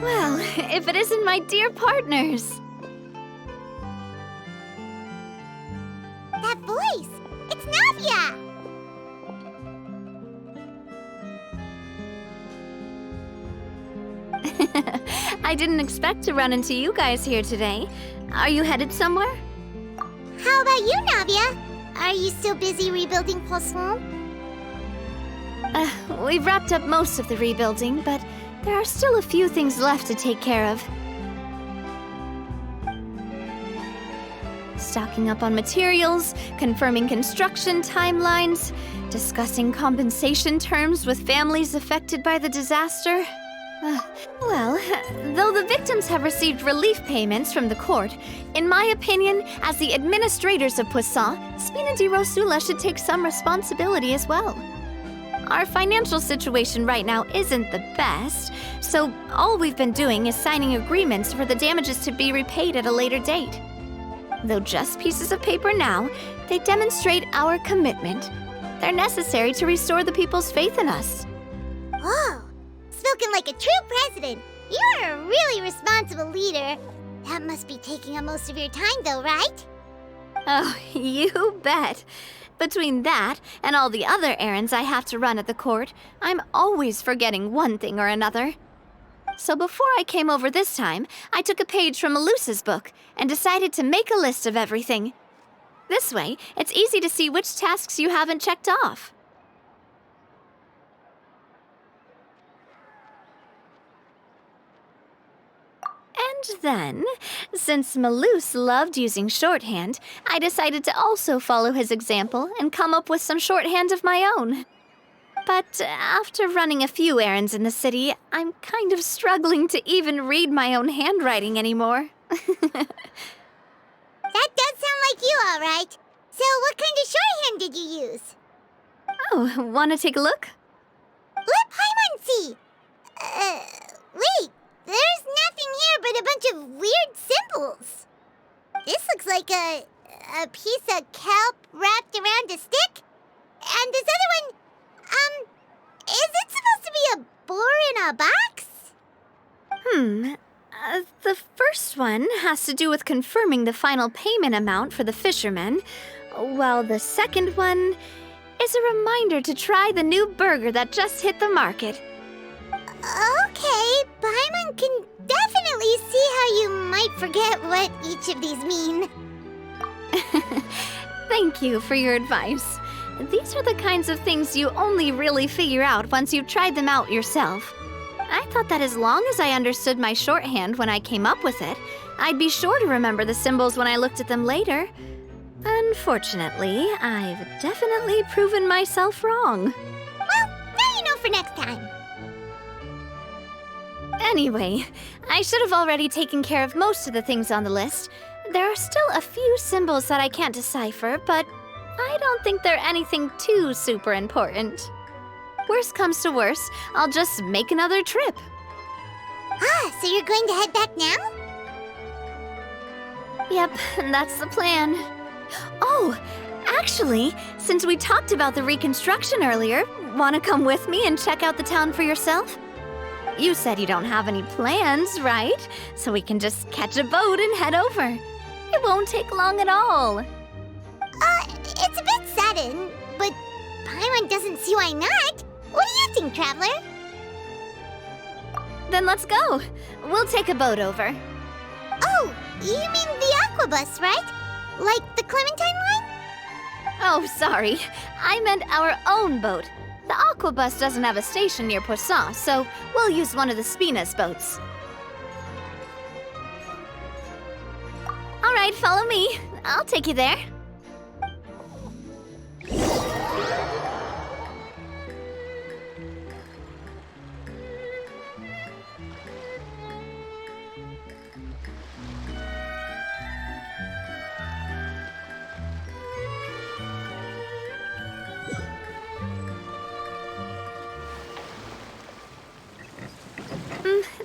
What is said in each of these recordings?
Well, if it isn't my dear partners. That voice! It's Navia! I didn't expect to run into you guys here today. Are you headed somewhere? How about you, Navia? Are you still busy rebuilding Poisson? We've wrapped up most of the rebuilding, but there are still a few things left to take care of. Stocking up on materials, confirming construction timelines, discussing compensation terms with families affected by the disaster. Well, though the victims have received relief payments from the court, in my opinion, as the administrators of Poisson, Spina di Rosula should take some responsibility as well. Our financial situation right now isn't the best, so all we've been doing is signing agreements for the damages to be repaid at a later date. Though just pieces of paper now, they demonstrate our commitment. They're necessary to restore the people's faith in us. Whoa! Spoken like a true president. You're a really responsible leader. That must be taking up most of your time, though, right? Oh, you bet. Between that and all the other errands I have to run at the court, I'm always forgetting one thing or another. So before I came over this time, I took a page from Melusa's book and decided to make a list of everything. This way, it's easy to see which tasks you haven't checked off. And then, since Melus loved using shorthand, I decided to also follow his example and come up with some shorthand of my own. But after running a few errands in the city, I'm kind of struggling to even read my own handwriting anymore. That does sound like you, all right. So what kind of shorthand did you use? Oh, want to take a look? Let Paimon see. Wait. There's nothing here but a bunch of weird symbols. This looks like a piece of kelp wrapped around a stick. And this other one, is it supposed to be a boar in a box? The first one has to do with confirming the final payment amount for the fishermen, while the second one is a reminder to try the new burger that just hit the market. Okay, Paimon can definitely see how you might forget what each of these mean. Thank you for your advice. These are the kinds of things you only really figure out once you've tried them out yourself. I thought that as long as I understood my shorthand when I came up with it, I'd be sure to remember the symbols when I looked at them later. Unfortunately, I've definitely proven myself wrong. Well, now you know for next time. Anyway, I should have already taken care of most of the things on the list. There are still a few symbols that I can't decipher, but I don't think they're anything too super important. Worst comes to worst, I'll just make another trip. So you're going to head back now? Yep, that's the plan. Oh, actually, since we talked about the reconstruction earlier, want to come with me and check out the town for yourself? You said you don't have any plans, right? So we can just catch a boat and head over. It won't take long at all. It's a bit sudden, but Paimon doesn't see why not. What do you think, Traveler? Then let's go. We'll take a boat over. Oh, you mean the Aquabus, right? Like the Clementine line? Oh, sorry. I meant our own boat. The Aquabus doesn't have a station near Poisson, so we'll use one of the Spina's boats. All right, follow me. I'll take you there.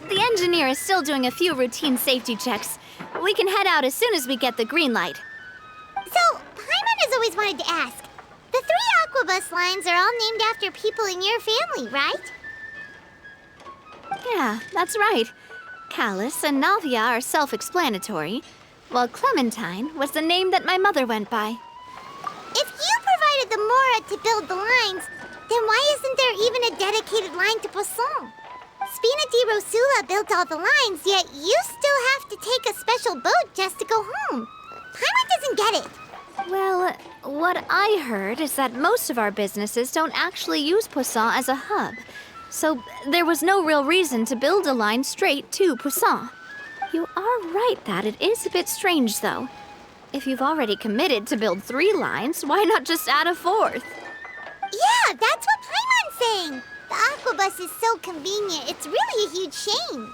The engineer is still doing a few routine safety checks. We can head out as soon as we get the green light. So, Paimon has always wanted to ask. The 3 Aquabus lines are all named after people in your family, right? Yeah, that's right. Callus and Navia are self-explanatory, while Clementine was the name that my mother went by. If you provided the Mora to build the lines, then why isn't there even a dedicated line to Poisson? Spina di Rosula built all the lines, yet you still have to take a special boat just to go home. Paimon doesn't get it. Well, what I heard is that most of our businesses don't actually use Poisson as a hub, so there was no real reason to build a line straight to Poisson. You are right that it is a bit strange, though. If you've already committed to build 3 lines, why not just add a 4th? Yeah, that's what Paimon's saying. The aquabus is so convenient, it's really a huge shame.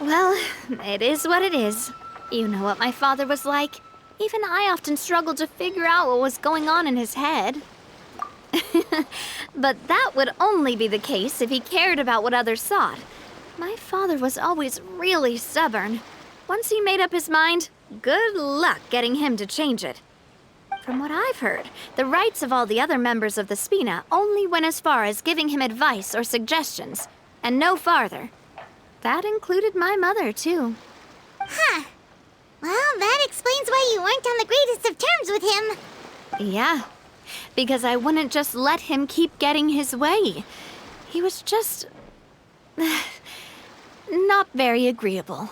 Well, it is what it is. You know what my father was like. Even I often struggled to figure out what was going on in his head. But that would only be the case if he cared about what others thought. My father was always really stubborn. Once he made up his mind, good luck getting him to change it. From what I've heard, the rights of all the other members of the Spina only went as far as giving him advice or suggestions, and no farther. That included my mother, too. Huh. Well, that explains why you weren't on the greatest of terms with him. Yeah, because I wouldn't just let him keep getting his way. He was just... not very agreeable.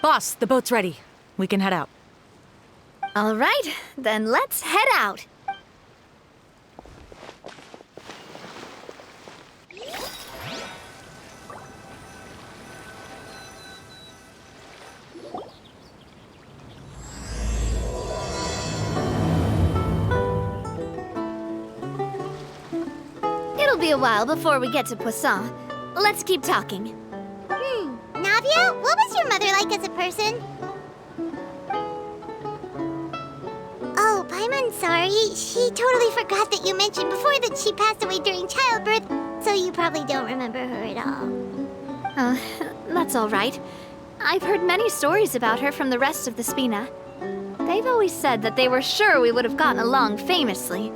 Boss, the boat's ready. We can head out. All right, then let's head out. It'll be a while before we get to Poisson. Let's keep talking. Navia, what was your mother like as a person? Oh, Paimon's sorry. She totally forgot that you mentioned before that she passed away during childbirth, so you probably don't remember her at all. That's all right. I've heard many stories about her from the rest of the Spina. They've always said that they were sure we would have gotten along famously.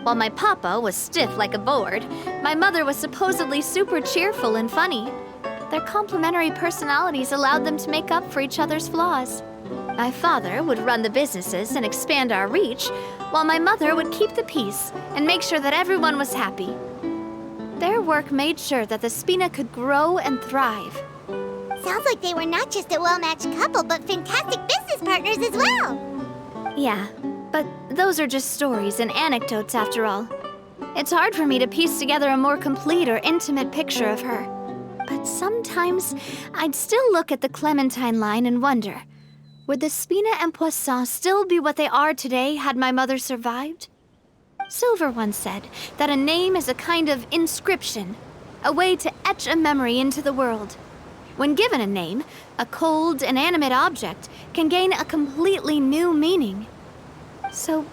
While my papa was stiff like a board, my mother was supposedly super cheerful and funny. Their complementary personalities allowed them to make up for each other's flaws. My father would run the businesses and expand our reach, while my mother would keep the peace and make sure that everyone was happy. Their work made sure that the Spina could grow and thrive. Sounds like they were not just a well-matched couple, but fantastic business partners as well. Yeah, but those are just stories and anecdotes after all. It's hard for me to piece together a more complete or intimate picture of her. But sometimes I'd still look at the Clementine line and wonder, would the Spina and Poisson still be what they are today had my mother survived? Silver once said that a name is a kind of inscription, a way to etch a memory into the world. When given a name, a cold, inanimate object can gain a completely new meaning. So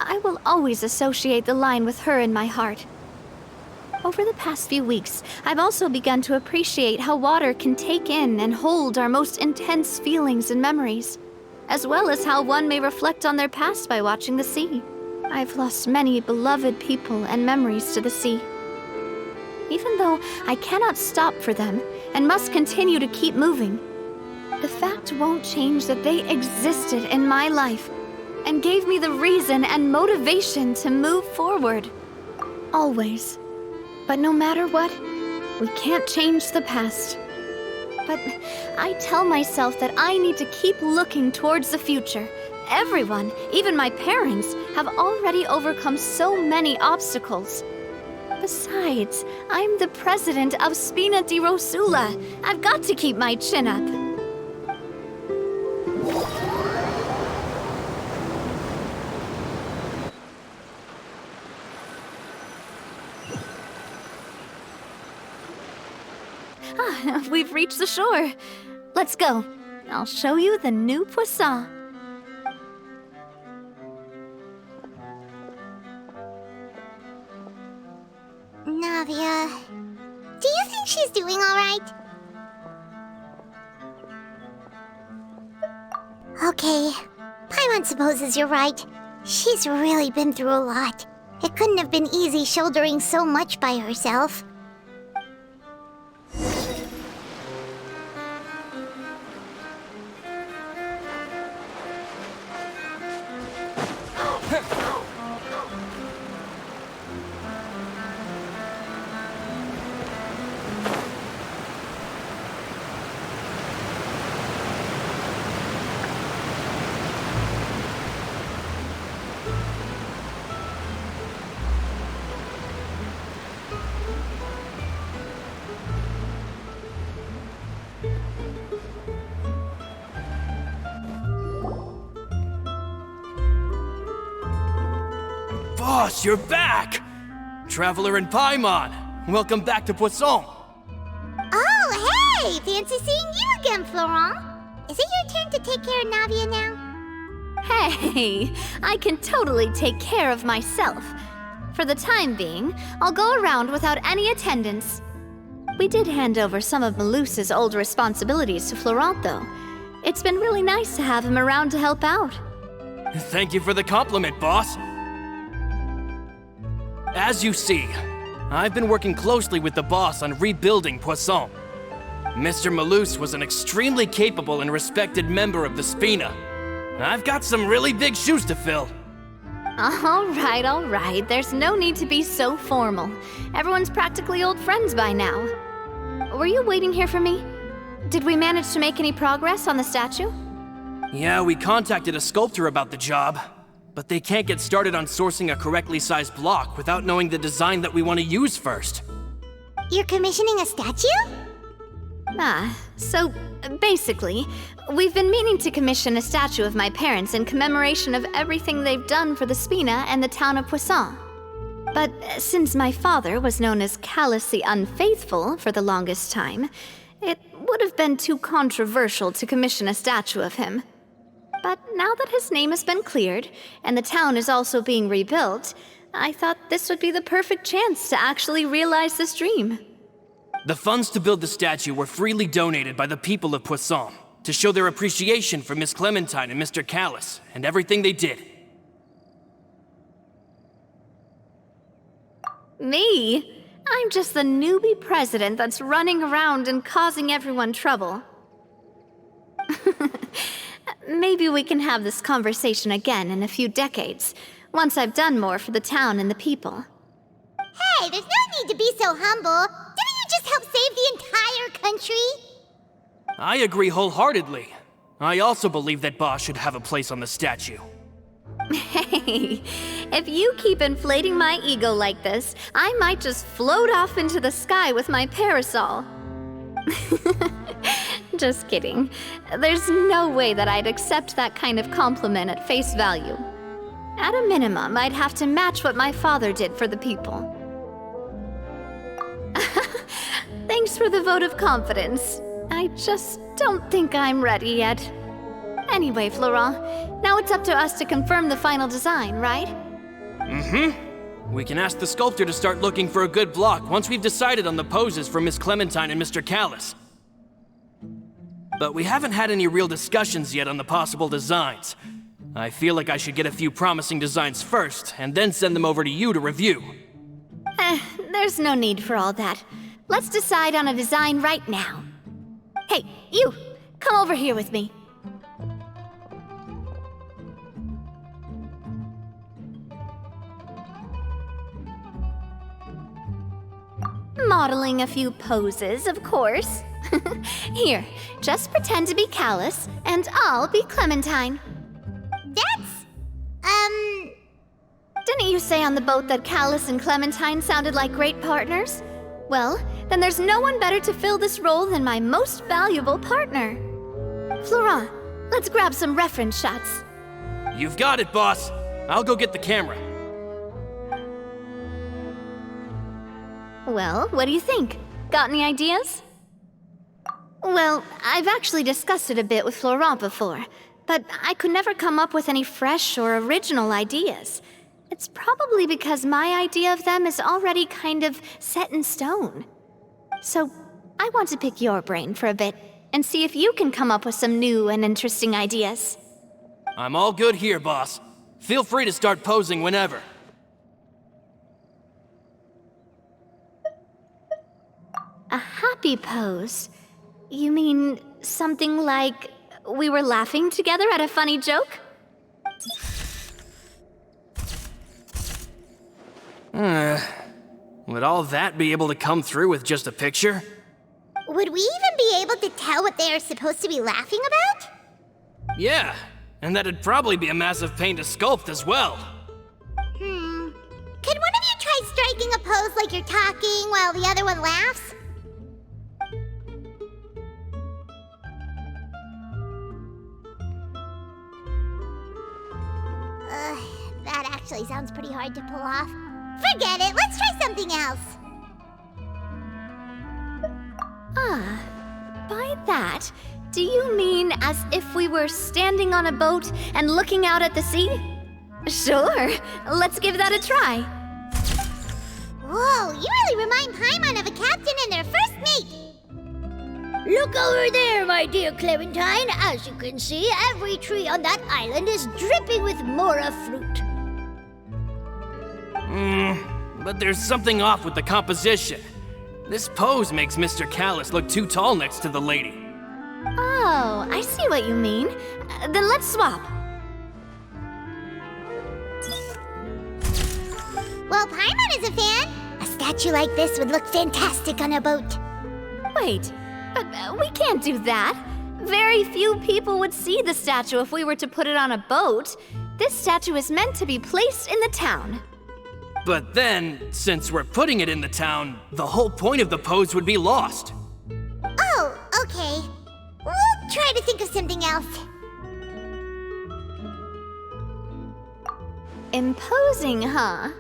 I will always associate the line with her in my heart. Over the past few weeks, I've also begun to appreciate how water can take in and hold our most intense feelings and memories, as well as how one may reflect on their past by watching the sea. I've lost many beloved people and memories to the sea. Even though I cannot stop for them and must continue to keep moving, the fact won't change that they existed in my life and gave me the reason and motivation to move forward. Always. But no matter what, we can't change the past. But I tell myself that I need to keep looking towards the future. Everyone, even my parents, have already overcome so many obstacles. Besides, I'm the president of Spina di Rosula. I've got to keep my chin up. We've reached the shore. Let's go. I'll show you the new Poisson. Navia, do you think she's doing all right? Okay, Paimon supposes you're right. She's really been through a lot. It couldn't have been easy shouldering so much by herself. Boss, you're back! Traveler in Paimon, welcome back to Poisson. Oh, hey! Fancy seeing you again, Florent. Is it your turn to take care of Navia now? Hey, I can totally take care of myself. For the time being, I'll go around without any attendance. We did hand over some of Malus's old responsibilities to Florent, though. It's been really nice to have him around to help out. Thank you for the compliment, boss. As you see, I've been working closely with the boss on rebuilding Poisson. Mr. Malus was an extremely capable and respected member of the Spina. I've got some really big shoes to fill. All right. There's no need to be so formal. Everyone's practically old friends by now. Were you waiting here for me? Did we manage to make any progress on the statue? Yeah, we contacted a sculptor about the job, but they can't get started on sourcing a correctly sized block without knowing the design that we want to use first. You're commissioning a statue? So basically, we've been meaning to commission a statue of my parents in commemoration of everything they've done for the Spina and the town of Poisson. But since my father was known as callously unfaithful for the longest time, it would have been too controversial to commission a statue of him. But now that his name has been cleared, and the town is also being rebuilt, I thought this would be the perfect chance to actually realize this dream. The funds to build the statue were freely donated by the people of Poisson to show their appreciation for Miss Clementine and Mr. Callis and everything they did. Me? I'm just the newbie president that's running around and causing everyone trouble. Maybe we can have this conversation again in a few decades, once I've done more for the town and the people. Hey, there's no need to be so humble. Didn't you just help save the entire country? I agree wholeheartedly. I also believe that Boss should have a place on the statue. Hey, if you keep inflating my ego like this, I might just float off into the sky with my parasol. Just kidding. There's no way that I'd accept that kind of compliment at face value. At a minimum, I'd have to match what my father did for the people. Thanks for the vote of confidence. I just don't think I'm ready yet. Anyway, Florent, now it's up to us to confirm the final design, right? We can ask the sculptor to start looking for a good block once we've decided on the poses for Miss Clementine and Mr. Callis. But we haven't had any real discussions yet on the possible designs. I feel like I should get a few promising designs first, and then send them over to you to review. There's no need for all that. Let's decide on a design right now. Hey, you! Come over here with me. Modeling a few poses, of course. Here, just pretend to be Callus, and I'll be Clementine. Didn't you say on the boat that Callus and Clementine sounded like great partners? Well, then there's no one better to fill this role than my most valuable partner. Florent, let's grab some reference shots. You've got it, boss. I'll go get the camera. Well, what do you think? Got any ideas? Well, I've actually discussed it a bit with Florent before, but I could never come up with any fresh or original ideas. It's probably because my idea of them is already kind of set in stone. So, I want to pick your brain for a bit and see if you can come up with some new and interesting ideas. I'm all good here, boss. Feel free to start posing whenever. A happy pose? You mean something like we were laughing together at a funny joke? Would all that be able to come through with just a picture? Would we even be able to tell what they are supposed to be laughing about? Yeah, and that'd probably be a massive pain to sculpt as well. Could one of you try striking a pose like you're talking while the other one laughs? That actually sounds pretty hard to pull off. Forget it, let's try something else. Ah, by that, do you mean as if we were standing on a boat and looking out at the sea? Sure, let's give that a try. Whoa, you really remind Paimon of a captain and their first mate. Look over there, my dear Clementine. As you can see, every tree on that island is dripping with mora fruit. But there's something off with the composition. This pose makes Mr. Callus look too tall next to the lady. Oh, I see what you mean. Then let's swap. Well, Paimon is a fan. A statue like this would look fantastic on a boat. Wait, but we can't do that. Very few people would see the statue if we were to put it on a boat. This statue is meant to be placed in the town. But then, since we're putting it in the town, the whole point of the pose would be lost. Oh, okay. We'll try to think of something else. Imposing, huh?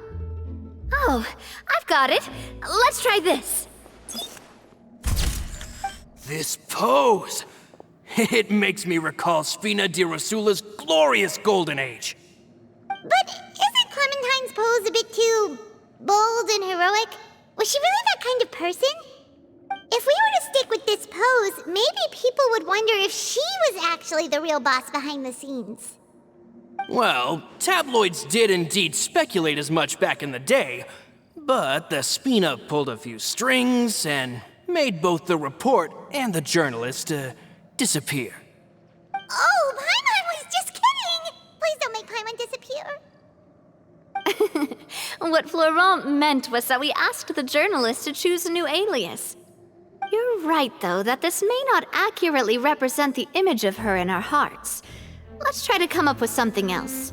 Oh, I've got it. Let's try this. This pose! It makes me recall Spina di Rosula's glorious golden age. But isn't Clementine's pose a bit too bold and heroic? Was she really that kind of person? If we were to stick with this pose, maybe people would wonder if she was actually the real boss behind the scenes. Well, tabloids did indeed speculate as much back in the day, but the Spina pulled a few strings and made both the report and the journalist disappear. Oh, Paimon was just kidding! Please don't make Paimon disappear. What Florent meant was that we asked the journalist to choose a new alias. You're right, though, that this may not accurately represent the image of her in our hearts. Let's try to come up with something else.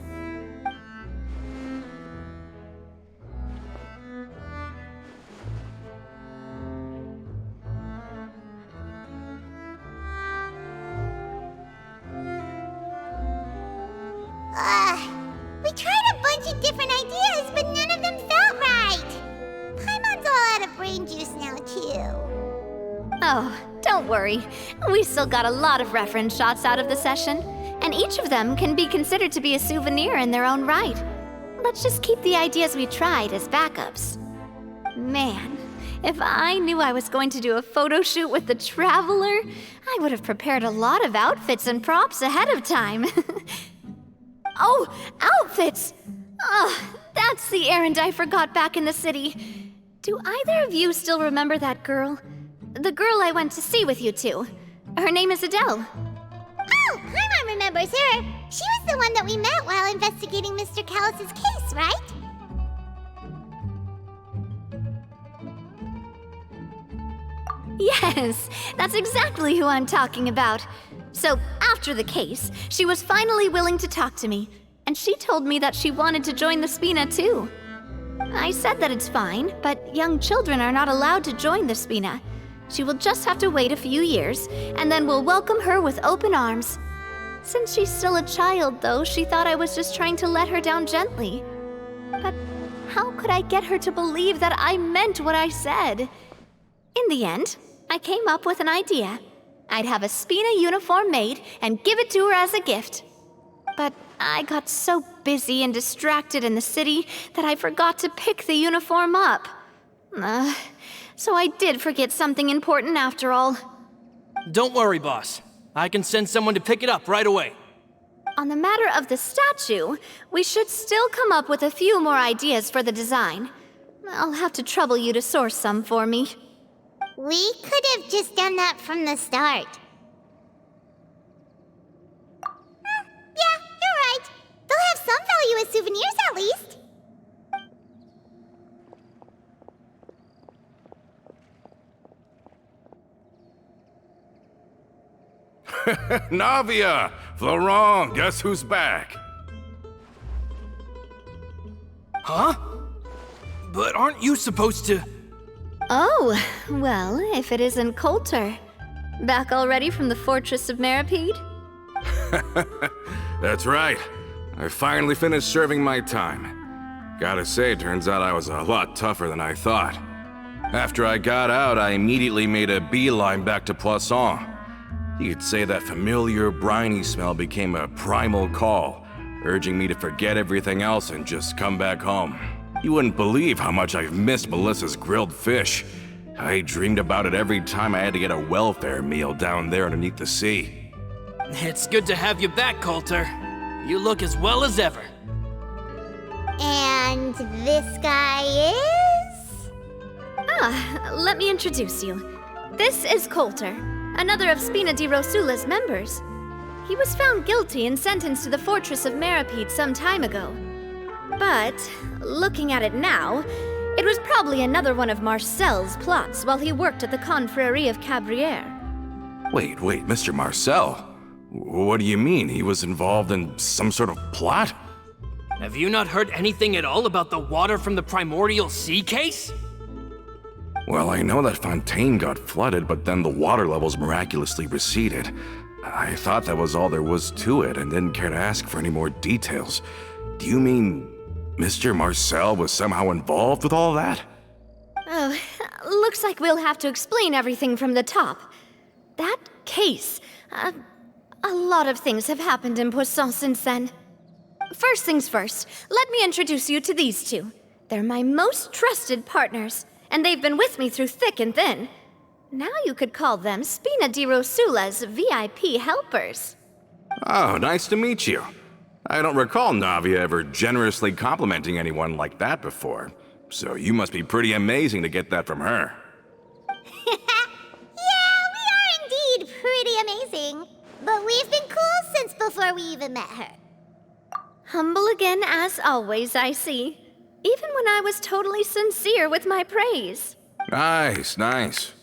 We tried a bunch of different ideas, but none of them felt right. Paimon's all out of brain juice now, too. Oh, don't worry. We still got a lot of reference shots out of the session, and each of them can be considered to be a souvenir in their own right. Let's just keep the ideas we tried as backups. Man, if I knew I was going to do a photo shoot with the Traveler, I would have prepared a lot of outfits and props ahead of time. Oh, outfits! Oh, that's the errand I forgot back in the city. Do either of you still remember that girl? The girl I went to see with you two. Her name is Adele. Oh, Paimon remembers her. She was the one that we met while investigating Mr. Callus's case, right? Yes, that's exactly who I'm talking about. So, after the case, she was finally willing to talk to me, and she told me that she wanted to join the Spina too. I said that it's fine, but young children are not allowed to join the Spina. She will just have to wait a few years, and then we'll welcome her with open arms. Since she's still a child, though, she thought I was just trying to let her down gently. But how could I get her to believe that I meant what I said? In the end, I came up with an idea. I'd have a Spina uniform made and give it to her as a gift. But I got so busy and distracted in the city that I forgot to pick the uniform up. So I did forget something important after all. Don't worry, boss. I can send someone to pick it up right away. On the matter of the statue, we should still come up with a few more ideas for the design. I'll have to trouble you to source some for me. We could have just done that from the start. Yeah, you're right. They'll have some value as souvenirs at least. Navia! Florent, guess who's back? Huh? But aren't you supposed to... Oh, well, if it isn't Coulter. Back already from the Fortress of Meripede? That's right. I finally finished serving my time. Gotta say, turns out I was a lot tougher than I thought. After I got out, I immediately made a beeline back to Poisson. You could say that familiar briny smell became a primal call, urging me to forget everything else and just come back home. You wouldn't believe how much I've missed Melissa's grilled fish. I dreamed about it every time I had to get a welfare meal down there underneath the sea. It's good to have you back, Coulter. You look as well as ever. And this guy is? Let me introduce you. This is Coulter, another of Spina di Rosula's members. He was found guilty and sentenced to the Fortress of Meripede some time ago. But, looking at it now, it was probably another one of Marcel's plots while he worked at the Confrérie of Cabrières. Wait, Mr. Marcel? What do you mean? He was involved in some sort of plot? Have you not heard anything at all about the water from the primordial sea case? Well, I know that Fontaine got flooded, but then the water levels miraculously receded. I thought that was all there was to it and didn't care to ask for any more details. Do you mean Mr. Marcel was somehow involved with all that? Oh, looks like we'll have to explain everything from the top. That case, a lot of things have happened in Poisson since then. First things first, let me introduce you to these two. They're my most trusted partners, and they've been with me through thick and thin. Now you could call them Spina di Rosula's VIP helpers. Oh, nice to meet you. I don't recall Navia ever generously complimenting anyone like that before, so you must be pretty amazing to get that from her. Yeah, we are indeed pretty amazing. But we've been cool since before we even met her. Humble again as always, I see. Even when I was totally sincere with my praise. Nice.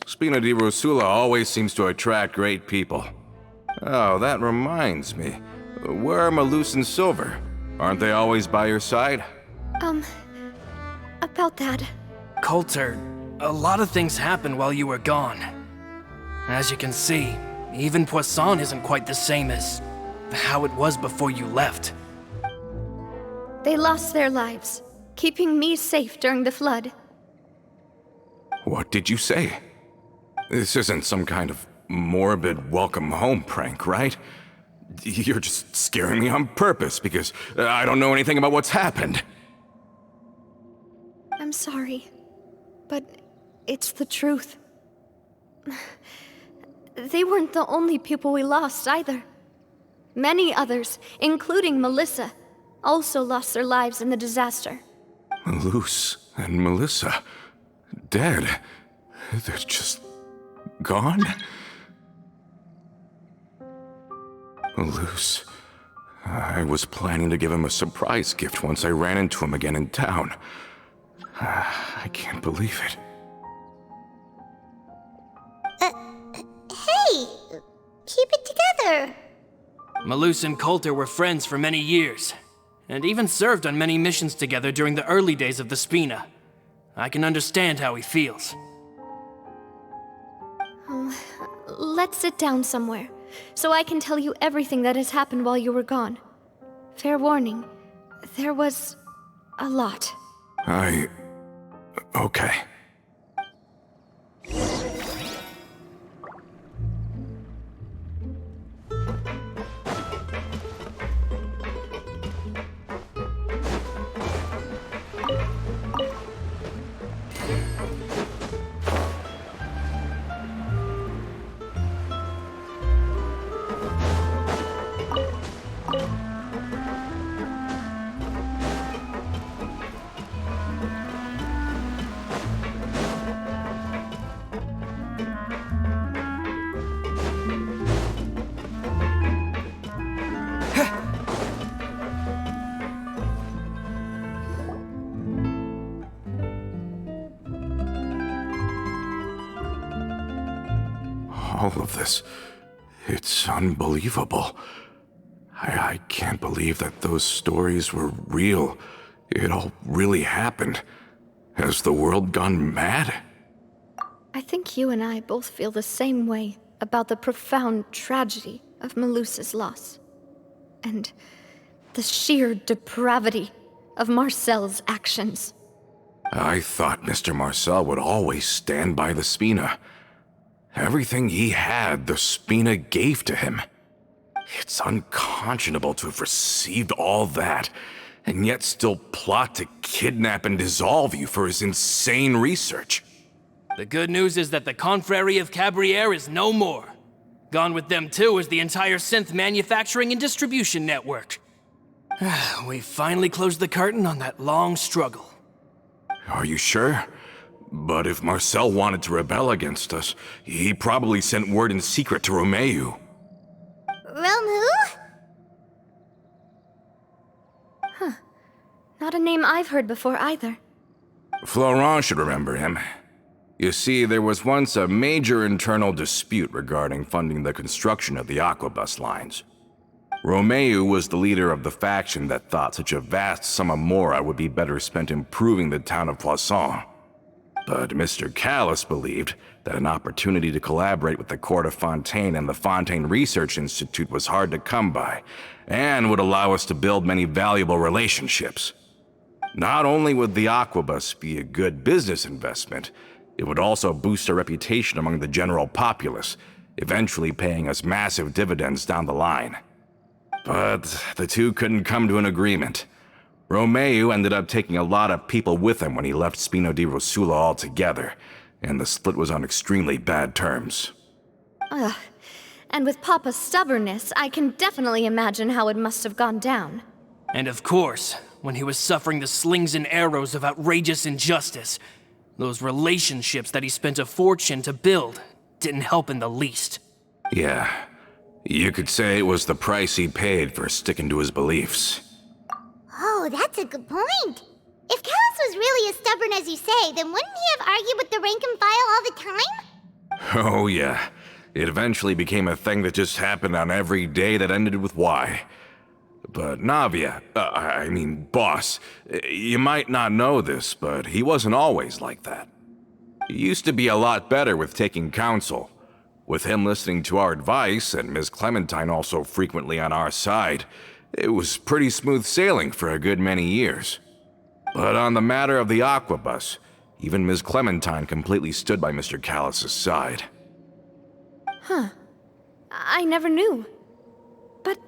Spina di Rosula always seems to attract great people. Oh, that reminds me. Where are Malus and Silver? Aren't they always by your side? About that. Coulter, a lot of things happened while you were gone. As you can see, even Poisson isn't quite the same as how it was before you left. They lost their lives, keeping me safe during the flood. What did you say? This isn't some kind of morbid welcome home prank, right? You're just scaring me on purpose because I don't know anything about what's happened. I'm sorry, but it's the truth. They weren't the only people we lost either. Many others, including Melissa, also lost their lives in the disaster. Malus and Melissa, dead. They're just gone? Malus. I was planning to give him a surprise gift once I ran into him again in town. I can't believe it. Hey, keep it together. Malus and Coulter were friends for many years, and even served on many missions together during the early days of the Spina. I can understand how he feels. Let's sit down somewhere, so I can tell you everything that has happened while you were gone. Fair warning, there was a lot. Okay. All of this, it's unbelievable. I can't believe that those stories were real. It all really happened. Has the world gone mad? I think you and I both feel the same way about the profound tragedy of Melusa's loss. And The sheer depravity of Marcel's actions. I thought Mr. Marcel would always stand by the Spina. Everything he had, the Spina gave to him. It's unconscionable to have received all that, and yet still plot to kidnap and dissolve you for his insane research. The good news is that the Confrérie of Cabriere is no more. Gone with them too is the entire synth manufacturing and distribution network. We finally closed the curtain on that long struggle. Are you sure? But if Marcel wanted to rebel against us, he probably sent word in secret to Romeu. Romu? Not a name I've heard before either. Florent should remember him. You see, there was once a major internal dispute regarding funding the construction of the Aquabus lines. Romeu was the leader of the faction that thought such a vast sum of mora would be better spent improving the town of Poisson. But Mr. Callis believed that an opportunity to collaborate with the Court of Fontaine and the Fontaine Research Institute was hard to come by, and would allow us to build many valuable relationships. Not only would the Aquabus be a good business investment, it would also boost our reputation among the general populace, eventually paying us massive dividends down the line. But the two couldn't come to an agreement. Romeu ended up taking a lot of people with him when he left Spino di Rosula altogether, and the split was on extremely bad terms. Ugh. And with Papa's stubbornness, I can definitely imagine how it must have gone down. And of course, when he was suffering the slings and arrows of outrageous injustice, those relationships that he spent a fortune to build didn't help in the least. Yeah, you could say it was the price he paid for sticking to his beliefs. Oh, that's a good point. If Callis was really as stubborn as you say, then wouldn't he have argued with the rank and file all the time? Oh yeah, it eventually became a thing that just happened on every day that ended with Y. But Navia, boss, you might not know this, but he wasn't always like that. He used to be a lot better with taking counsel. With him listening to our advice, and Ms. Clementine also frequently on our side, it was pretty smooth sailing for a good many years. But on the matter of the Aquabus, even Ms. Clementine completely stood by Mr. Callis' side. Huh. I never knew. But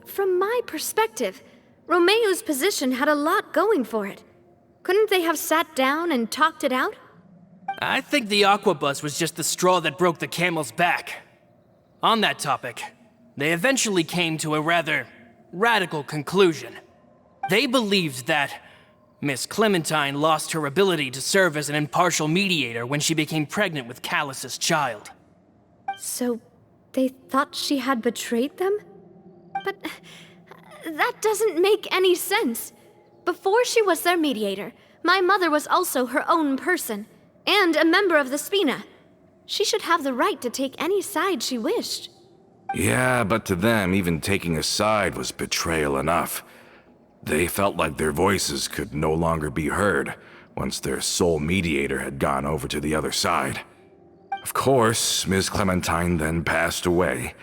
from my perspective, Romeu's position had a lot going for it. Couldn't they have sat down and talked it out? I think the Aquabus was just the straw that broke the camel's back. On that topic, they eventually came to a rather radical conclusion. They believed that Miss Clementine lost her ability to serve as an impartial mediator when she became pregnant with Callis's child. So they thought she had betrayed them? But that doesn't make any sense. Before she was their mediator, my mother was also her own person, and a member of the Spina. She should have the right to take any side she wished. Yeah, but to them, even taking a side was betrayal enough. They felt like their voices could no longer be heard once their sole mediator had gone over to the other side. Of course, Ms. Clementine then passed away,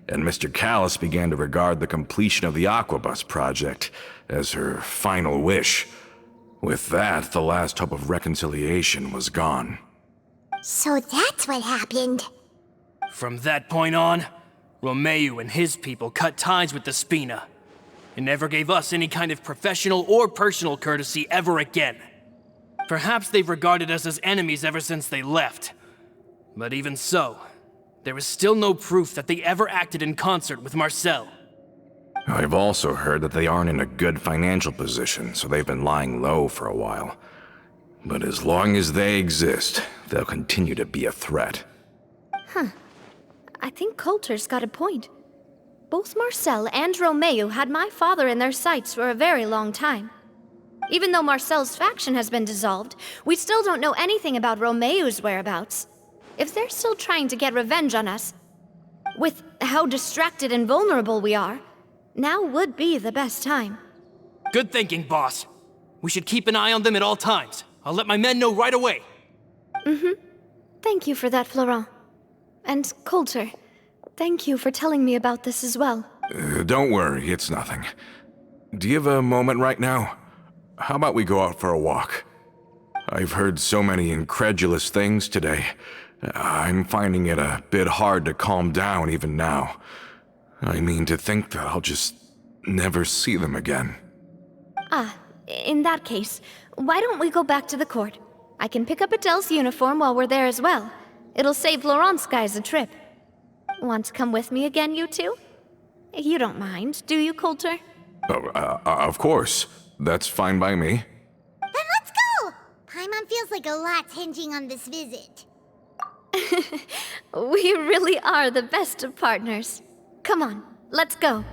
and Mr. Callis began to regard the completion of the Aquabus project as her final wish. With that, the last hope of reconciliation was gone. So that's what happened. From that point on, Romeu and his people cut ties with the Spina, and never gave us any kind of professional or personal courtesy ever again. Perhaps they've regarded us as enemies ever since they left. But even so, there is still no proof that they ever acted in concert with Marcel. I've also heard that they aren't in a good financial position, so they've been lying low for a while. But as long as they exist, they'll continue to be a threat. I think Coulter's got a point. Both Marcel and Romeu had my father in their sights for a very long time. Even though Marcel's faction has been dissolved, we still don't know anything about Romeu's whereabouts. If they're still trying to get revenge on us, with how distracted and vulnerable we are, now would be the best time. Good thinking, boss. We should keep an eye on them at all times. I'll let my men know right away. Thank you for that, Florent. And Coulter, thank you for telling me about this as well. Don't worry, it's nothing. do you have a moment right now? How about we go out for a walk? I've heard so many incredulous things today. I'm finding it a bit hard to calm down even now. I mean, to think that I'll just never see them again. In that case, why don't we go back to the court? I can pick up Adele's uniform while we're there as well. It'll save Laurent's guys a trip. Want to come with me again, you two? You don't mind, do you, Coulter? Of course. That's fine by me. Then let's go! Paimon feels like a lot's hinging on this visit. We really are the best of partners. Come on, let's go.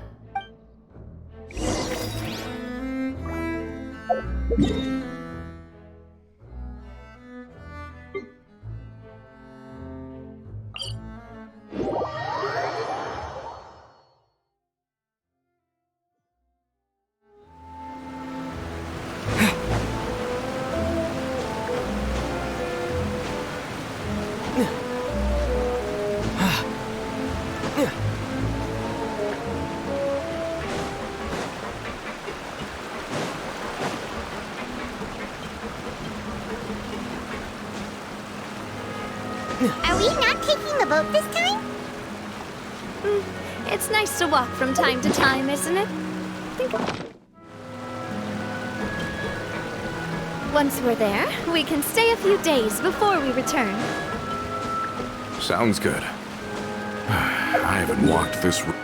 Are we not taking the boat this time? It's nice to walk from time to time, isn't it? Once we're there, we can stay a few days before we return. Sounds good. I haven't walked this route.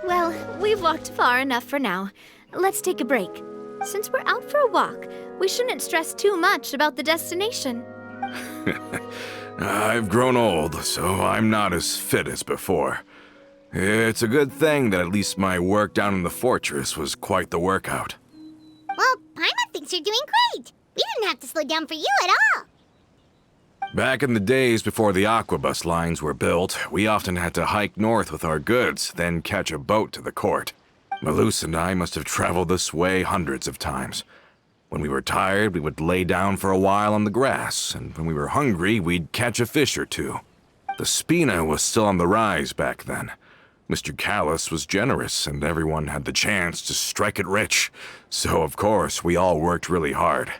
Well, we've walked far enough for now. Let's take a break. Since we're out for a walk, we shouldn't stress too much about the destination. I've grown old, so I'm not as fit as before. It's a good thing that at least my work down in the fortress was quite the workout. Well, Paimon thinks you're doing great. We didn't have to slow down for you at all. Back in the days before the aquabus lines were built, we often had to hike north with our goods, then catch a boat to the court. Malus and I must have traveled this way hundreds of times. When we were tired, we would lay down for a while on the grass, and when we were hungry, we'd catch a fish or two. The spina was still on the rise back then. Mr. Callis was generous, and everyone had the chance to strike it rich. So, of course, we all worked really hard.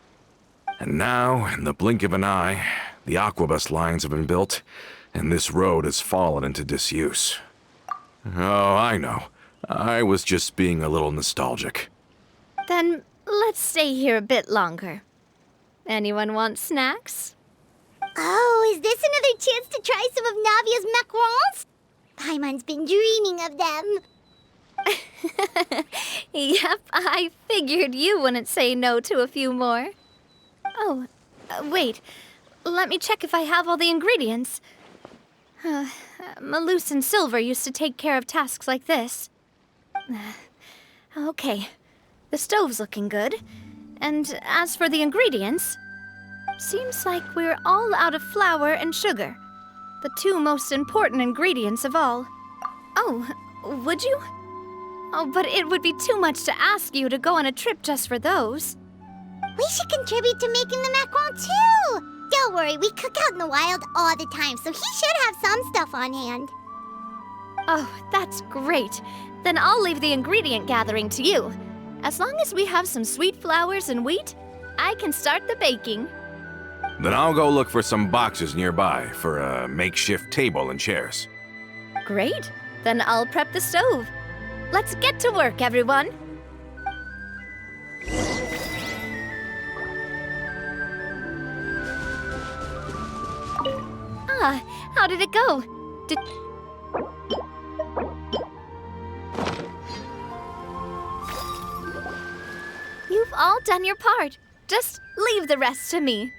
And now, in the blink of an eye, the aquabus lines have been built, and this road has fallen into disuse. Oh, I know. I was just being a little nostalgic. Then let's stay here a bit longer. Anyone want snacks? Oh, is this another chance to try some of Navia's macarons? Paimon's been dreaming of them. Yep, I figured you wouldn't say no to a few more. Oh, wait. Let me check if I have all the ingredients. Malus and Silver used to take care of tasks like this. Okay, the stove's looking good. And as for the ingredients, seems like we're all out of flour and sugar. The two most important ingredients of all. Oh, would you? Oh, but it would be too much to ask you to go on a trip just for those. We should contribute to making the macaron too. Don't worry, we cook out in the wild all the time, so he should have some stuff on hand. Oh, that's great. Then I'll leave the ingredient gathering to you. As long as we have some sweet flours and wheat, I can start the baking. Then I'll go look for some boxes nearby for a makeshift table and chairs. Great. Then I'll prep the stove. Let's get to work, everyone. How did it go? You've all done your part. Just leave the rest to me.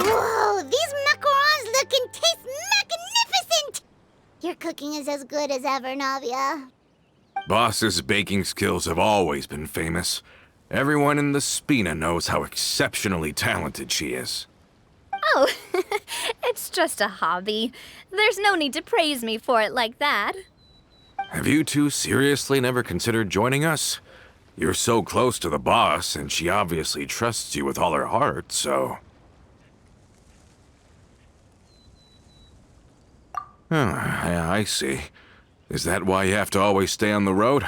Whoa, these macarons look and taste magnificent! Your cooking is as good as ever, Navia. Boss's baking skills have always been famous. Everyone in the Spina knows how exceptionally talented she is. Oh, it's just a hobby. There's no need to praise me for it like that. Have you two seriously never considered joining us? You're so close to the boss, and she obviously trusts you with all her heart, so... Oh, I see. Is that why you have to always stay on the road?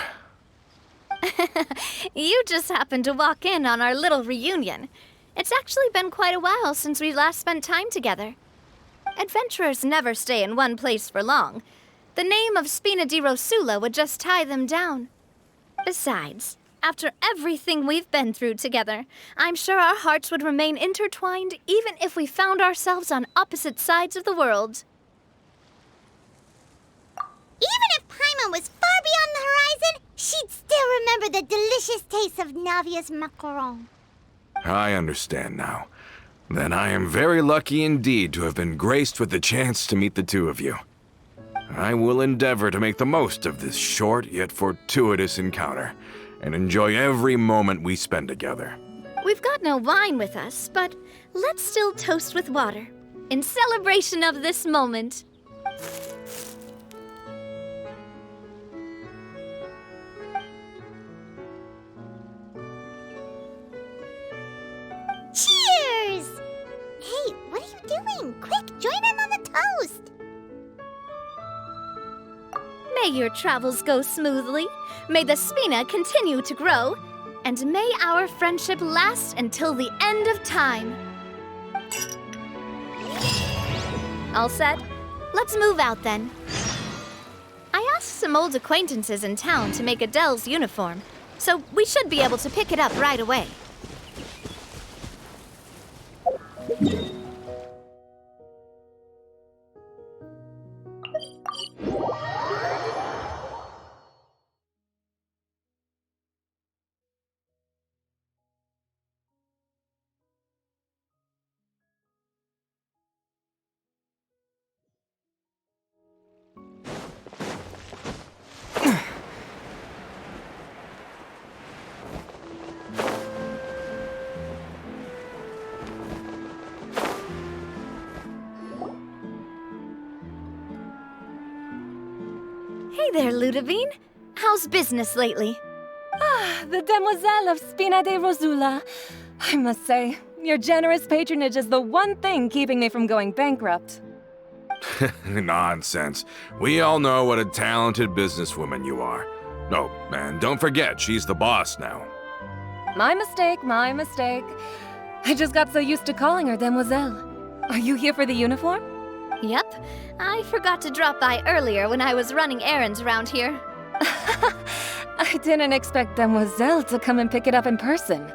You just happened to walk in on our little reunion. It's actually been quite a while since we last spent time together. Adventurers never stay in one place for long. The name of Spina di Rosula would just tie them down. Besides, after everything we've been through together, I'm sure our hearts would remain intertwined even if we found ourselves on opposite sides of the world. Even if Paimon was far beyond the horizon, she'd still remember the delicious taste of Navia's macaron. I understand now. Then I am very lucky indeed to have been graced with the chance to meet the two of you. I will endeavor to make the most of this short yet fortuitous encounter, and enjoy every moment we spend together. We've got no wine with us, but let's still toast with water, in celebration of this moment. Cheers! Hey, what are you doing? Quick, join in on the toast! May your travels go smoothly, may the Spina continue to grow, and may our friendship last until the end of time. All set? Let's move out then. I asked some old acquaintances in town to make Adele's uniform, so we should be able to pick it up right away. Hey there, Ludovine. How's business lately? The Demoiselle of Spina di Rosula. I must say, your generous patronage is the one thing keeping me from going bankrupt. Nonsense. We all know what a talented businesswoman you are. No, and don't forget, she's the boss now. My mistake, my mistake. I just got so used to calling her Demoiselle. Are you here for the uniform? Yep. I forgot to drop by earlier when I was running errands around here. I didn't expect Demoiselle to come and pick it up in person.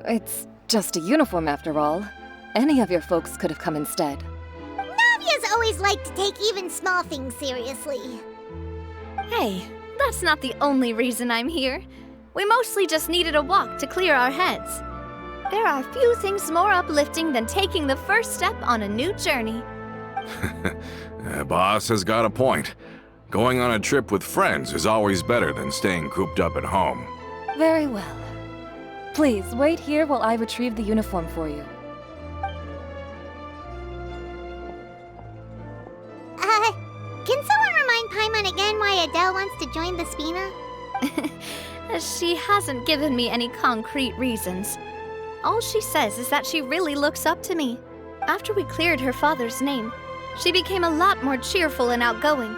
It's just a uniform after all. Any of your folks could have come instead. Navia's always liked to take even small things seriously. Hey, that's not the only reason I'm here. We mostly just needed a walk to clear our heads. There are few things more uplifting than taking the first step on a new journey. Boss has got a point. Going on a trip with friends is always better than staying cooped up at home. Very well. Please, wait here while I retrieve the uniform for you. Can someone remind Paimon again why Adele wants to join the Spina? She hasn't given me any concrete reasons. All she says is that she really looks up to me. After we cleared her father's name, she became a lot more cheerful and outgoing.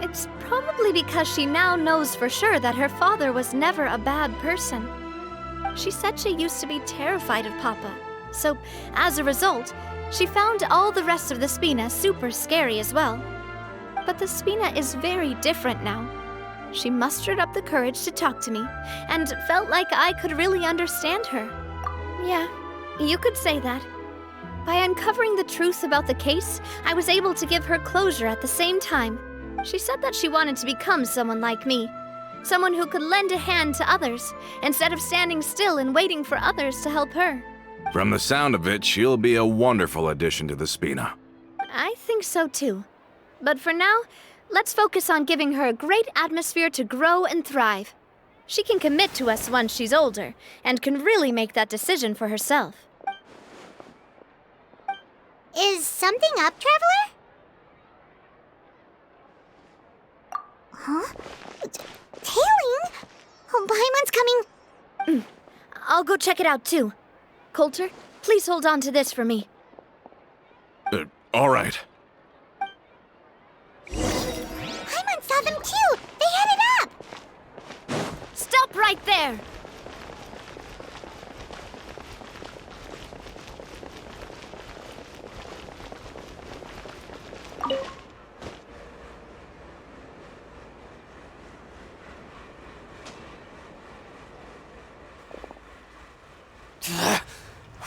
It's probably because she now knows for sure that her father was never a bad person. She said she used to be terrified of Papa, so as a result, she found all the rest of the Spina super scary as well. But the Spina is very different now. She mustered up the courage to talk to me, and felt like I could really understand her. Yeah, you could say that. By uncovering the truth about the case, I was able to give her closure at the same time. She said that she wanted to become someone like me. Someone who could lend a hand to others, instead of standing still and waiting for others to help her. From the sound of it, she'll be a wonderful addition to the Spina. I think so too. But for now, let's focus on giving her a great atmosphere to grow and thrive. She can commit to us once she's older, and can really make that decision for herself. Is something up, Traveler? Huh? Tailing? Oh, Paimon's coming. I'll go check it out too. Coulter, please hold on to this for me. All right. Paimon saw them too! They headed up! Stop right there!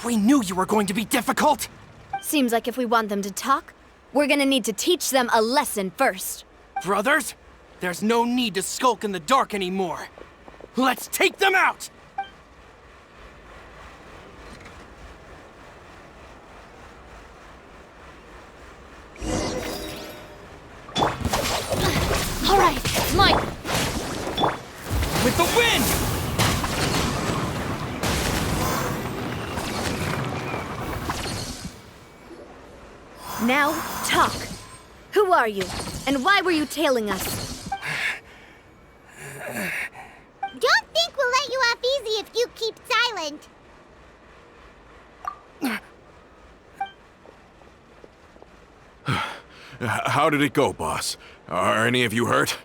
We knew you were going to be difficult! Seems like if we want them to talk, we're gonna need to teach them a lesson first. Brothers, there's no need to skulk in the dark anymore. Let's take them out! All right, mine. With the wind! Now, talk. Who are you? And why were you tailing us? Don't think we'll let you off easy if you keep silent. How did it go, boss? Are any of you hurt?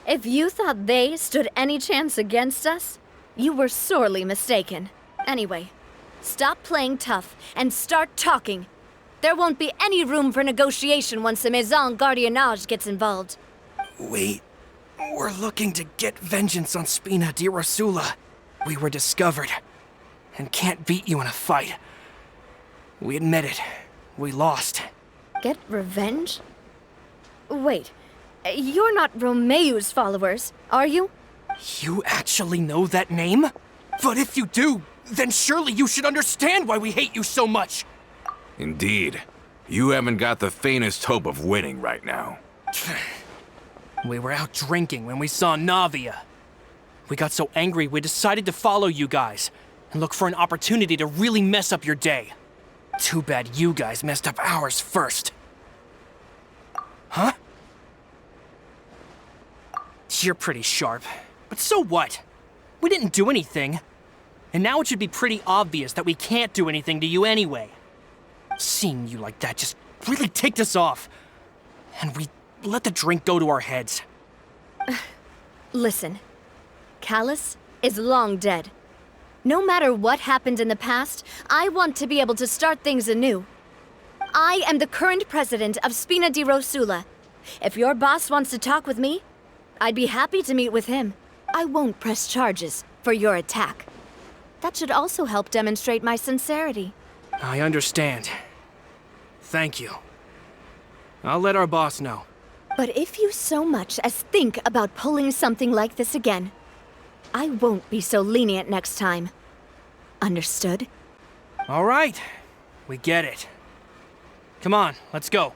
If you thought they stood any chance against us, you were sorely mistaken. Anyway, stop playing tough and start talking. There won't be any room for negotiation once the Maison Gardiennage gets involved. We're looking to get vengeance on Spina di Rosula. We were discovered, and can't beat you in a fight. We admit it. We lost. Get revenge? Wait, you're not Romeu's followers, are you? You actually know that name? But if you do, then surely you should understand why we hate you so much! Indeed. You haven't got the faintest hope of winning right now. We were out drinking when we saw Navia. We got so angry we decided to follow you guys and look for an opportunity to really mess up your day. Too bad you guys messed up ours first. Huh? You're pretty sharp, but so what? We didn't do anything. And now it should be pretty obvious that we can't do anything to you anyway. Seeing you like that just really ticked us off. And we let the drink go to our heads. Listen, Callus is long dead. No matter what happened in the past, I want to be able to start things anew. I am the current president of Spina di Rosula. If your boss wants to talk with me, I'd be happy to meet with him. I won't press charges for your attack. That should also help demonstrate my sincerity. I understand. Thank you. I'll let our boss know. But if you so much as think about pulling something like this again, I won't be so lenient next time. Understood? All right. We get it. Come on, let's go.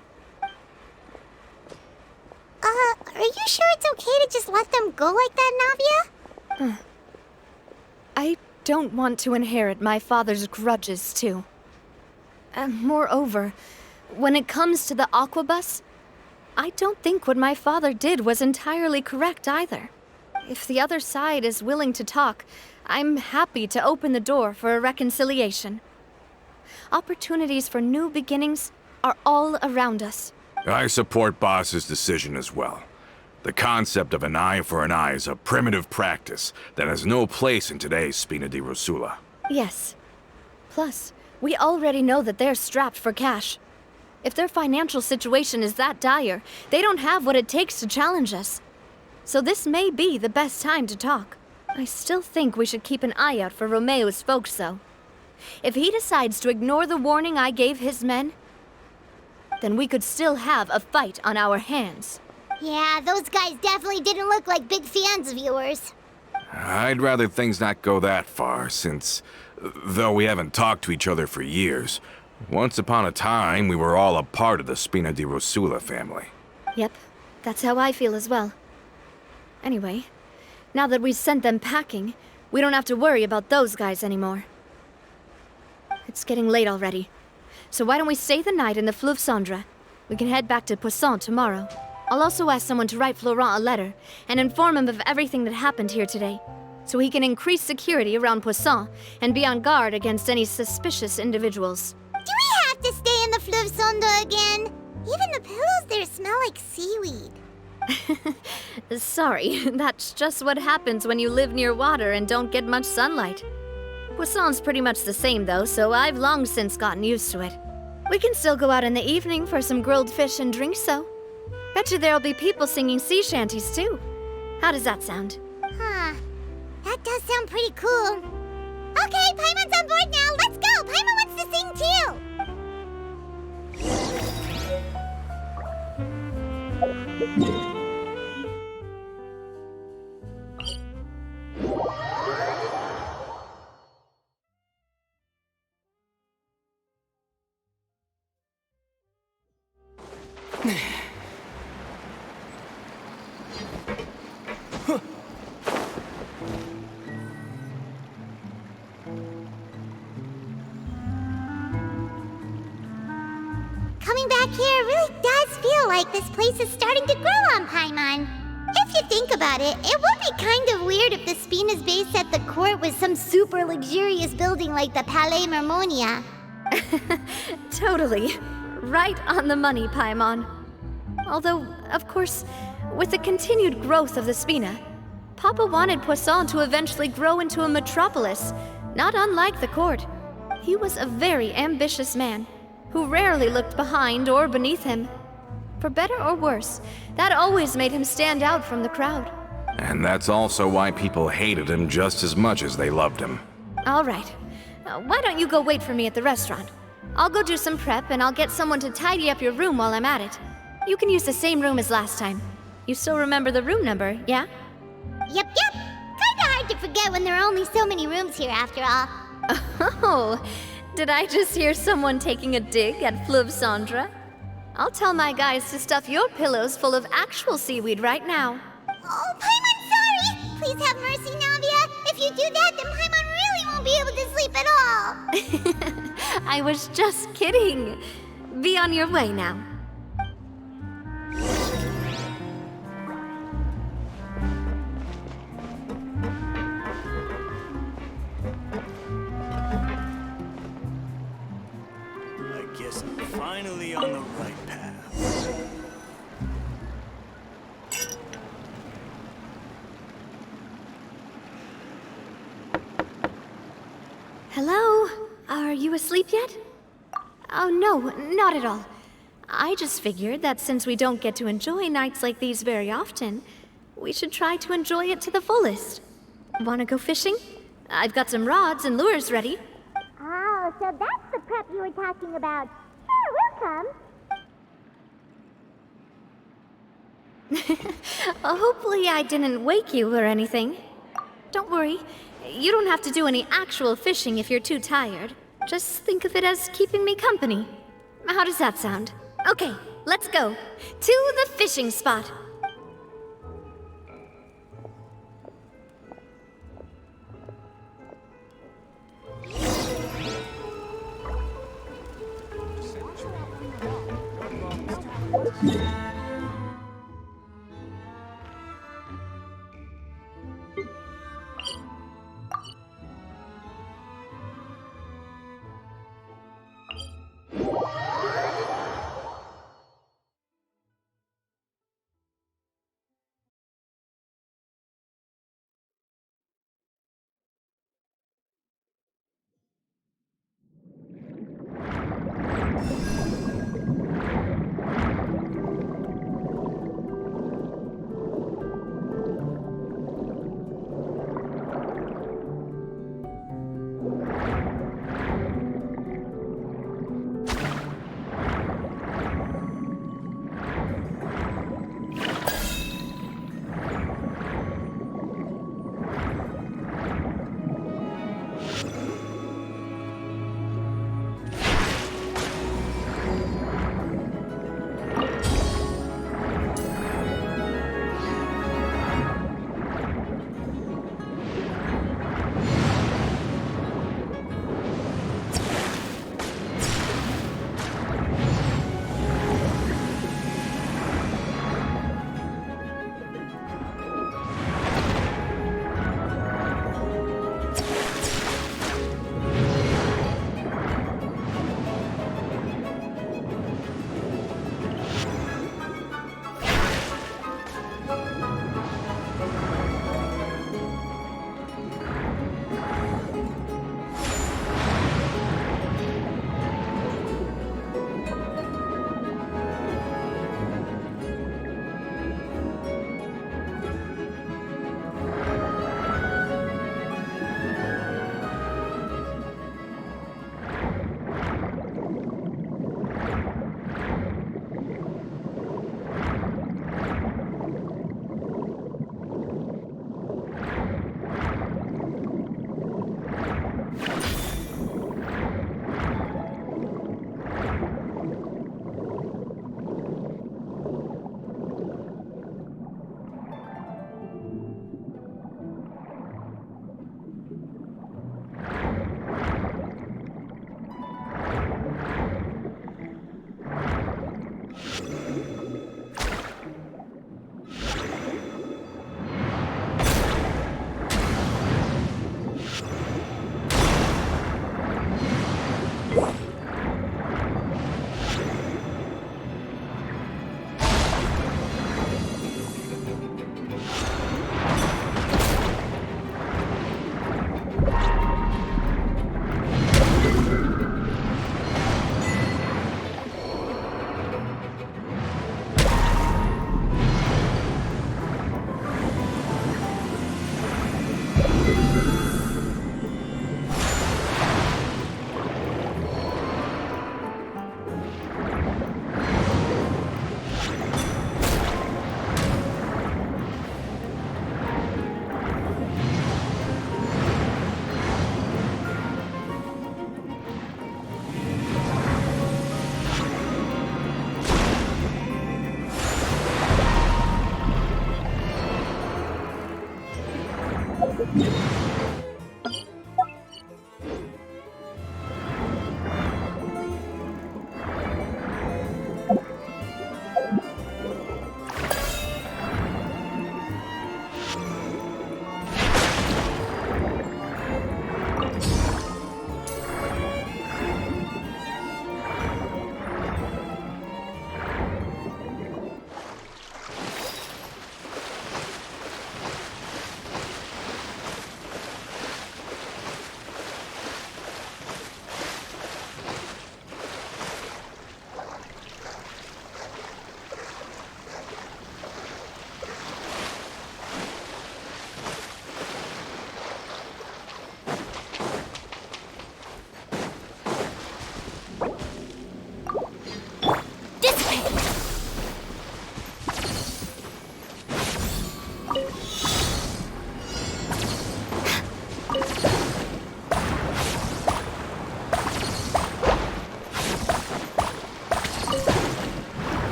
Are you sure it's okay to just let them go like that, Navia? I don't want to inherit my father's grudges, too. Moreover, when it comes to the Aquabus, I don't think what my father did was entirely correct either. If the other side is willing to talk, I'm happy to open the door for a reconciliation. Opportunities for new beginnings are all around us. I support Boss's decision as well. The concept of an eye for an eye is a primitive practice that has no place in today's Spina di Rosula. Yes. Plus, we already know that they're strapped for cash. If their financial situation is that dire, they don't have what it takes to challenge us. So this may be the best time to talk. I still think we should keep an eye out for Romeu's folks, though. If he decides to ignore the warning I gave his men, then we could still have a fight on our hands. Yeah, those guys definitely didn't look like big fans of yours. I'd rather things not go that far, since Though we haven't talked to each other for years. Once upon a time, we were all a part of the Spina di Rosula family. Yep, that's how I feel as well. Anyway, now that we've sent them packing, we don't have to worry about those guys anymore. It's getting late already. So why don't we stay the night in the Fleuve Cendre? We can head back to Poisson tomorrow. I'll also ask someone to write Florent a letter and inform him of everything that happened here today, so he can increase security around Poisson and be on guard against any suspicious individuals. Do we have to stay in the Fleuve Cendre again? Even the pillows there smell like seaweed. Sorry, that's just what happens when you live near water and don't get much sunlight. Poisson's pretty much the same though, so I've long since gotten used to it. We can still go out in the evening for some grilled fish and drinks though. Bet you there'll be people singing sea shanties too. How does that sound? Huh. That does sound pretty cool. Okay, Paimon's on board now. Let's go. Paimon wants to sing too. Coming back here really does feel like this place is starting to grow on Paimon. If you think about it, it would be kind of weird if the Spina's base at the court was some super luxurious building like the Palais Mermonia. Totally. Right on the money, Paimon. Although, of course, with the continued growth of the Spina, Papa wanted Poisson to eventually grow into a metropolis, not unlike the court. He was a very ambitious man, who rarely looked behind or beneath him. For better or worse, that always made him stand out from the crowd. And that's also why people hated him just as much as they loved him. All right. Why don't you go wait for me at the restaurant? I'll go do some prep and I'll get someone to tidy up your room while I'm at it. You can use the same room as last time. You still remember the room number, yeah? Yep. Kinda hard to forget when there are only so many rooms here after all. Oh, did I just hear someone taking a dig at Fleuve Cendre? I'll tell my guys to stuff your pillows full of actual seaweed right now. Oh, Paimon, sorry! Please have mercy, Navia. If you do that, then Paimon really won't be able to sleep at all. I was just kidding. Be on your way now. I guess I'm finally on the right path. Hello? Are you asleep yet? Oh, no, not at all. I just figured that since we don't get to enjoy nights like these very often, we should try to enjoy it to the fullest. Wanna go fishing? I've got some rods and lures ready. Oh, so that's the prep you were talking about. Sure, we'll come. Hopefully I didn't wake you or anything. Don't worry, you don't have to do any actual fishing if you're too tired. Just think of it as keeping me company. How does that sound? Okay, let's go. To the fishing spot.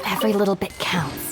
Every little bit counts.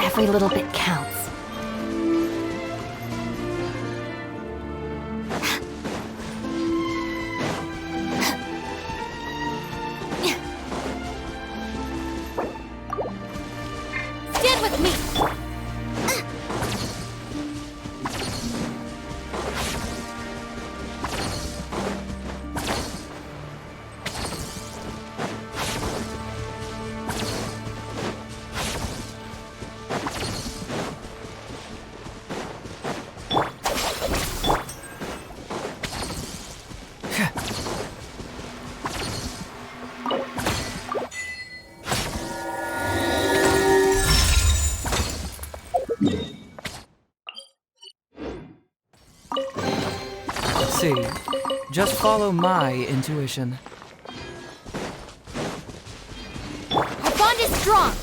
Every little bit counts. Stand with me! See, just follow my intuition. Our bond is strong!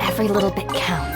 Every little bit counts.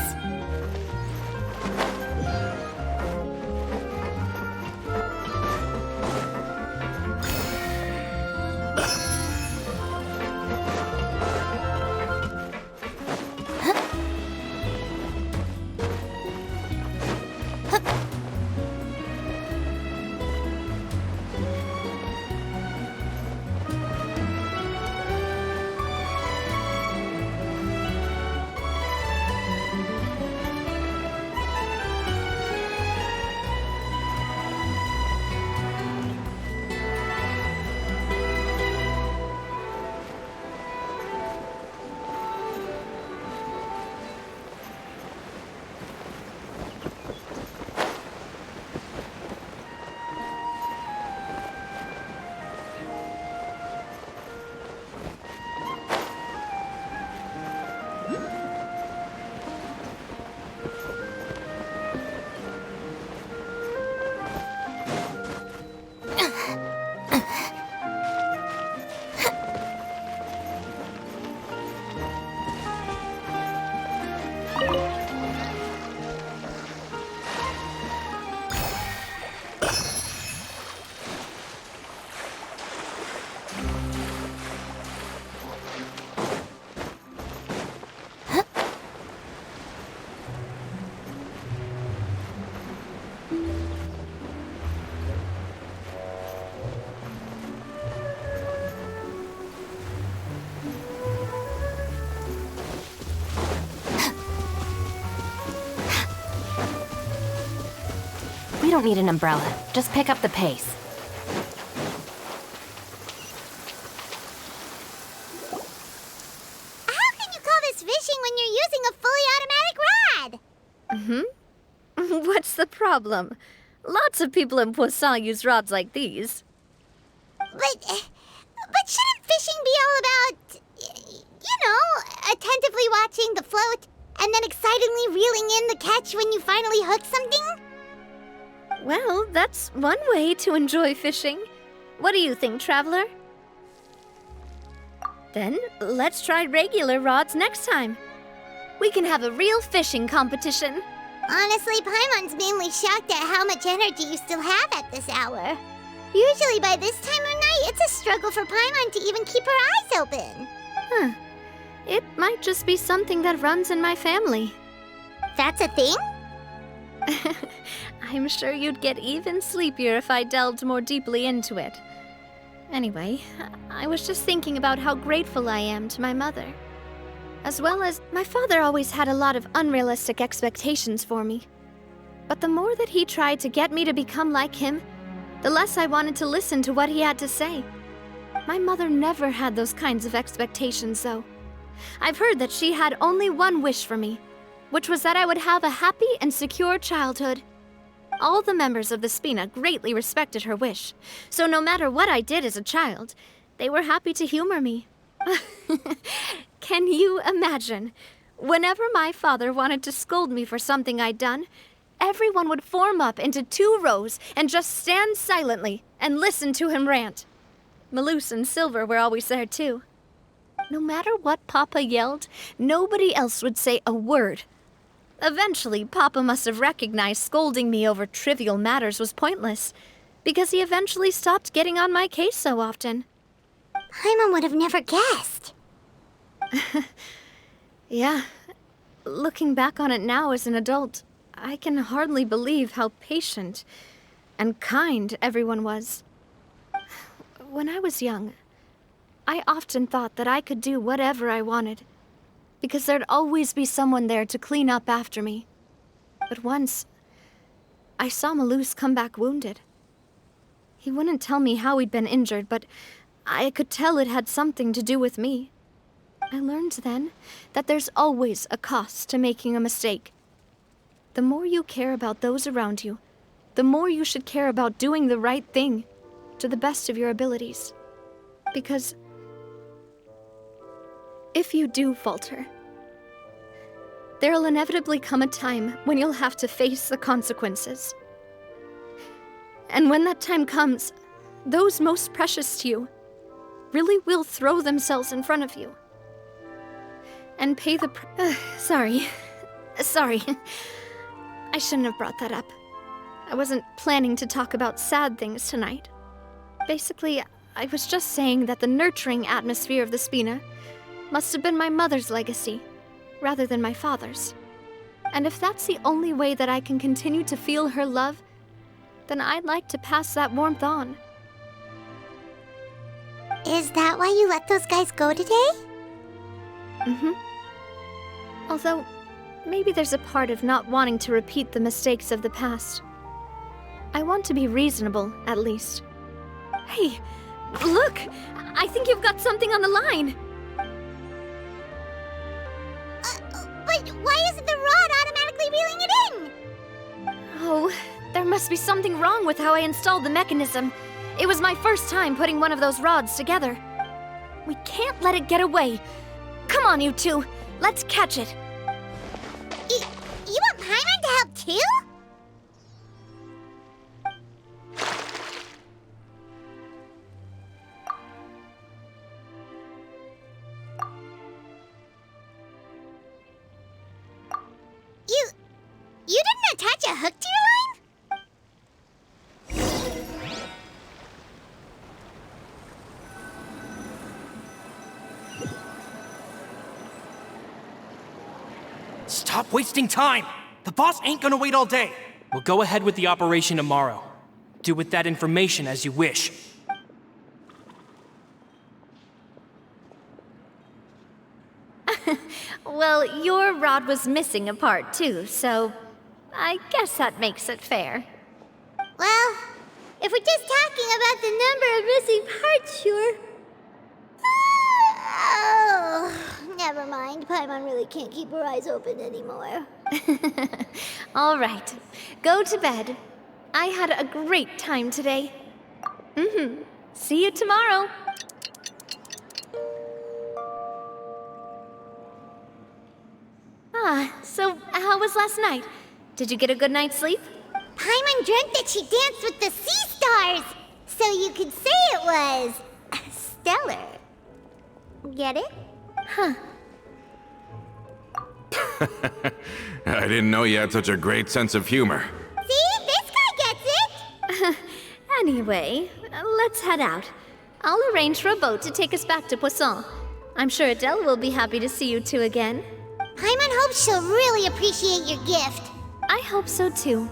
We don't need an umbrella. Just pick up the pace. How can you call this fishing when you're using a fully automatic rod? What's the problem? Lots of people in Poisson use rods like these. But shouldn't fishing be all about, attentively watching the float and then excitedly reeling in the catch when you finally hook something? Well, that's one way to enjoy fishing. What do you think, Traveler? Then, let's try regular rods next time. We can have a real fishing competition. Honestly, Paimon's mainly shocked at how much energy you still have at this hour. Usually by this time of night, it's a struggle for Paimon to even keep her eyes open. Huh. It might just be something that runs in my family. That's a thing? I'm sure you'd get even sleepier if I delved more deeply into it. Anyway, I was just thinking about how grateful I am to my mother. As well as, my father always had a lot of unrealistic expectations for me. But the more that he tried to get me to become like him, the less I wanted to listen to what he had to say. My mother never had those kinds of expectations, though. I've heard that she had only one wish for me, which was that I would have a happy and secure childhood. All the members of the Spina greatly respected her wish, so no matter what I did as a child, they were happy to humor me. Can you imagine? Whenever my father wanted to scold me for something I'd done, everyone would form up into 2 rows and just stand silently and listen to him rant. Maloose and Silver were always there too. No matter what Papa yelled, nobody else would say a word. Eventually, Papa must have recognized scolding me over trivial matters was pointless, because he eventually stopped getting on my case so often. Paimon would have never guessed. Yeah. Looking back on it now as an adult, I can hardly believe how patient and kind everyone was. When I was young, I often thought that I could do whatever I wanted, because there'd always be someone there to clean up after me. But once, I saw Maloose come back wounded. He wouldn't tell me how he'd been injured, but I could tell it had something to do with me. I learned then that there's always a cost to making a mistake. The more you care about those around you, the more you should care about doing the right thing to the best of your abilities. Because if you do falter, there'll inevitably come a time when you'll have to face the consequences. And when that time comes, those most precious to you really will throw themselves in front of you and pay the Sorry. I shouldn't have brought that up. I wasn't planning to talk about sad things tonight. Basically, I was just saying that the nurturing atmosphere of the Spina must have been my mother's legacy, rather than my father's. And if that's the only way that I can continue to feel her love, then I'd like to pass that warmth on. Is that why you let those guys go today? Mm-hmm. Although, maybe there's a part of not wanting to repeat the mistakes of the past. I want to be reasonable, at least. Hey, look! I think you've got something on the line! But why isn't the rod automatically reeling it in? Oh, there must be something wrong with how I installed the mechanism. It was my first time putting one of those rods together. We can't let it get away. Come on, you two. Let's catch it. You want Paimon to help too? You didn't attach a hook to your line? Stop wasting time! The boss ain't gonna wait all day. We'll go ahead with the operation tomorrow. Do with that information as you wish. Well, your rod was missing a part too, so I guess that makes it fair. Well, if we're just talking about the number of missing parts, sure. Oh, never mind. Paimon really can't keep her eyes open anymore. All right, go to bed. I had a great time today. See you tomorrow. So how was last night? Did you get a good night's sleep? Paimon dreamt that she danced with the sea stars, so you could say it was stellar. Get it? Huh. I didn't know you had such a great sense of humor. See? This guy gets it! Anyway, let's head out. I'll arrange for a boat to take us back to Poisson. I'm sure Adele will be happy to see you two again. Paimon hopes she'll really appreciate your gift. I hope so too.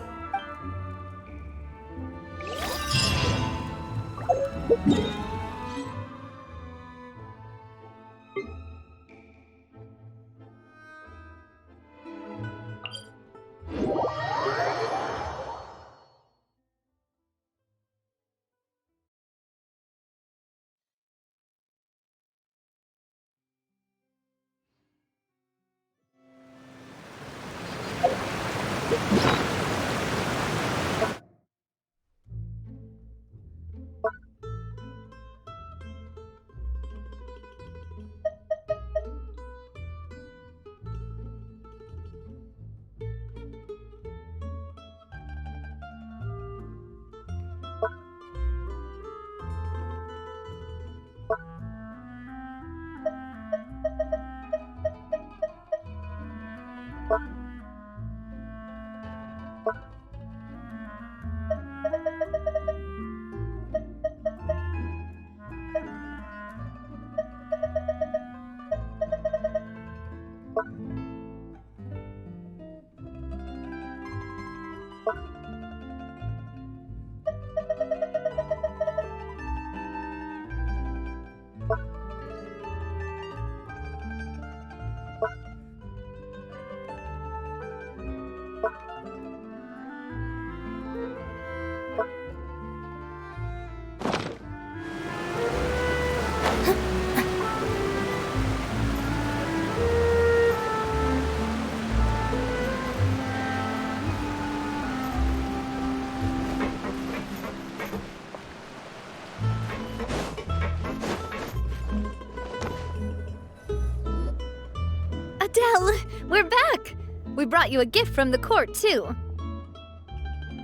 Adele, we're back! We brought you a gift from the court, too.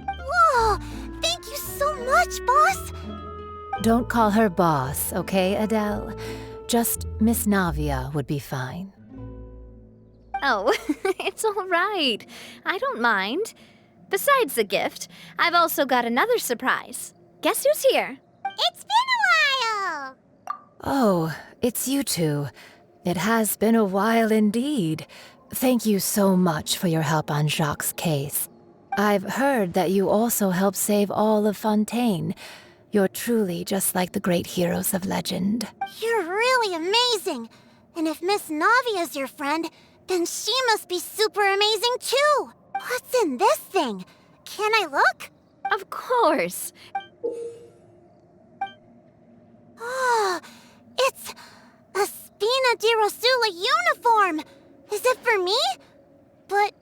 Whoa! Thank you so much, boss! Don't call her boss, okay, Adele? Just Miss Navia would be fine. Oh, it's all right. I don't mind. Besides the gift, I've also got another surprise. Guess who's here? It's been a while! Oh, it's you two. It has been a while indeed. Thank you so much for your help on Jacques' case. I've heard that you also helped save all of Fontaine. You're truly just like the great heroes of legend. You're really amazing! And if Miss Navia's your friend, then she must be super amazing too! What's in this thing? Can I look? Of course. Oh, it's a Spina di Rosula uniform! Is it for me? But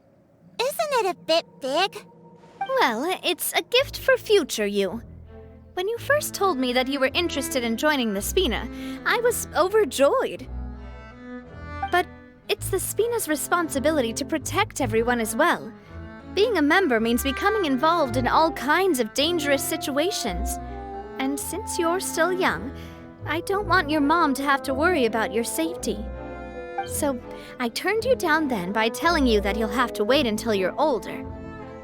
isn't it a bit big? Well, it's a gift for future you. When you first told me that you were interested in joining the Spina, I was overjoyed. But it's the Spina's responsibility to protect everyone as well. Being a member means becoming involved in all kinds of dangerous situations. And since you're still young, I don't want your mom to have to worry about your safety. So I turned you down then by telling you that you'll have to wait until you're older.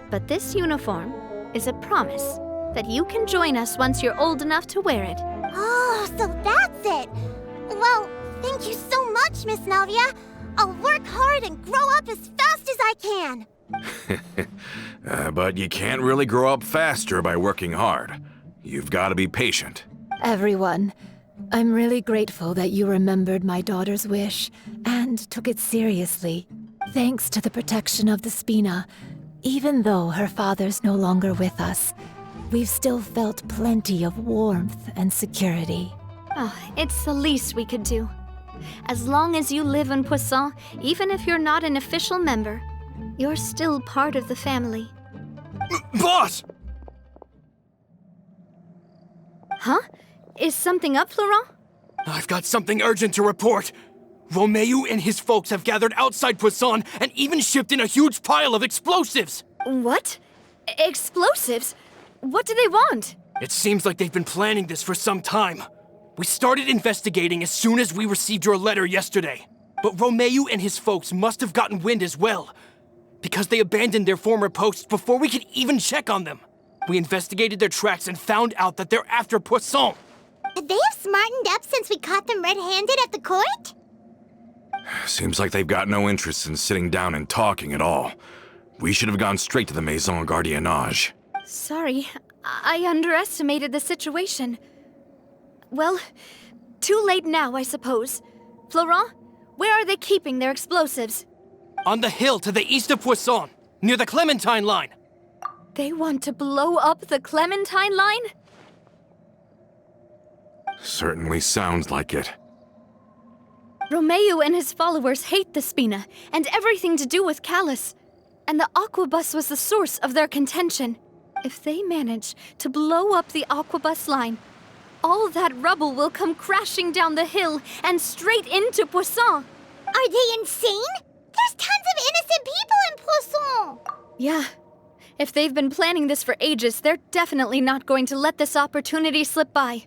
But this uniform is a promise that you can join us once you're old enough to wear it. Oh, so that's it! Well, thank you so much, Miss Navia. I'll work hard and grow up as fast as I can. But you can't really grow up faster by working hard. You've got to be patient. Everyone, I'm really grateful that you remembered my daughter's wish and took it seriously. Thanks to the protection of the Spina, even though her father's no longer with us, we've still felt plenty of warmth and security. Oh, it's the least we could do. As long as you live in Poisson, even if you're not an official member, you're still part of the family. Boss! Huh? Is something up, Florent? I've got something urgent to report. Romeu and his folks have gathered outside Poisson and even shipped in a huge pile of explosives. What? Explosives? What do they want? It seems like they've been planning this for some time. We started investigating as soon as we received your letter yesterday. But Romeu and his folks must have gotten wind as well, because they abandoned their former posts before we could even check on them. We investigated their tracks and found out that they're after Poisson. They have smartened up since we caught them red-handed at the court? Seems like they've got no interest in sitting down and talking at all. We should have gone straight to the Maison Gardiennage. Sorry, I underestimated the situation. Well, too late now, I suppose. Florent, where are they keeping their explosives? On the hill to the east of Poisson, near the Clementine line. They want to blow up the Clementine line? Certainly sounds like it. Romeu and his followers hate the Spina and everything to do with Callus. And the Aquabus was the source of their contention. If they manage to blow up the Aquabus line, all that rubble will come crashing down the hill and straight into Poisson. Are they insane? There's tons of innocent people in Poisson! Yeah. If they've been planning this for ages, they're definitely not going to let this opportunity slip by.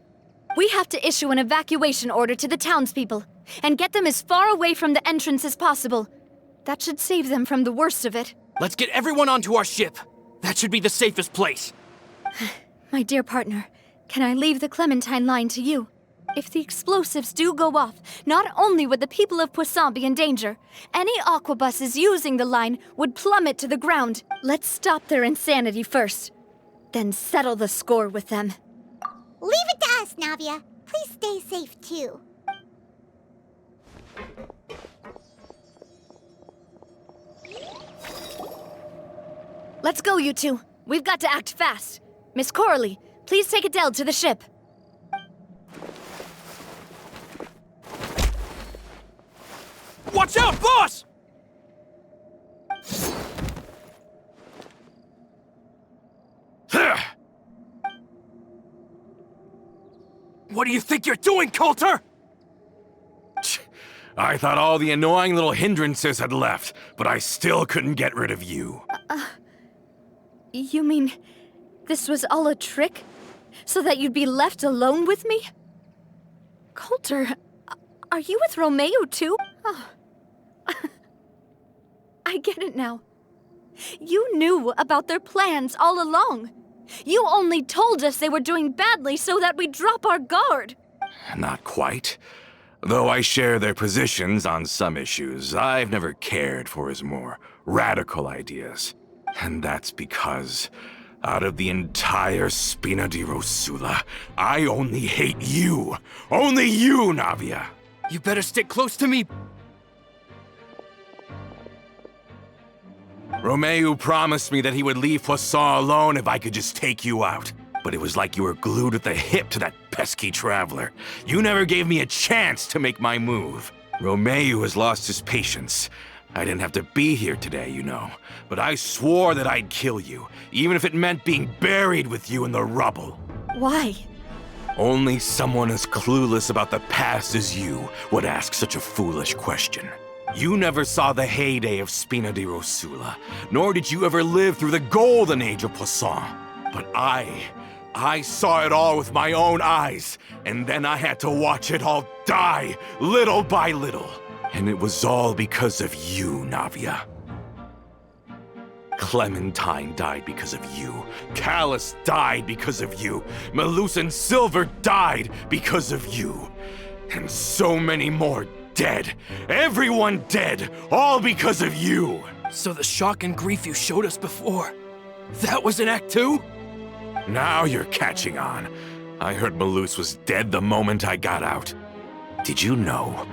We have to issue an evacuation order to the townspeople and get them as far away from the entrance as possible. That should save them from the worst of it. Let's get everyone onto our ship. That should be the safest place. My dear partner, can I leave the Clementine line to you? If the explosives do go off, not only would the people of Poisson be in danger, any aquabuses using the line would plummet to the ground. Let's stop their insanity first, then settle the score with them. Leave it to us, Navia. Please stay safe, too. Let's go, you two. We've got to act fast. Miss Coralie, please take Adele to the ship. Watch out, boss! What do you think you're doing, Coulter? I thought all the annoying little hindrances had left, but I still couldn't get rid of you. You mean this was all a trick? So that you'd be left alone with me? Coulter, are you with Romeo too? Oh. I get it now. You knew about their plans all along. You only told us they were doing badly so that we'd drop our guard. Not quite. Though I share their positions on some issues, I've never cared for his more radical ideas. And that's because, out of the entire Spina di Rosula, I only hate you. Only you, Navia. You better stick close to me. Romeo promised me that he would leave Poisson alone if I could just take you out. But it was like you were glued at the hip to that pesky traveler. You never gave me a chance to make my move. Romeo has lost his patience. I didn't have to be here today, you know. But I swore that I'd kill you, even if it meant being buried with you in the rubble. Why? Only someone as clueless about the past as you would ask such a foolish question. You never saw the heyday of Spina di Rosula, nor did you ever live through the golden age of Poisson. But I saw it all with my own eyes, and then I had to watch it all die, little by little. And it was all because of you, Navia. Clementine died because of you. Callus died because of you. Malus and Silver died because of you. And so many more dead. Everyone dead, all because of you. So the shock and grief you showed us before, that was in Act 2? Now you're catching on. I heard Malus was dead the moment I got out. Did you know?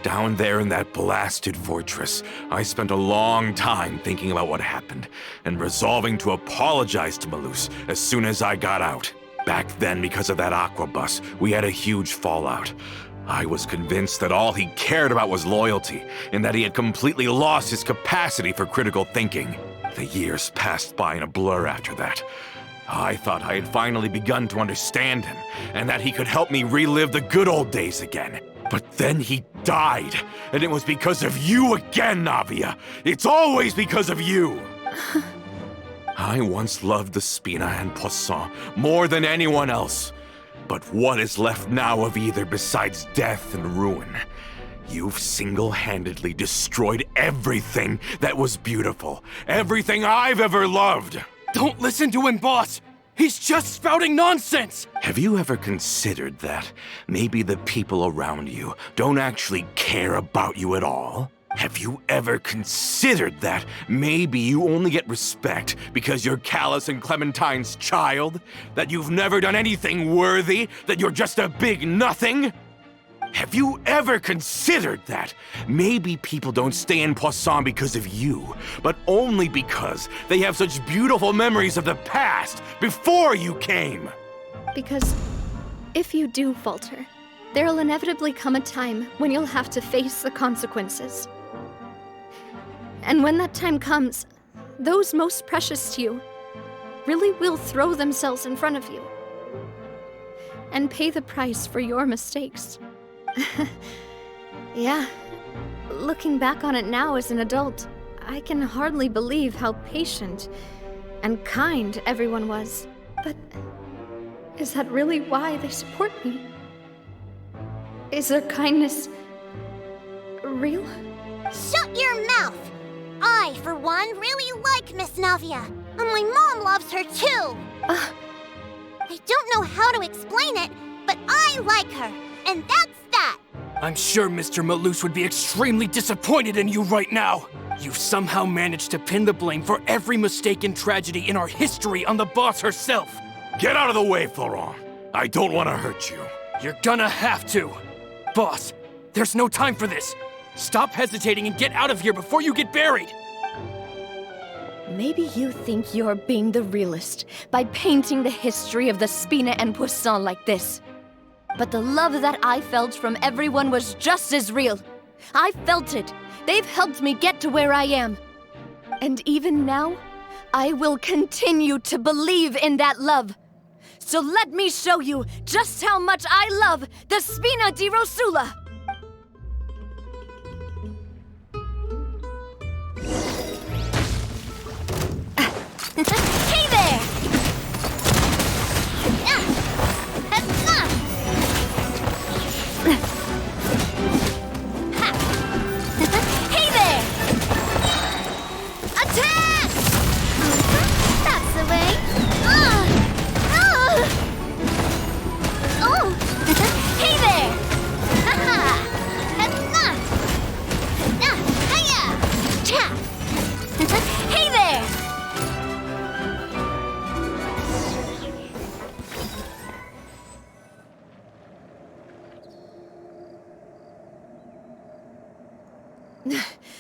Down there in that blasted fortress, I spent a long time thinking about what happened, and resolving to apologize to Malus as soon as I got out. Back then, because of that aquabus, we had a huge fallout. I was convinced that all he cared about was loyalty, and that he had completely lost his capacity for critical thinking. The years passed by in a blur after that. I thought I had finally begun to understand him, and that he could help me relive the good old days again. But then he died, and it was because of you again, Navia. It's always because of you. I once loved the Spina and Poisson more than anyone else. But what is left now of either besides death and ruin? You've single-handedly destroyed everything that was beautiful. Everything I've ever loved. Don't listen to him, boss! He's just spouting nonsense! Have you ever considered that maybe the people around you don't actually care about you at all? Have you ever considered that maybe you only get respect because you're Callus and Clementine's child? That you've never done anything worthy? That you're just a big nothing? Have you ever considered that maybe people don't stay in Poisson because of you, but only because they have such beautiful memories of the past before you came? Because if you do falter, there'll inevitably come a time when you'll have to face the consequences. And when that time comes, those most precious to you really will throw themselves in front of you and pay the price for your mistakes. Yeah, looking back on it now as an adult, I can hardly believe how patient and kind everyone was. But is that really why they support me? Is their kindness real? Shut your mouth! I, for one, really like Miss Navia, and my mom loves her too. I don't know how to explain it, but I like her, and that's that. I'm sure Mr. Malus would be extremely disappointed in you right now. You've somehow managed to pin the blame for every mistake and tragedy in our history on the boss herself. Get out of the way, Florent. I don't want to hurt you. You're gonna have to. Boss, there's no time for this. Stop hesitating and get out of here before you get buried. Maybe you think you're being the realist by painting the history of the Spina and Poisson like this. But the love that I felt from everyone was just as real. I felt it. They've helped me get to where I am. And even now, I will continue to believe in that love. So let me show you just how much I love the Spina di Rosula.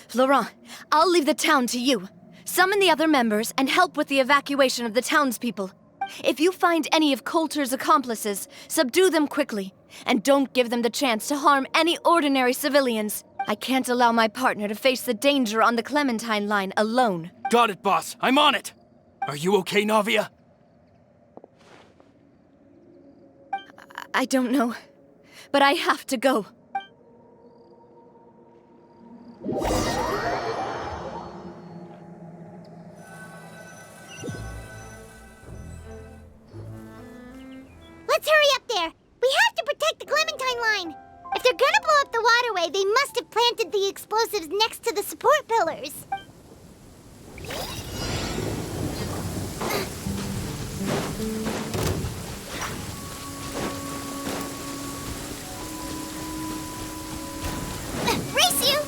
Florent, I'll leave the town to you. Summon the other members and help with the evacuation of the townspeople. If you find any of Coulter's accomplices, subdue them quickly. And don't give them the chance to harm any ordinary civilians. I can't allow my partner to face the danger on the Clementine line alone. Got it, boss. I'm on it. Are you okay, Navia? I don't know, but I have to go. Let's hurry up there. We have to protect the Clementine line. If they're gonna blow up the waterway, they must have planted the explosives next to the support pillars. Race you!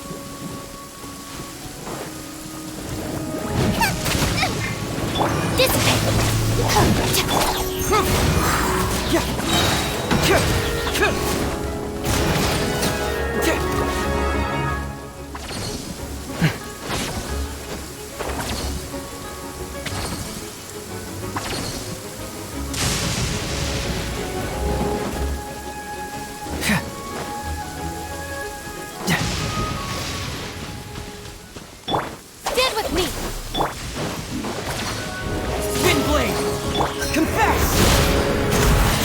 Stand with me! Spin blade! Confess!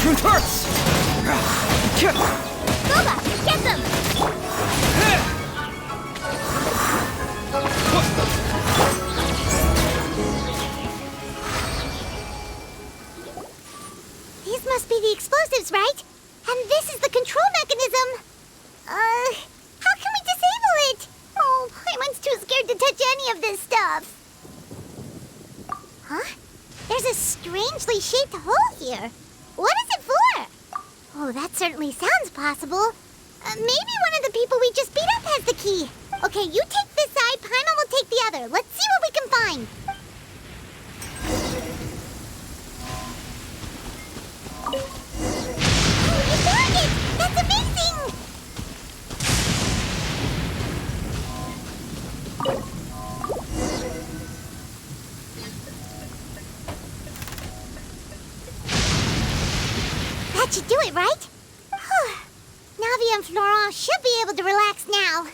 Truth hurts! Boba, get them! These must be the explosives, right? And this is the control mechanism. How can we disable it? Oh, Paimon's too scared to touch any of this stuff. Huh? There's a strangely shaped hole here. What is it for? Oh, that certainly sounds possible. Maybe one of the people we just beat up has the key. Okay, you take this side, Paimon will take the other. Let's see what we can find. Oh, you found it! That's amazing! That should do it, right? Navia and Florent should be able to relax now.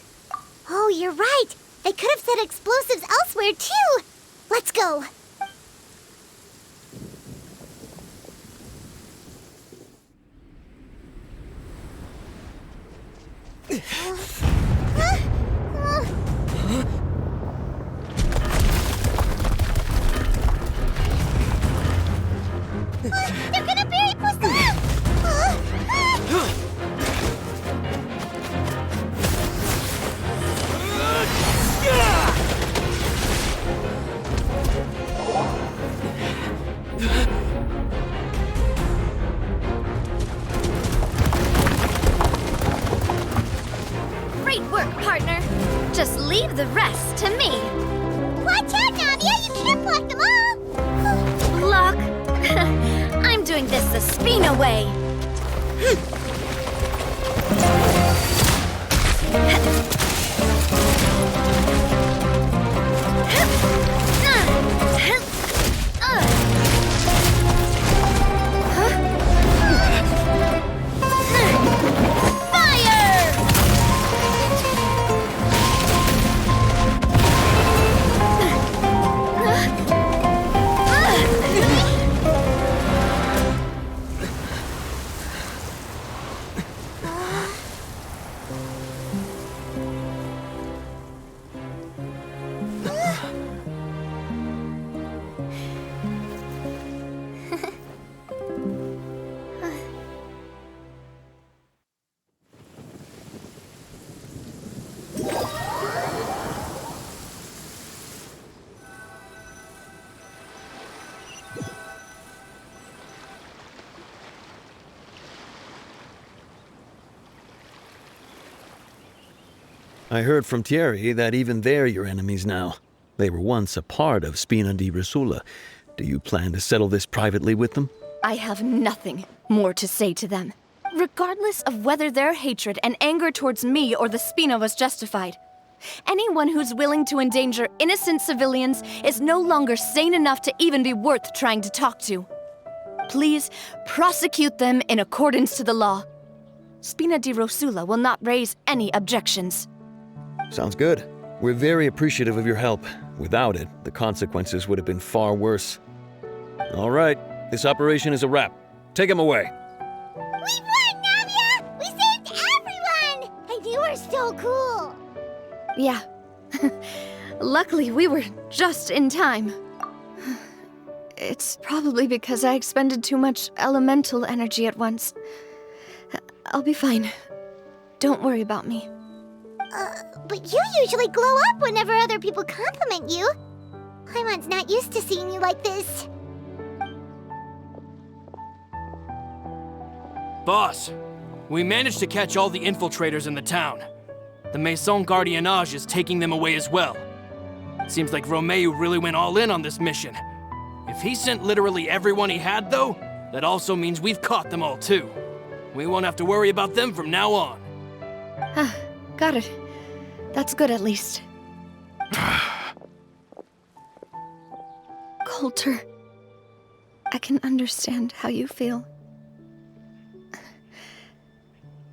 Oh, you're right. They could have set explosives elsewhere, too. Let's go. They're gonna bury Poisson! Great work, partner. Just leave the rest to me. Watch out, Navia! You can't block them all! Block? I'm doing this the Spina way. I heard from Thierry that even they're your enemies now. They were once a part of Spina di Risula. Do you plan to settle this privately with them? I have nothing more to say to them. Regardless of whether their hatred and anger towards me or the Spina was justified, Anyone who's willing to endanger innocent civilians is no longer sane enough to even be worth trying to talk to. Please prosecute them in accordance to the law. Spina di Rosula will not raise any objections. Sounds good. We're very appreciative of your help. Without it, the consequences would have been far worse. All right, this operation is a wrap. Take him away. We won, Navia! We saved everyone! And you were so cool! Yeah. Luckily, we were just in time. It's probably because I expended too much elemental energy at once. I'll be fine. Don't worry about me. But you usually glow up whenever other people compliment you. Paimon's not used to seeing you like this. Boss, we managed to catch all the infiltrators in the town. The Maison Gardiennage is taking them away as well. Seems like Romeo really went all in on this mission. If he sent literally everyone he had, though, that also means we've caught them all too. We won't have to worry about them from now on. Got it. That's good at least. Coulter, I can understand how you feel.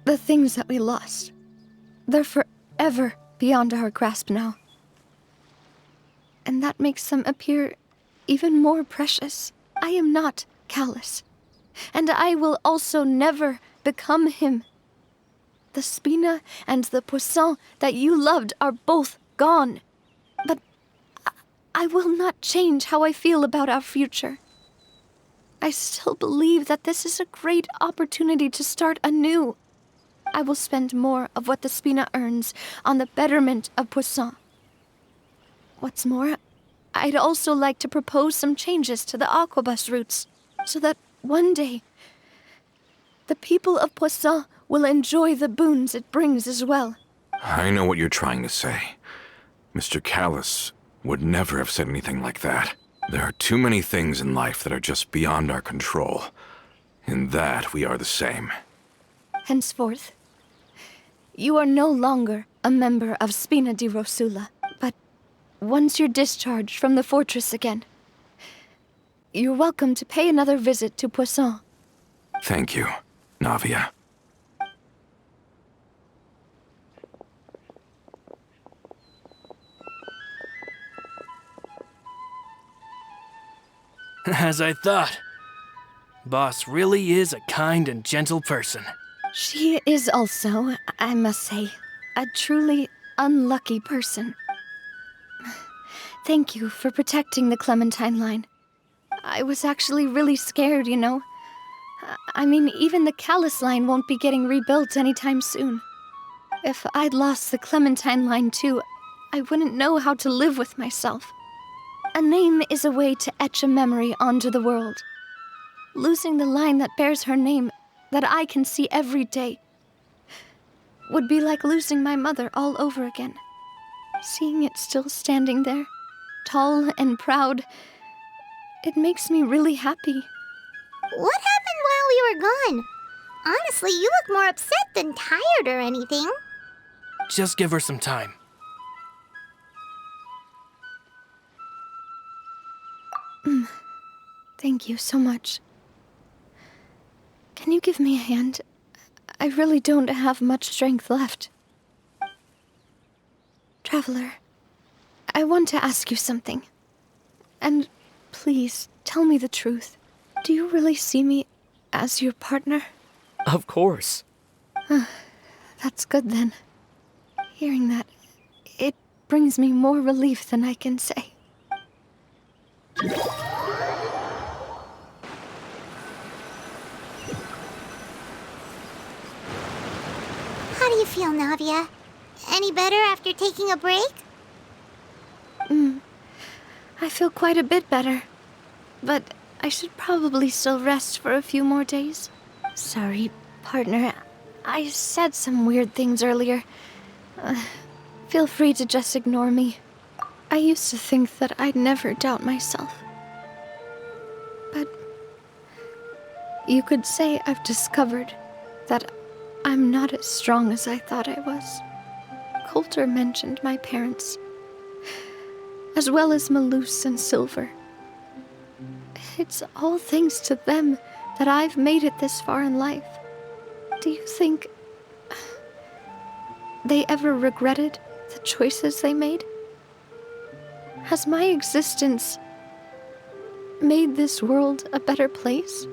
The things that we lost, they're forever beyond our grasp now. And that makes them appear even more precious. I am not callous, and I will also never become him. The Spina and the Poisson that you loved are both gone. But I will not change how I feel about our future. I still believe that this is a great opportunity to start anew. I will spend more of what the Spina earns on the betterment of Poisson. What's more, I'd also like to propose some changes to the Aquabus routes, so that one day, the people of Poisson will enjoy the boons it brings as well. I know what you're trying to say. Mr. Callus would never have said anything like that. There are too many things in life that are just beyond our control. In that, we are the same. Henceforth, you are no longer a member of Spina di Rosula, but once you're discharged from the fortress again, you're welcome to pay another visit to Poisson. Thank you, Navia. As I thought. Boss really is a kind and gentle person. She is also, I must say, a truly unlucky person. Thank you for protecting the Clementine line. I was actually really scared, you know. I mean, even the Callus line won't be getting rebuilt anytime soon. If I'd lost the Clementine line too, I wouldn't know how to live with myself. A name is a way to etch a memory onto the world. Losing the line that bears her name, that I can see every day, would be like losing my mother all over again. Seeing it still standing there, tall and proud, it makes me really happy. What happened while we were gone? Honestly, you look more upset than tired or anything. Just give her some time. Thank you so much. Can you give me a hand? I really don't have much strength left. Traveler, I want to ask you something. And please, tell me the truth. Do you really see me as your partner? Of course. That's good then. Hearing that, it brings me more relief than I can say. How do you feel, Navia? Any better after taking a break? I feel quite a bit better. But I should probably still rest for a few more days. Sorry, partner. I said some weird things earlier. Feel free to just ignore me. I used to think that I'd never doubt myself. But you could say I've discovered that I'm not as strong as I thought I was. Coulter mentioned my parents, as well as Malus and Silver. It's all thanks to them that I've made it this far in life. Do you think they ever regretted the choices they made? Has my existence made this world a better place?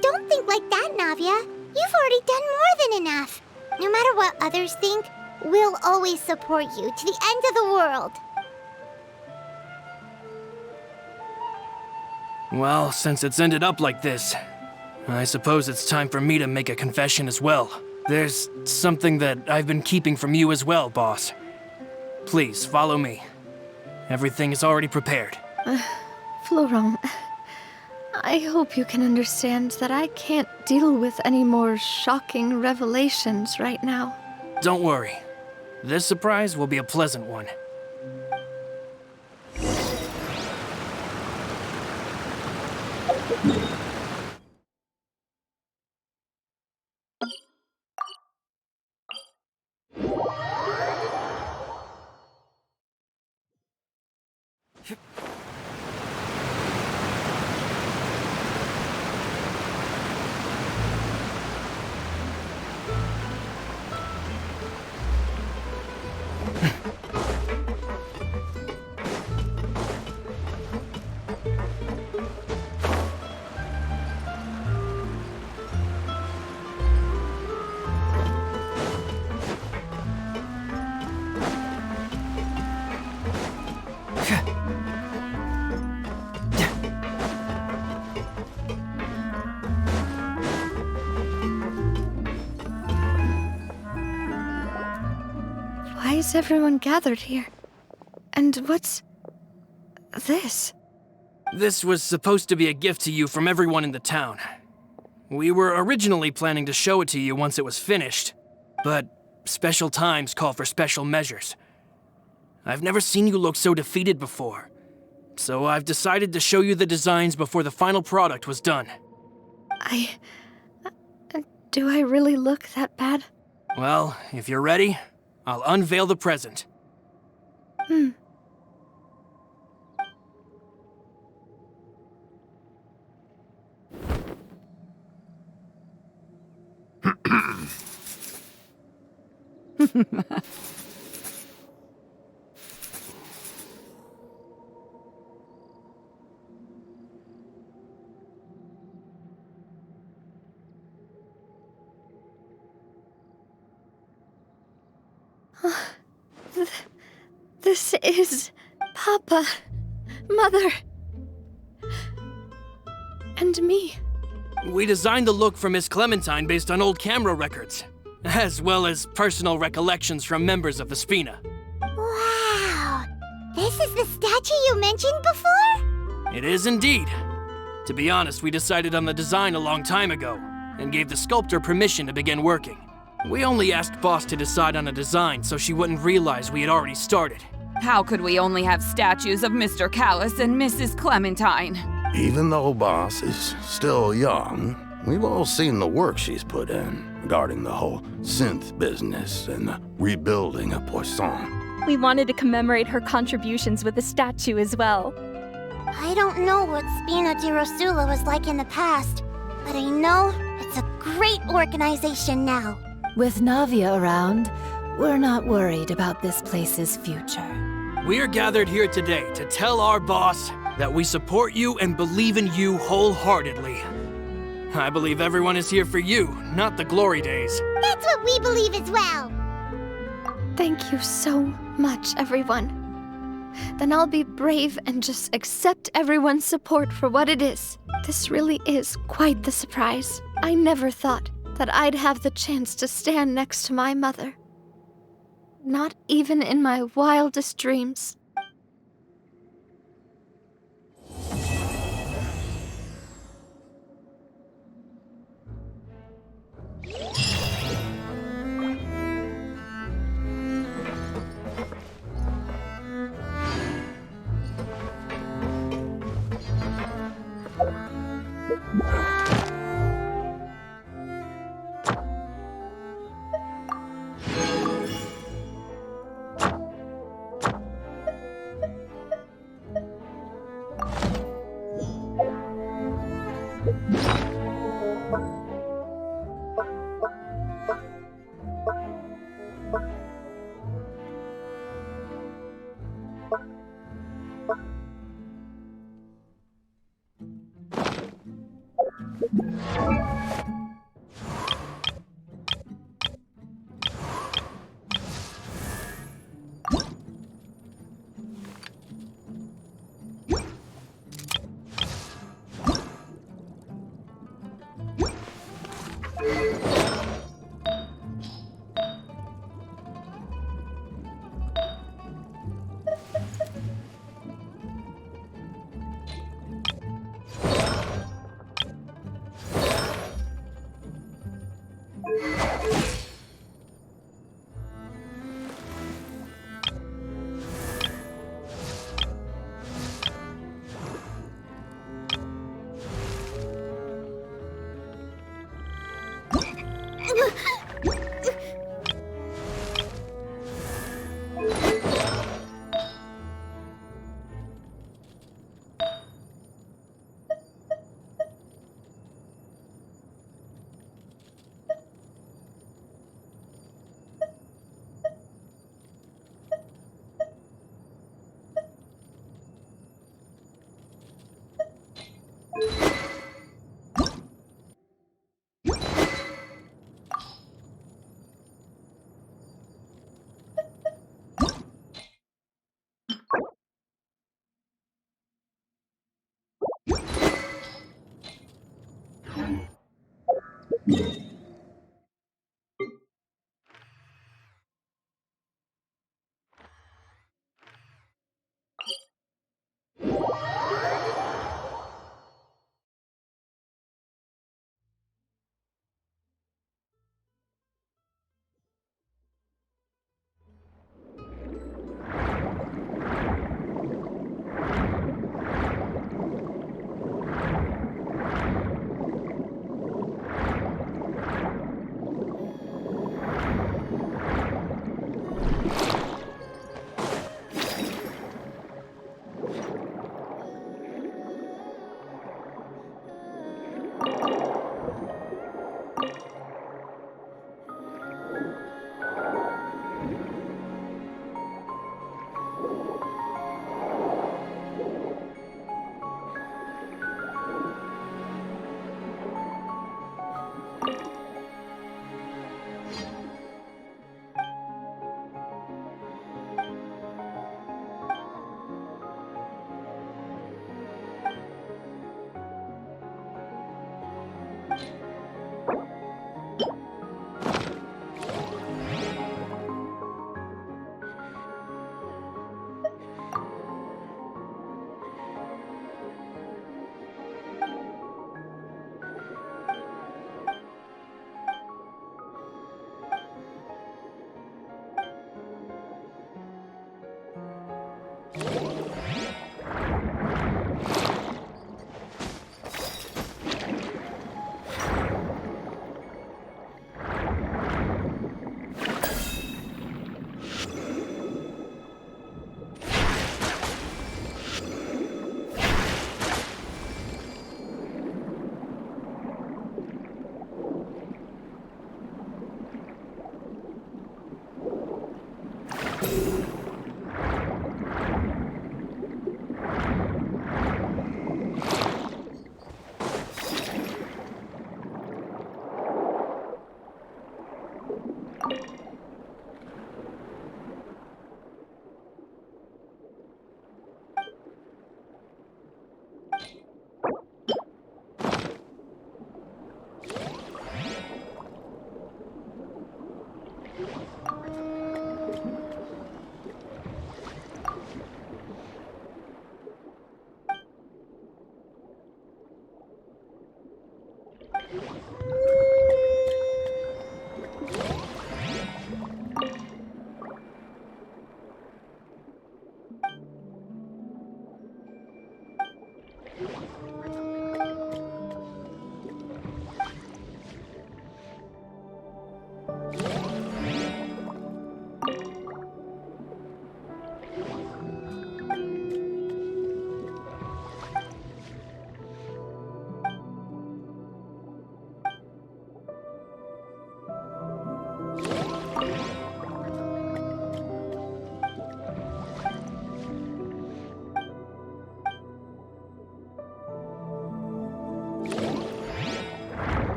Don't think like that, Navia. You've already done more than enough. No matter what others think, we'll always support you to the end of the world. Well, since it's ended up like this, I suppose it's time for me to make a confession as well. There's something that I've been keeping from you as well, boss. Please, follow me. Everything is already prepared. Florent, I hope you can understand that I can't deal with any more shocking revelations right now. Don't worry. This surprise will be a pleasant one. Why is everyone gathered here? And what's this? This was supposed to be a gift to you from everyone in the town. We were originally planning to show it to you once it was finished, but special times call for special measures. I've never seen you look so defeated before, so I've decided to show you the designs before the final product was done. Do I really look that bad? Well, if you're ready, I'll unveil the present. This is Papa, Mother, and me. We designed the look for Miss Clementine based on old camera records, as well as personal recollections from members of the Spina. Wow! This is the statue you mentioned before? It is indeed. To be honest, we decided on the design a long time ago, and gave the sculptor permission to begin working. We only asked Boss to decide on a design so she wouldn't realize we had already started. How could we only have statues of Mr. Callis and Mrs. Clementine? Even though Boss is still young, we've all seen the work she's put in regarding the whole synth business and the rebuilding of Poisson. We wanted to commemorate her contributions with a statue as well. I don't know what Spina di Rosula was like in the past, but I know it's a great organization now. With Navia around, we're not worried about this place's future. We are gathered here today to tell our boss that we support you and believe in you wholeheartedly. I believe everyone is here for you, not the glory days. That's what we believe as well. Thank you so much, everyone. Then I'll be brave and just accept everyone's support for what it is. This really is quite the surprise. I never thought that I'd have the chance to stand next to my mother. Not even in my wildest dreams.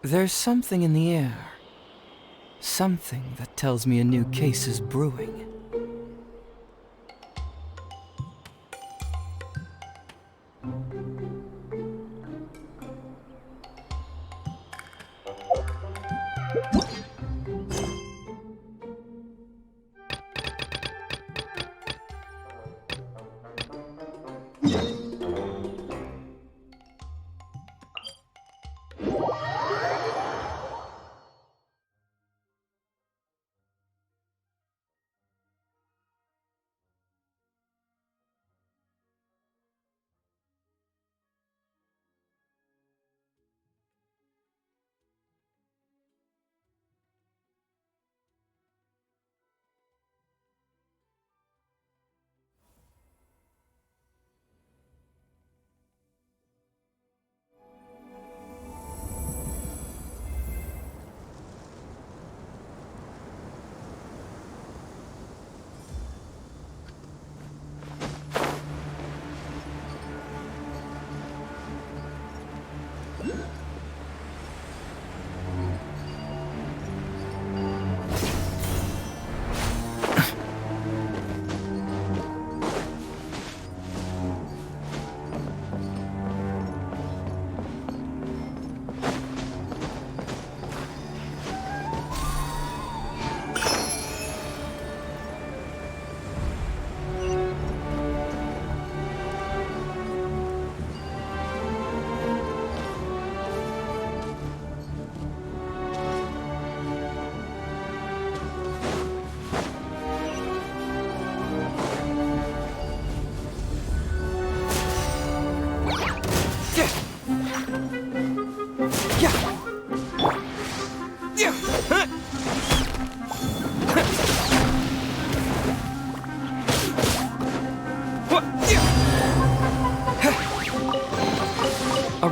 There's something in the air. Something that tells me a new case is brewing.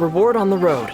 reward on the road.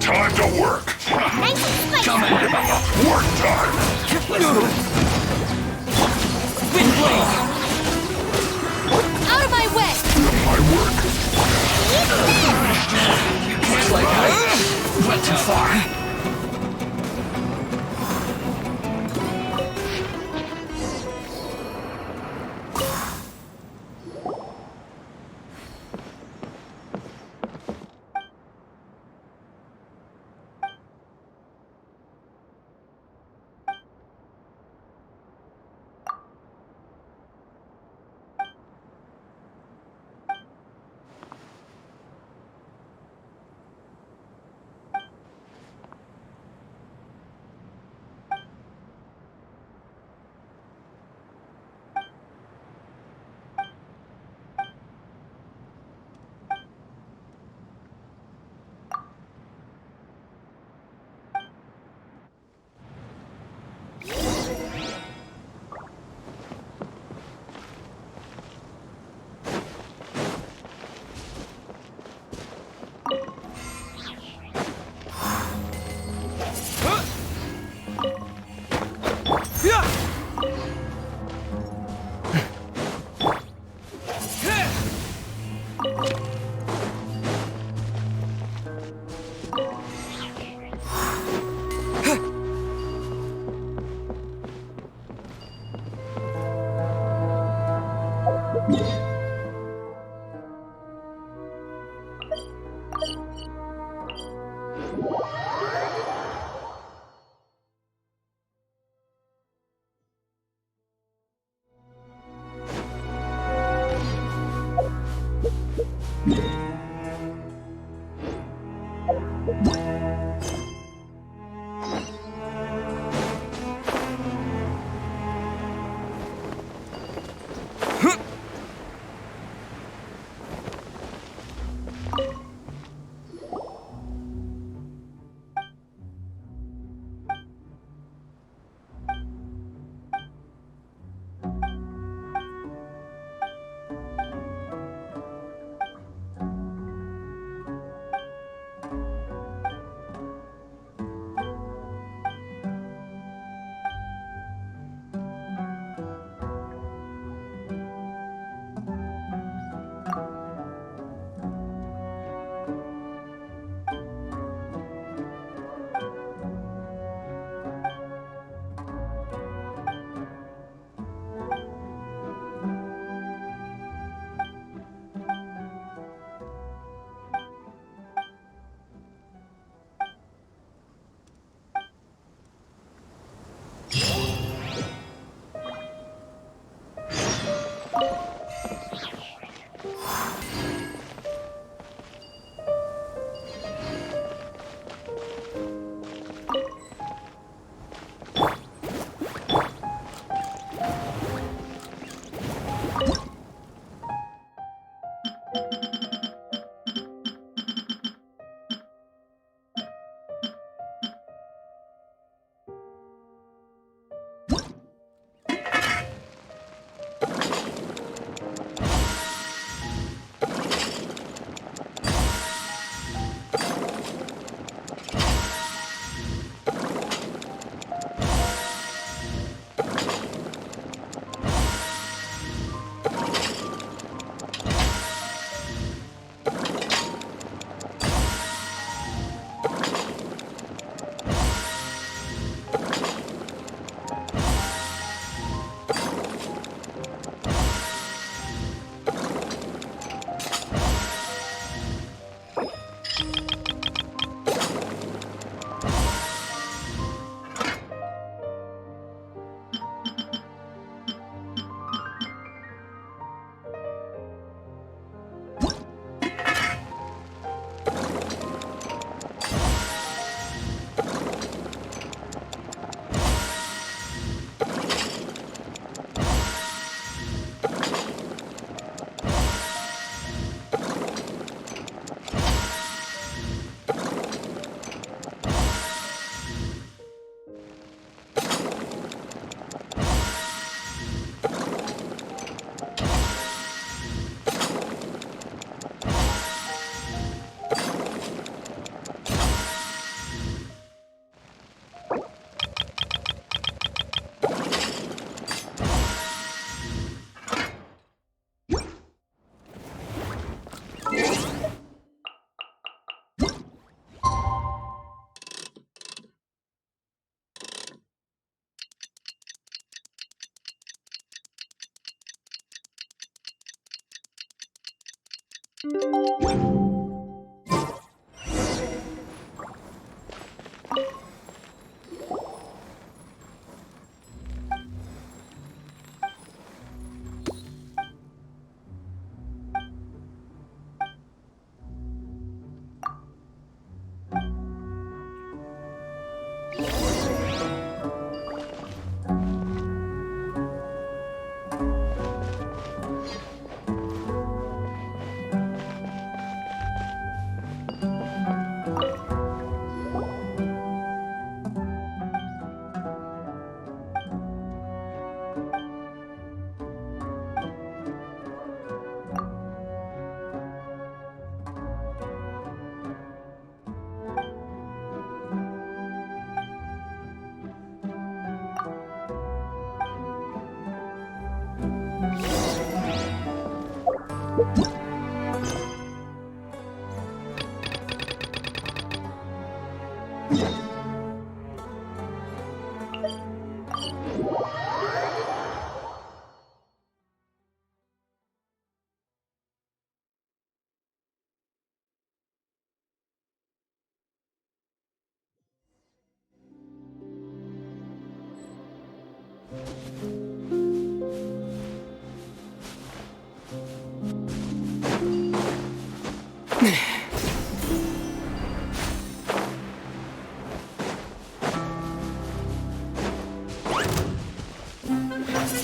Time to work! Come at me! Work time! Wind blade! Out of my way! My work! Looks like I went too far.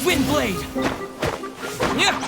Wind Blade! Yeah!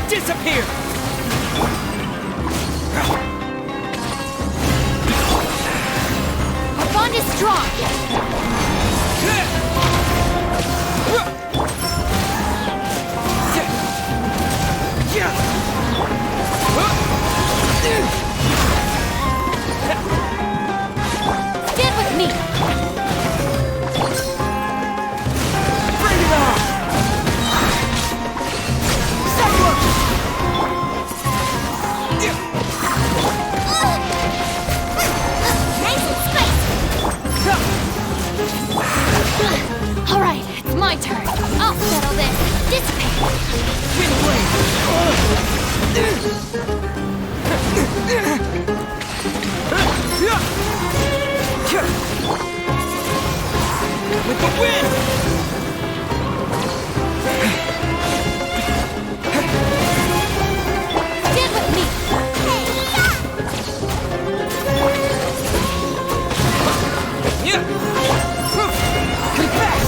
Disappear! Our bond is strong. Stand with me. Bring it on! All right, it's my turn. I'll settle this. Dissipate. Wind Blade! With the wind! Stand with me. Yeah! Come back!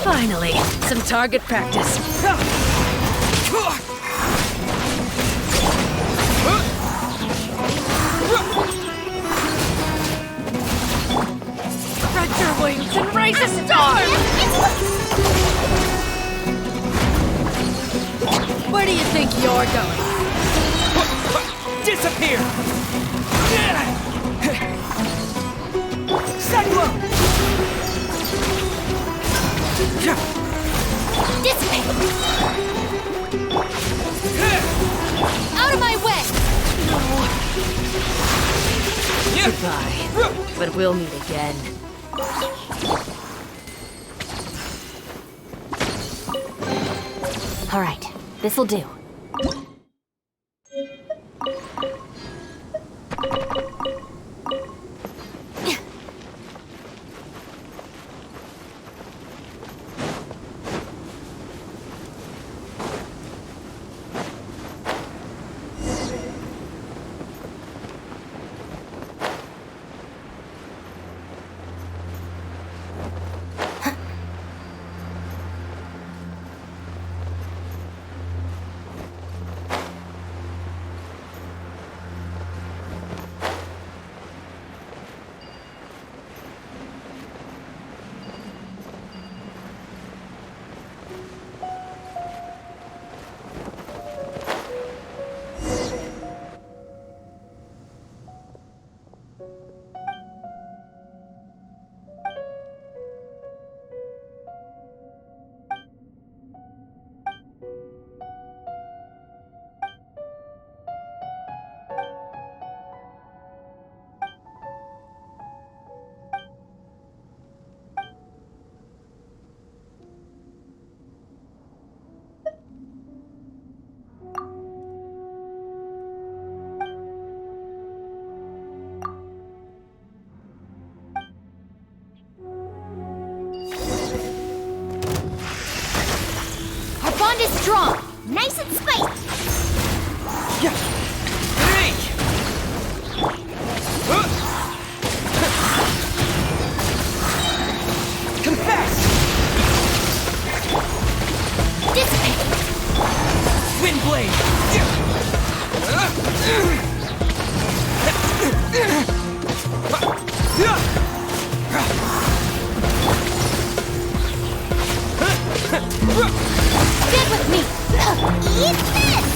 Finally, some target practice. Spread your wings and raise a star! Where do you think you're going? Disappear! Cyclone! Dissipate! Out of my way! Goodbye. But we'll meet again. All right, this'll do. Bond is strong, nice and spiked. Confess! Dissipate! Windblade! Get with me! Eat this!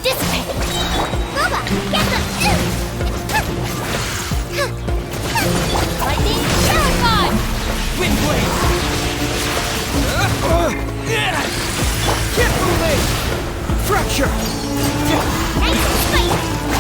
Dissipate! Boba, get them! Lightning, terrified! Windblade! Get moving! Fracture! Nice fight!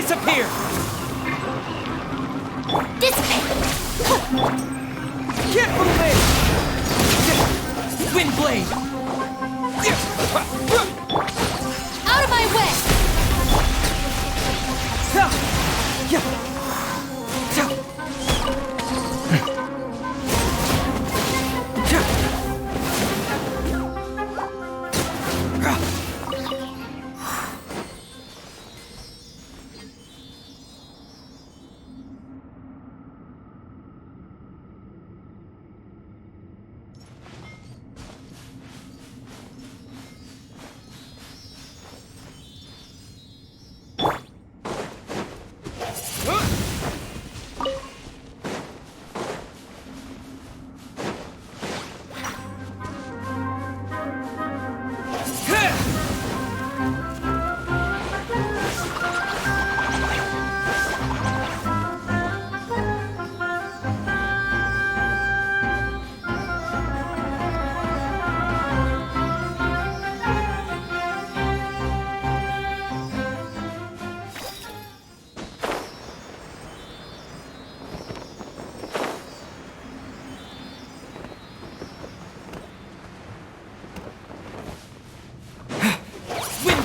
Disappear! Dissipate! Get moving! Wind blade! Out of my way!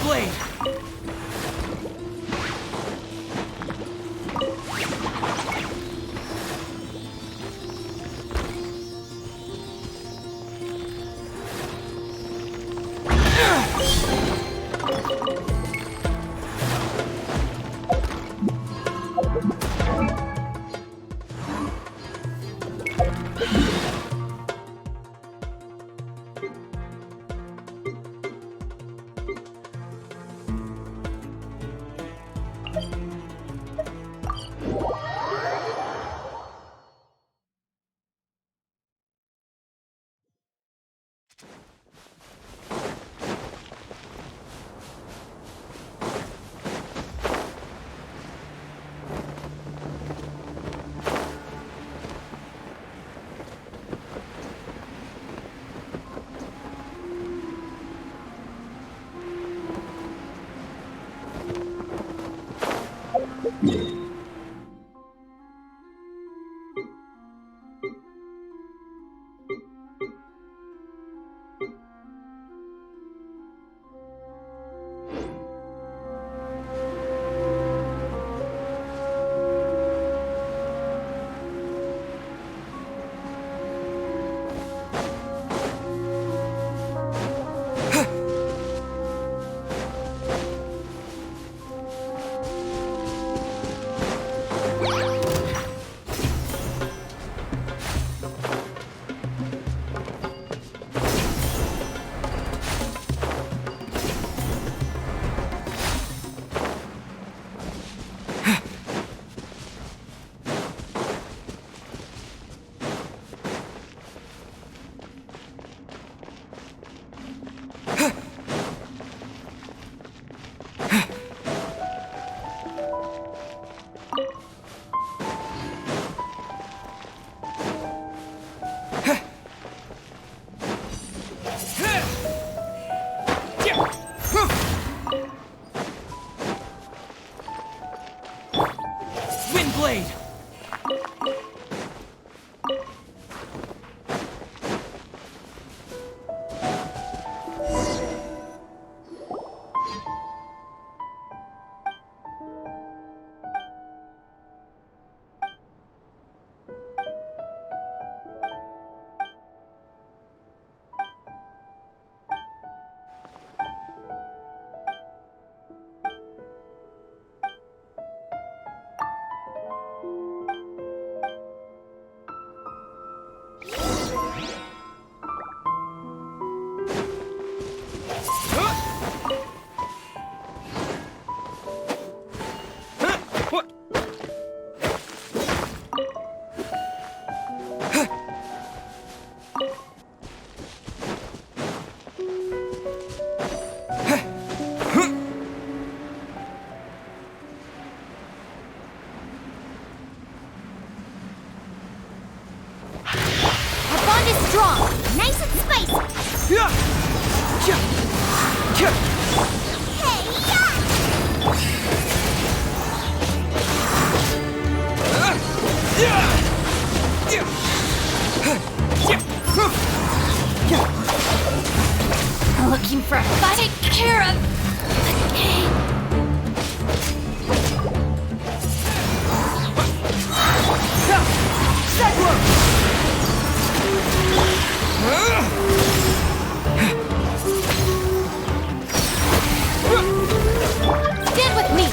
Blade! Blade! Strong, nice and spicy. Hey, Looking for a fight. Take care of. Okay. Stand with me!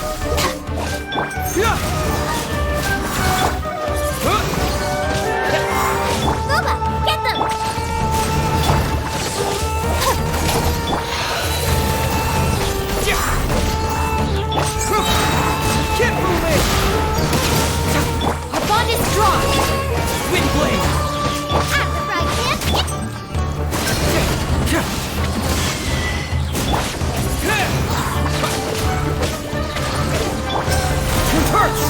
Boba, get them! Keep moving! Our bond is strong! Wind blade! I'm the right hand! Reverse!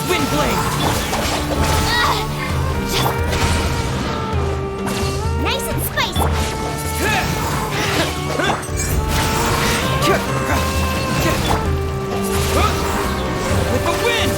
Wind blade! Nice and spicy! With the wind!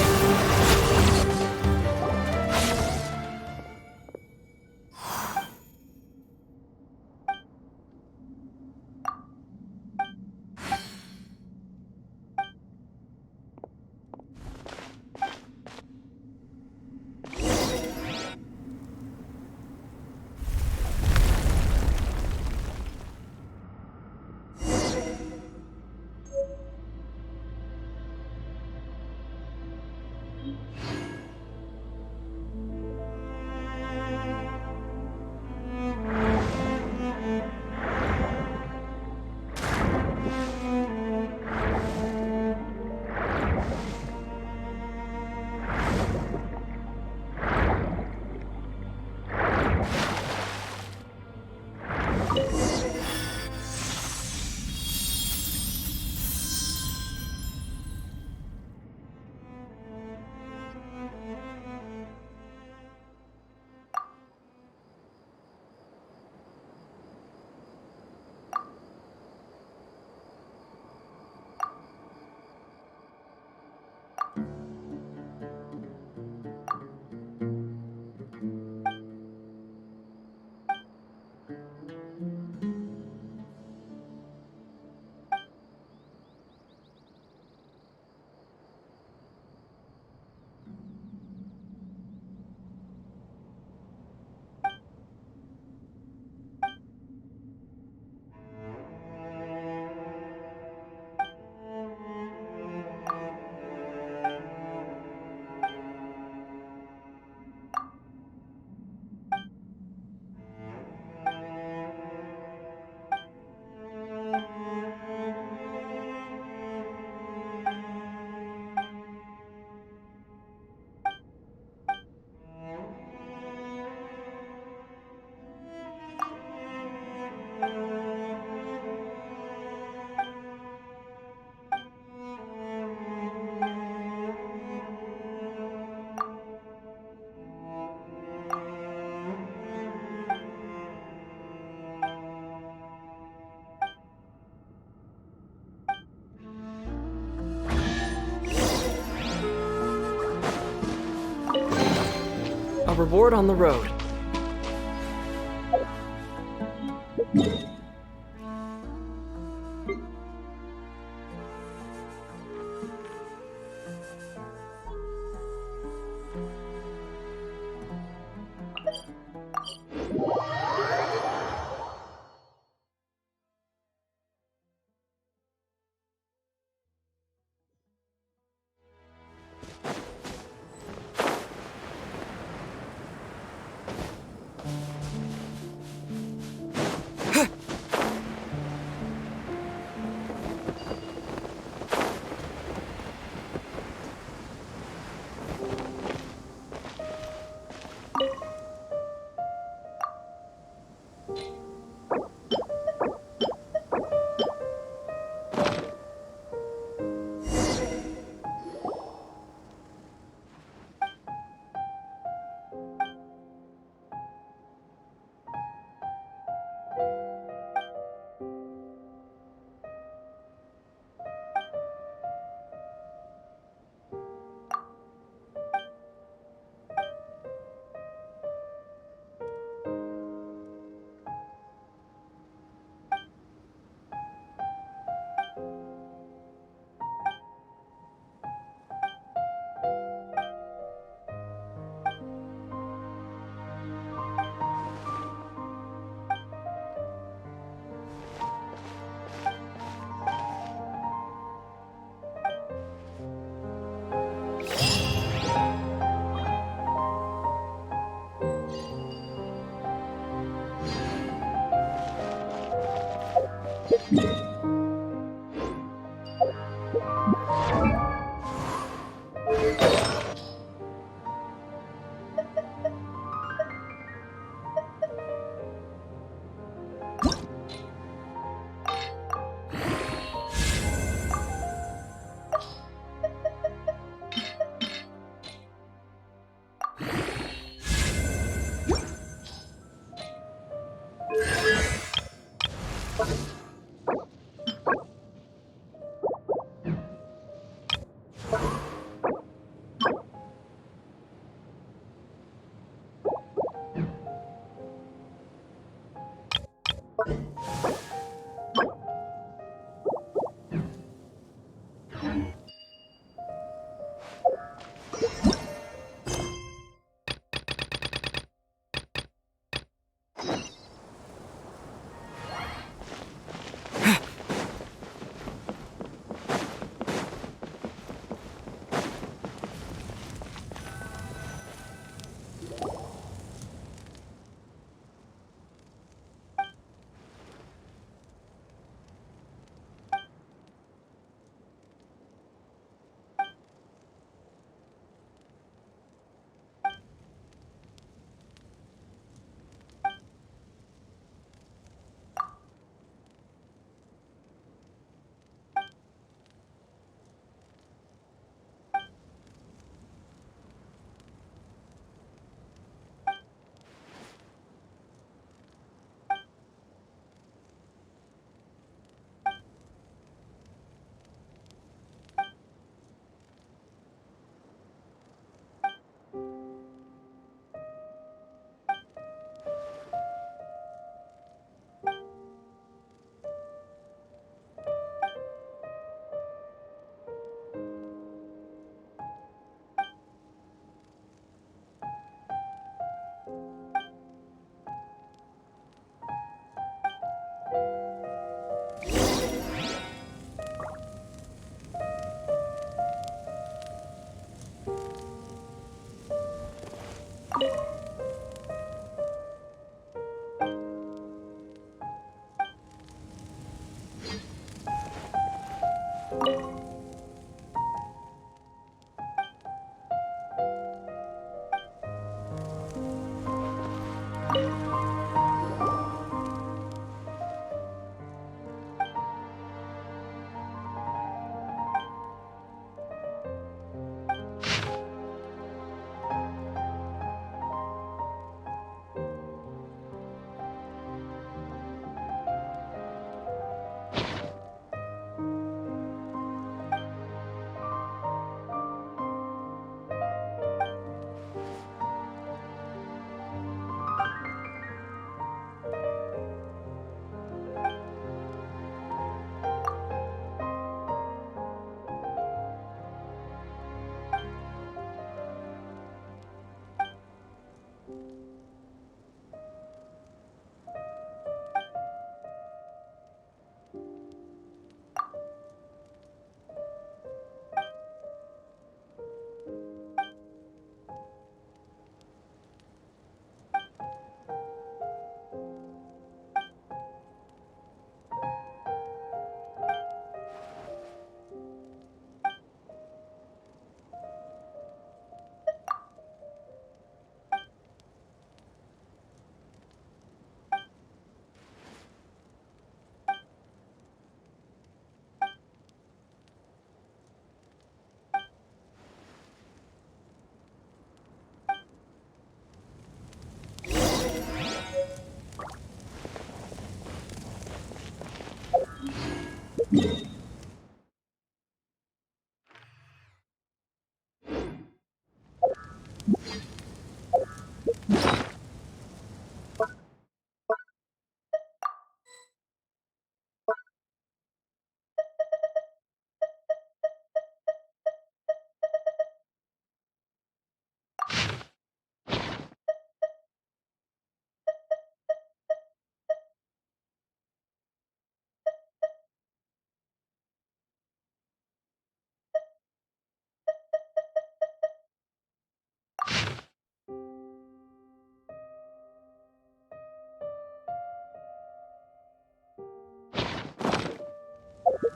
A reward on the road.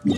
You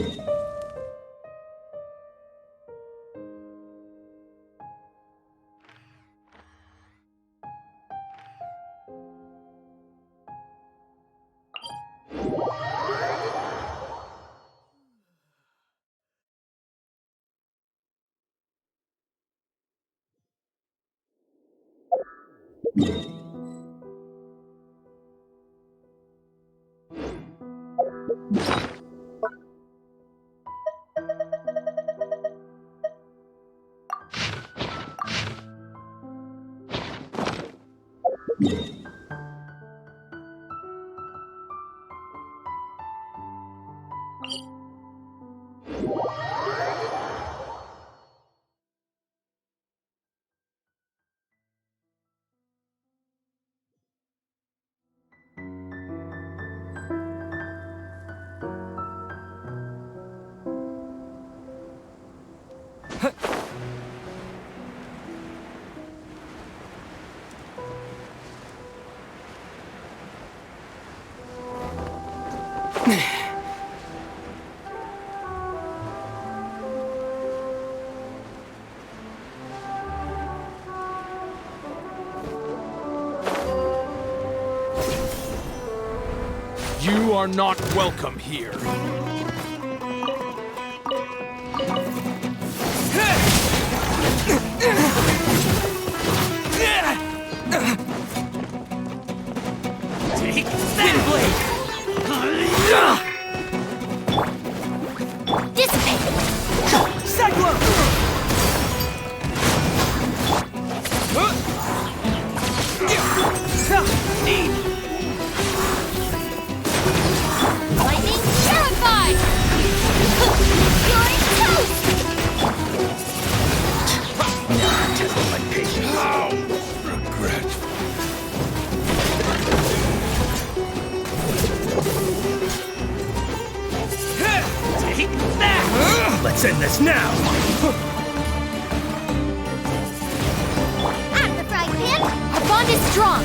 are not welcome here. Take that blade! Dissipate! Cyclone! Lightning terrified! You're toast! Testing my patience. Ow! Regret. Take that! Let's end this now! Out of the frying pan! Our bond is strong!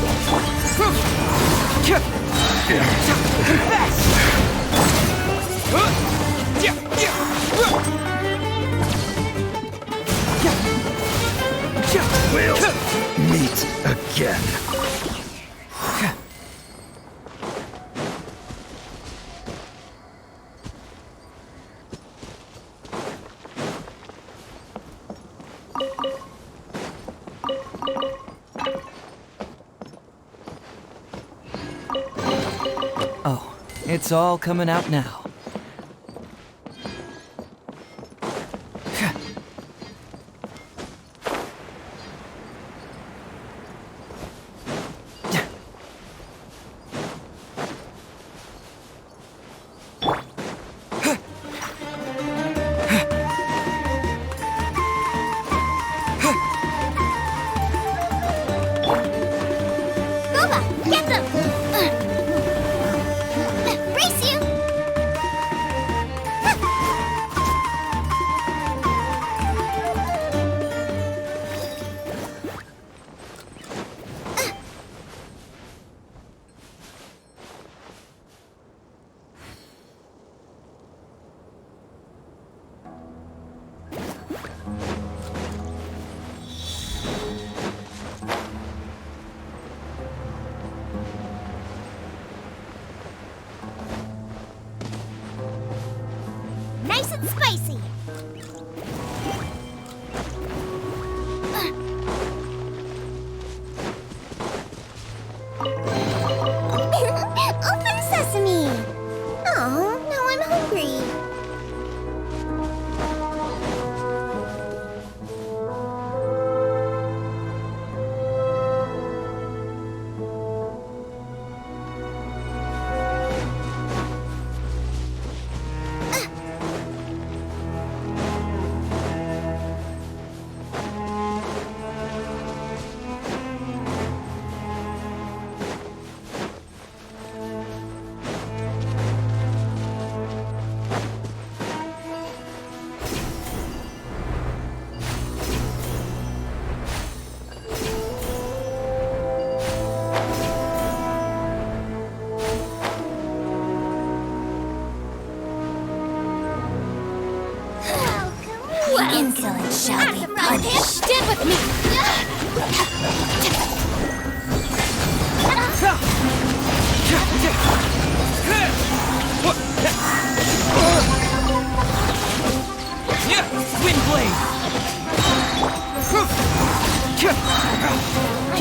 Confess! We'll meet again. Oh, it's all coming out now. Boba, get them! Race you! Nice and spicy! Open sesame! Oh, now I'm hungry.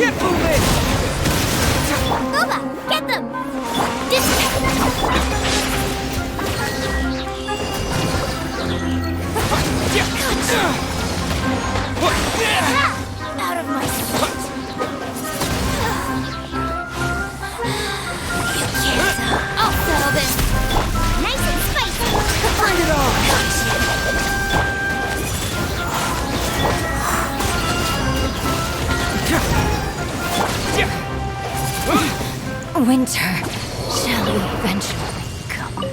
Keep moving! Nova, get them! Out of my sight! You can't. I'll settle this. Nice and spicy. Bring it on! Winter shall eventually come.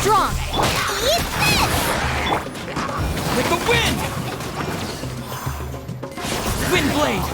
Strong! With the wind! Wind blade!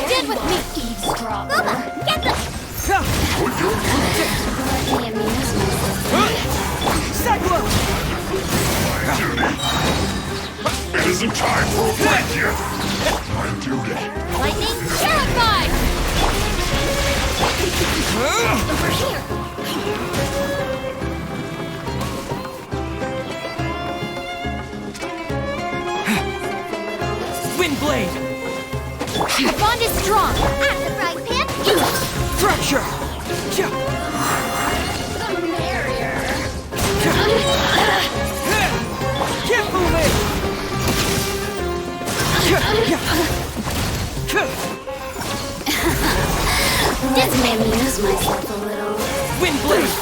Stand with me, eavesdropper. Bubba, get the... Cyclone! It isn't time for a fight yet. My duty. Lightning, terrified! Over here. Wind blade! The bond is strong. At the frying pan. Fracture! The merrier. Keep moving! This made me lose myself a little. Wind blade!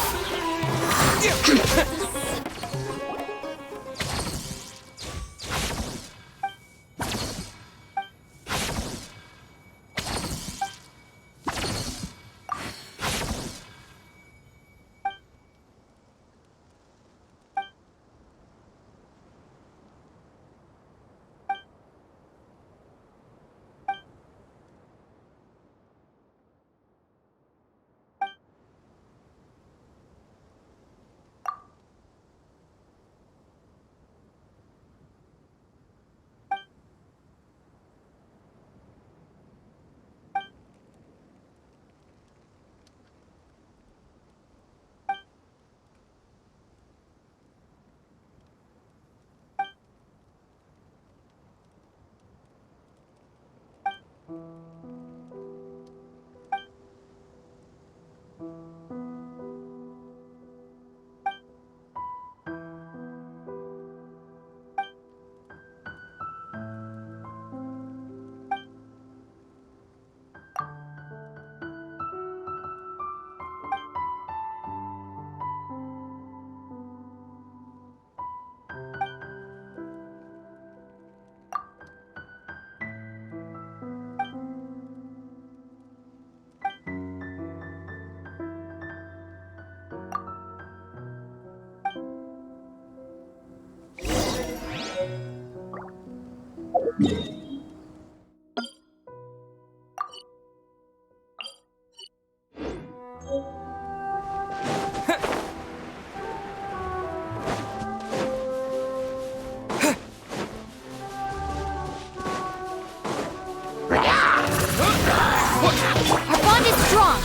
Our bond is strong.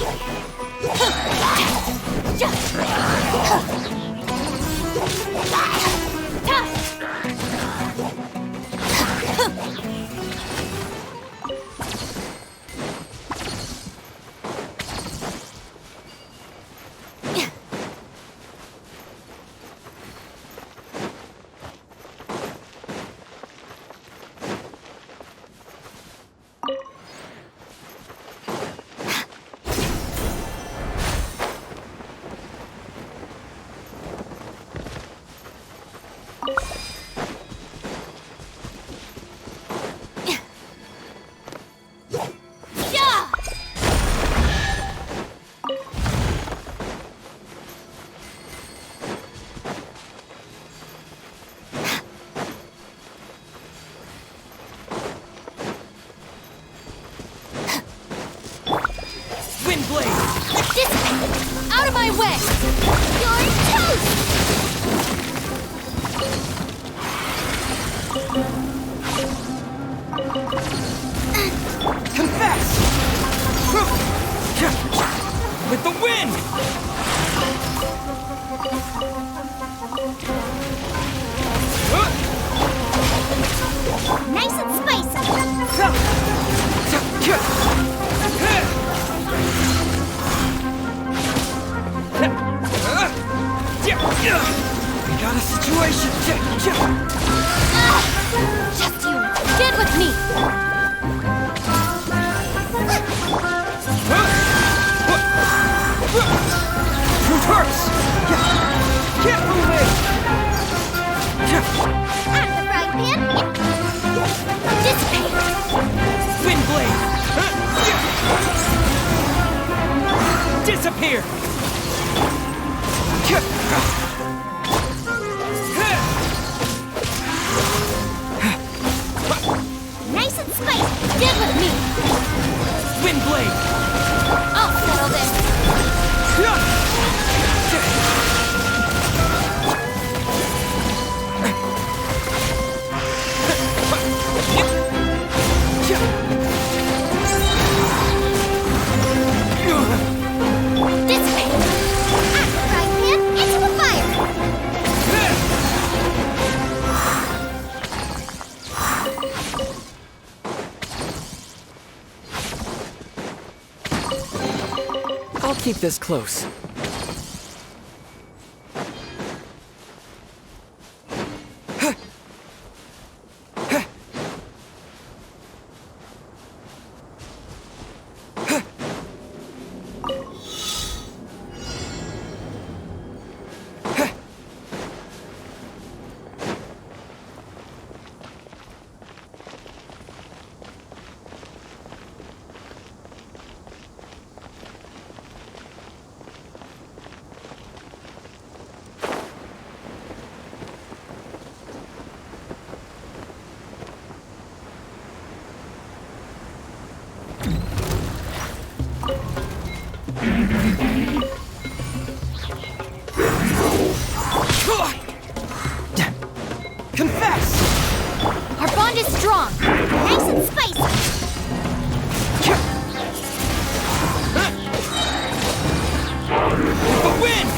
Out of my way! You're toast! Confess! With the wind! Nice and spicy! We got a situation! Just you! Get with me! Truth hurts! Can't move it! At the frying pan! Dissipate! Wind blade! Disappear! Nice and spicy! Get with me! Wind blade! I'll settle this! Dissipate! At the frying pan, into the fire! I'll keep this close. Confess! Our bond is strong! Nice and spicy! The wind!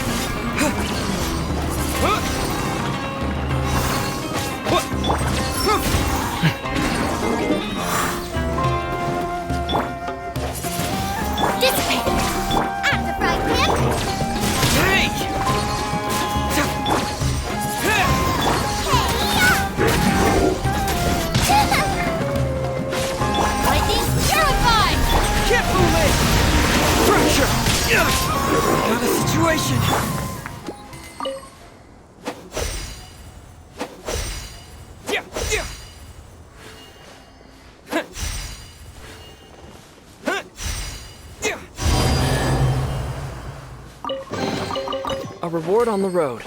Dissipate! At the frying pan! Hey! Lightning, purified! Can't move it! Pressure! Got a situation! A reward on the road.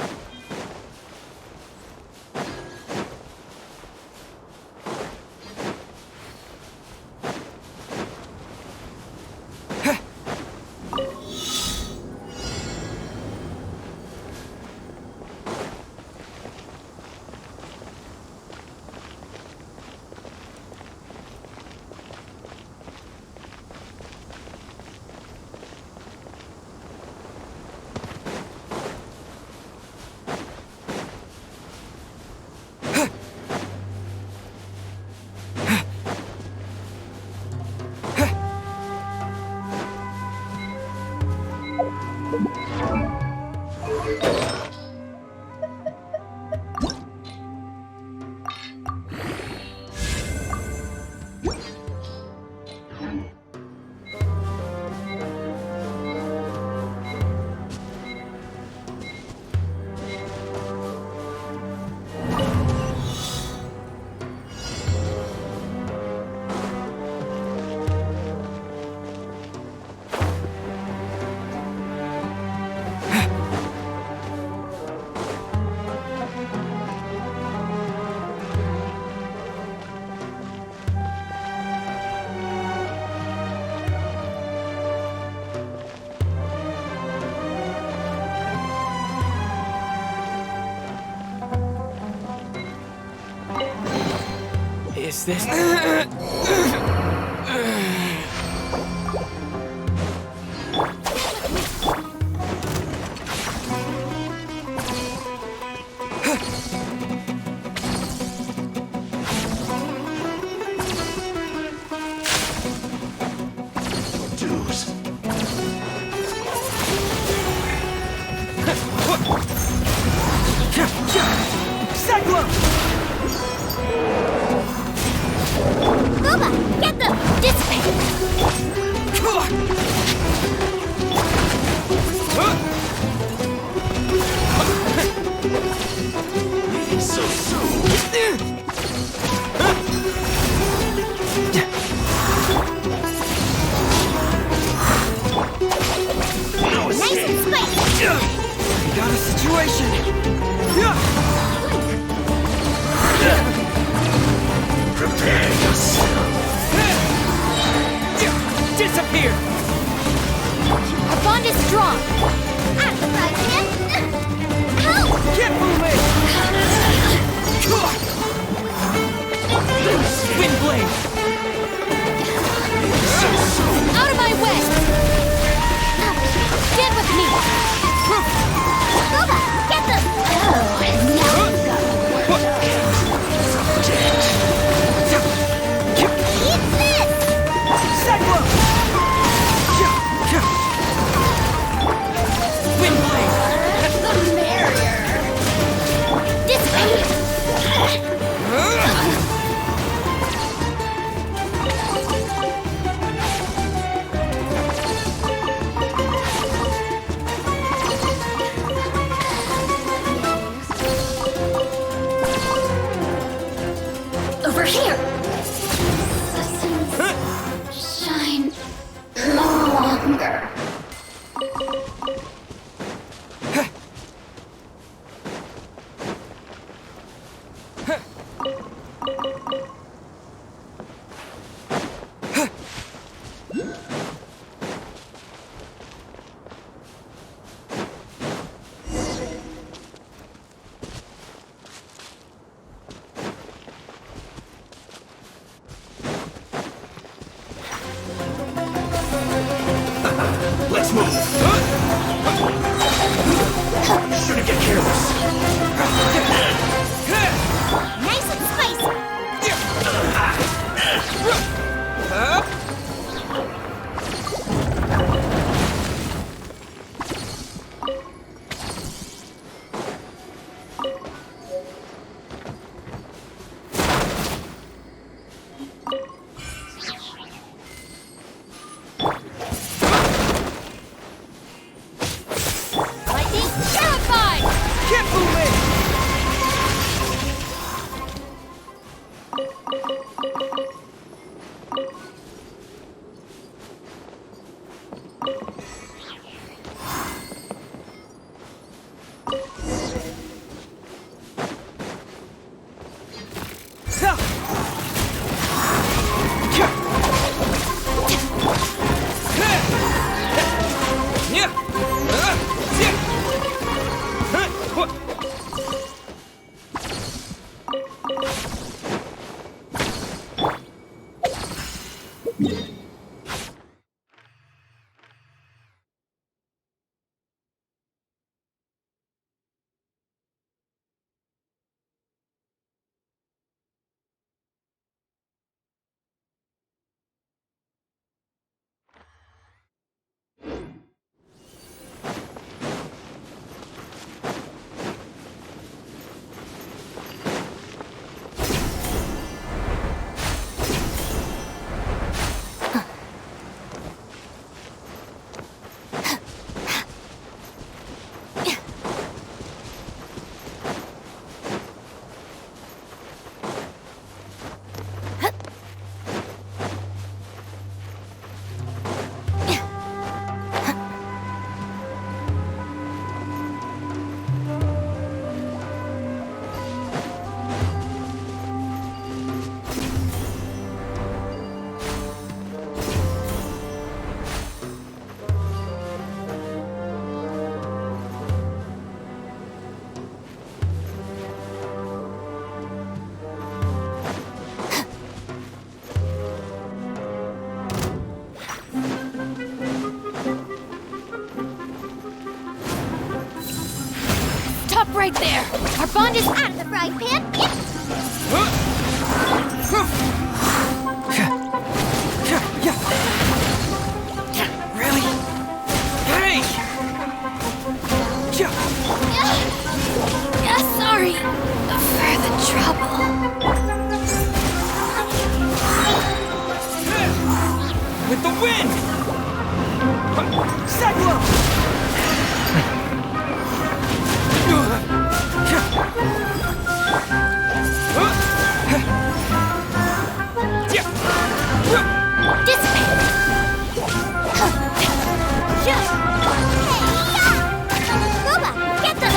Is this... Boba, get them! Dissipate! So soon. No Nice escape. and squish! We got a situation! Prepare yourself. Disappear! Our bond is strong! I'm surprised, man! Help! Get moving! Wind blade! Out of my way! Stand with me! Boba, get them! Eat this! Wind blade! Stop right there! Our bond is Out of the frying pan. Really? Hey! Yeah, sorry for the trouble. With the wind! Cyclone! Dissipate! Boba, get them!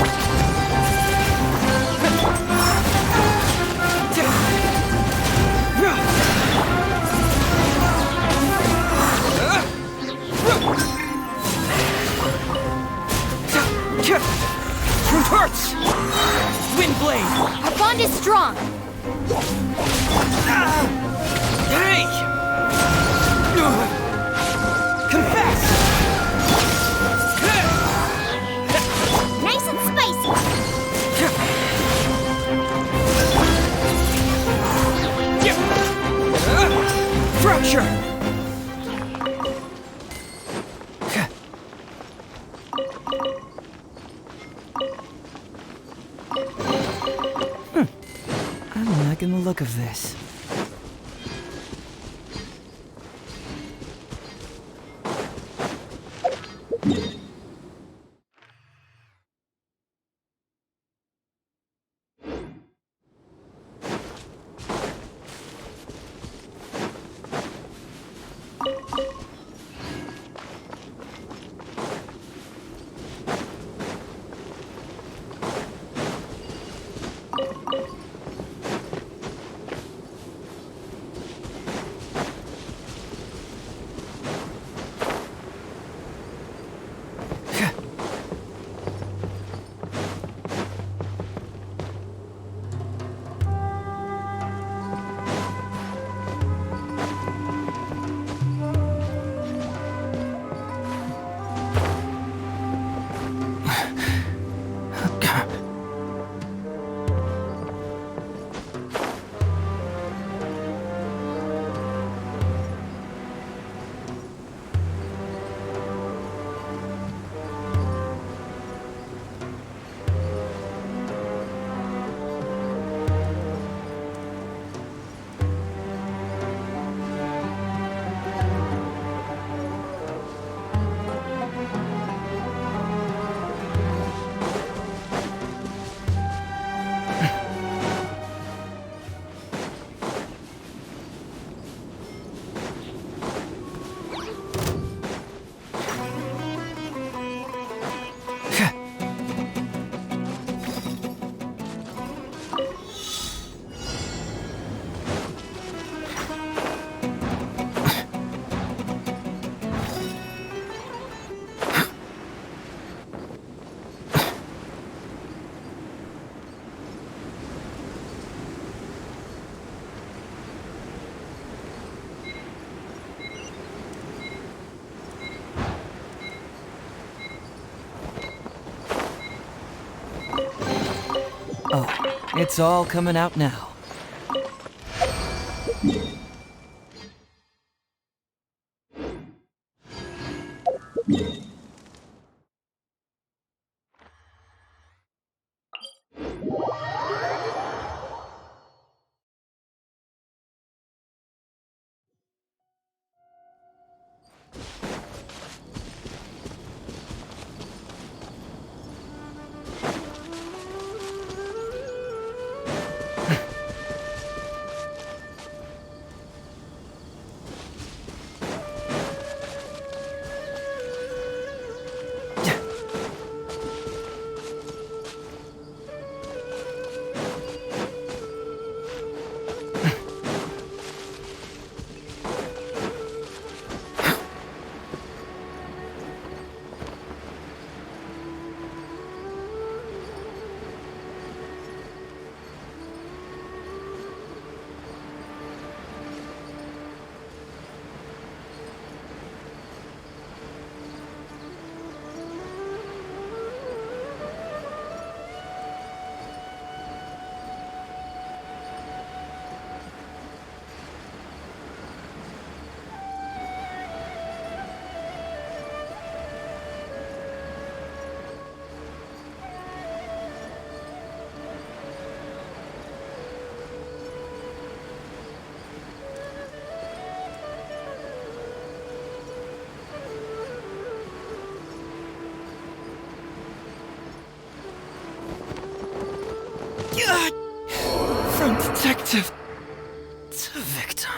Truth hurts! Wind blade! Our bond is strong. Hey! Confess! Nice and spicy. Fracture! I'm liking the look of this. Oh, it's all coming out now. From detective to victim.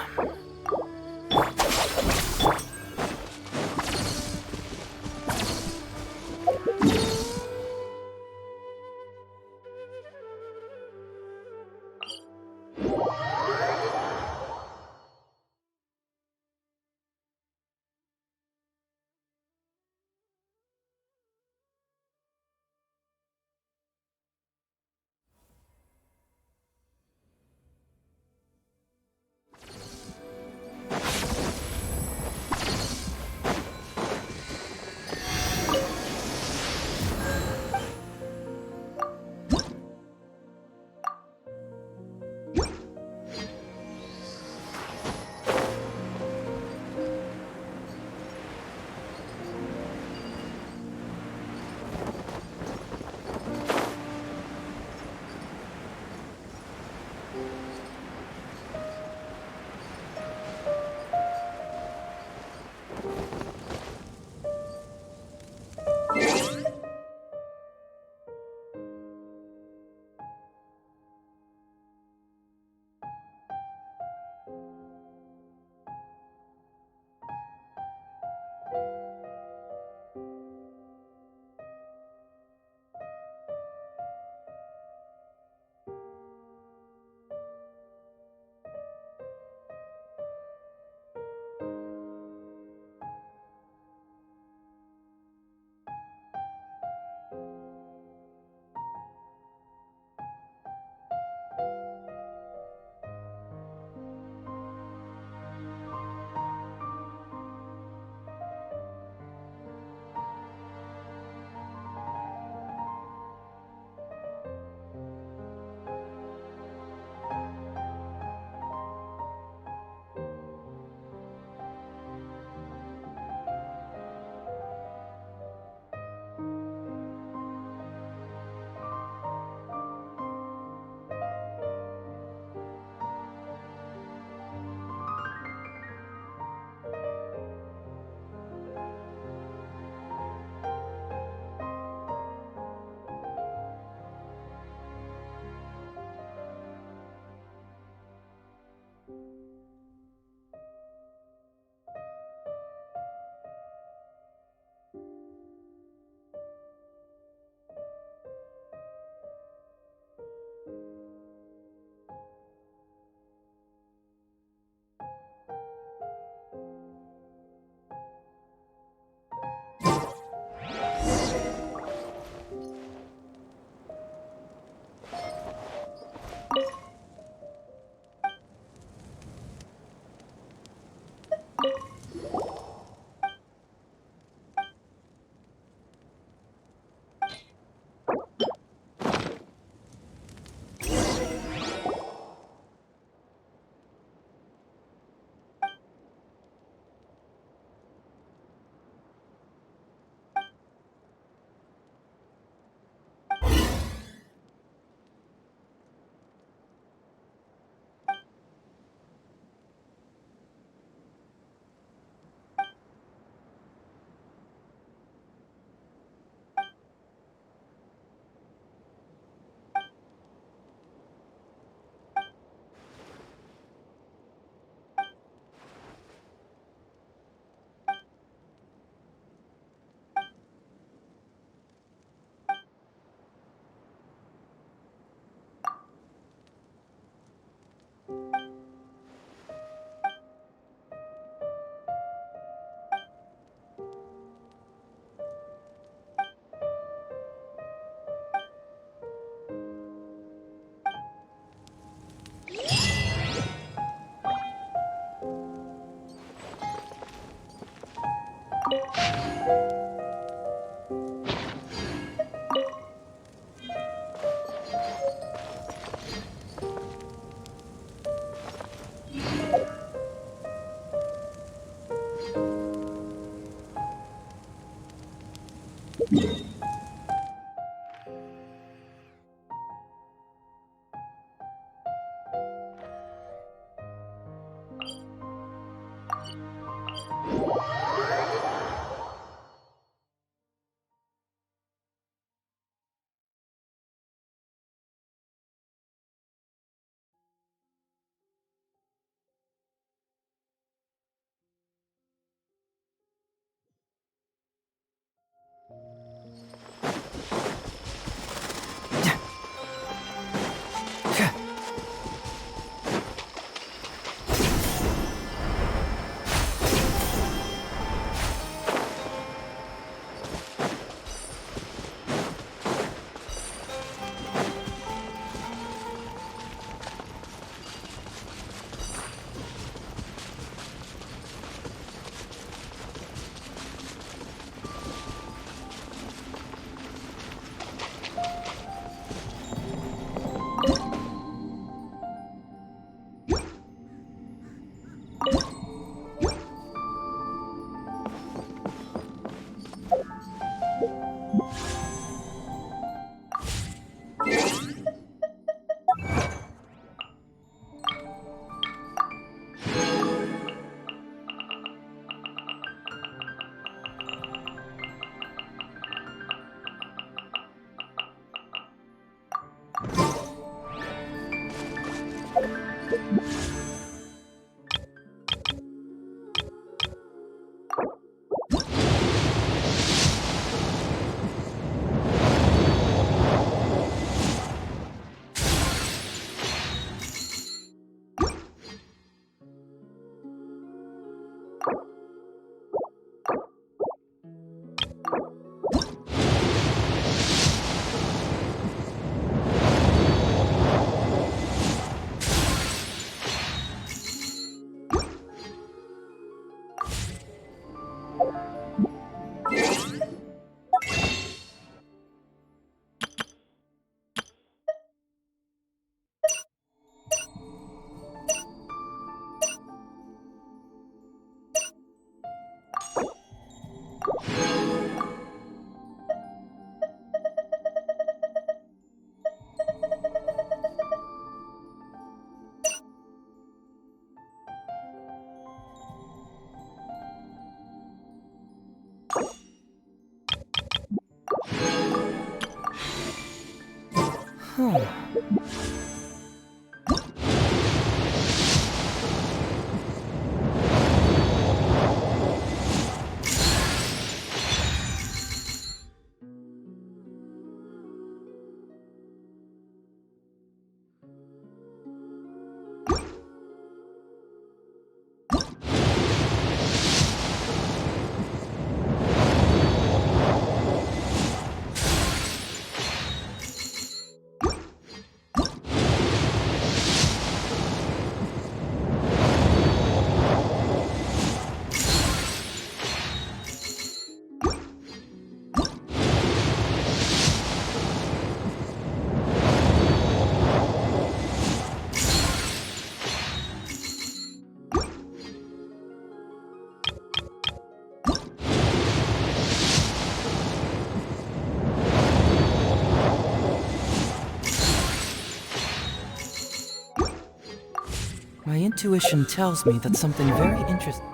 My intuition tells me that something very interesting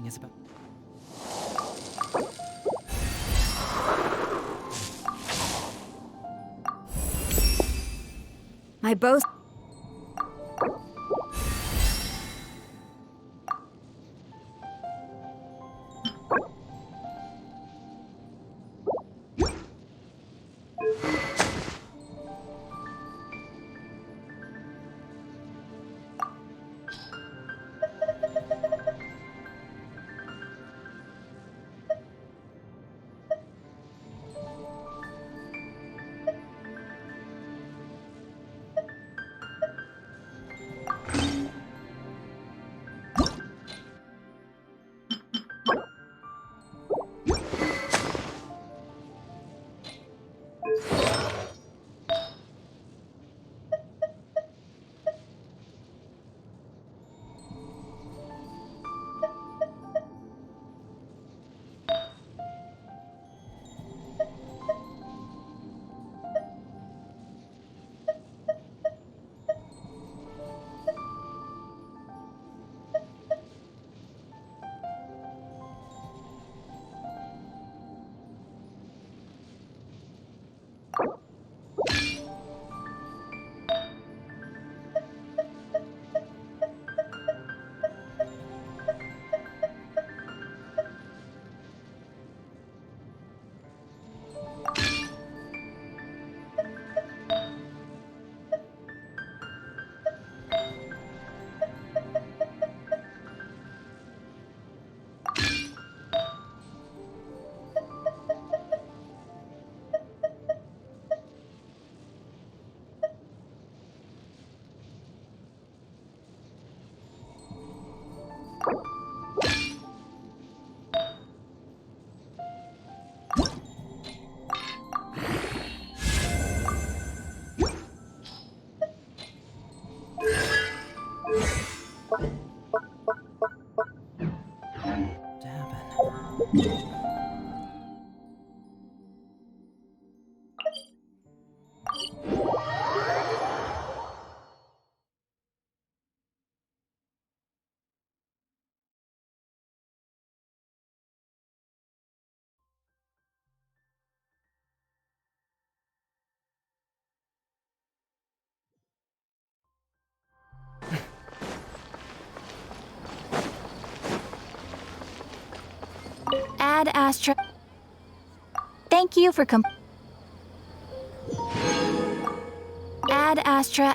is about. My bow. Add Astra. Thank you for Add Astra.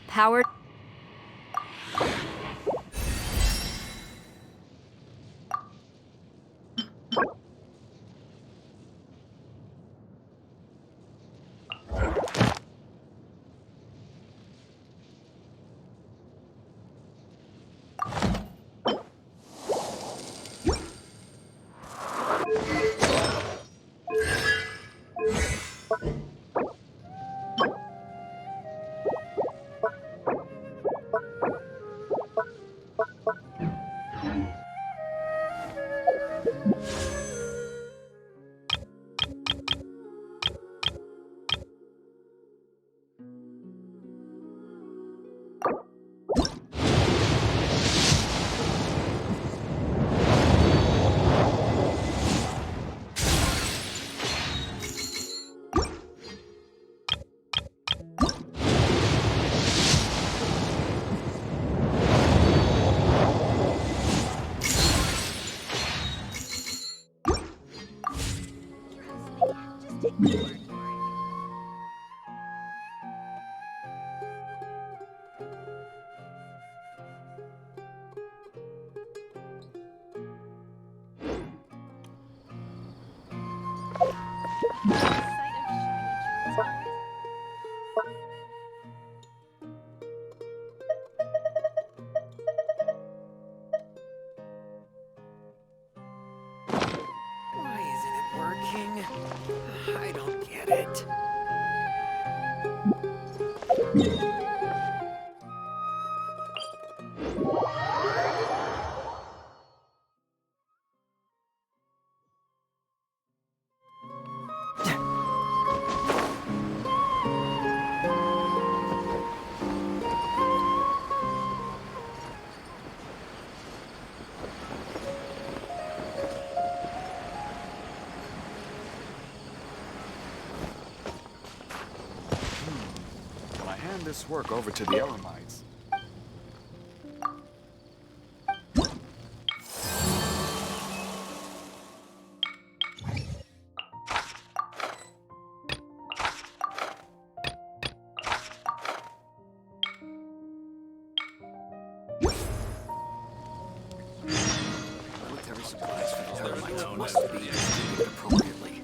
Powered. I don't get it. This work over to the Elamites. supplies for the thermites must be distributed appropriately.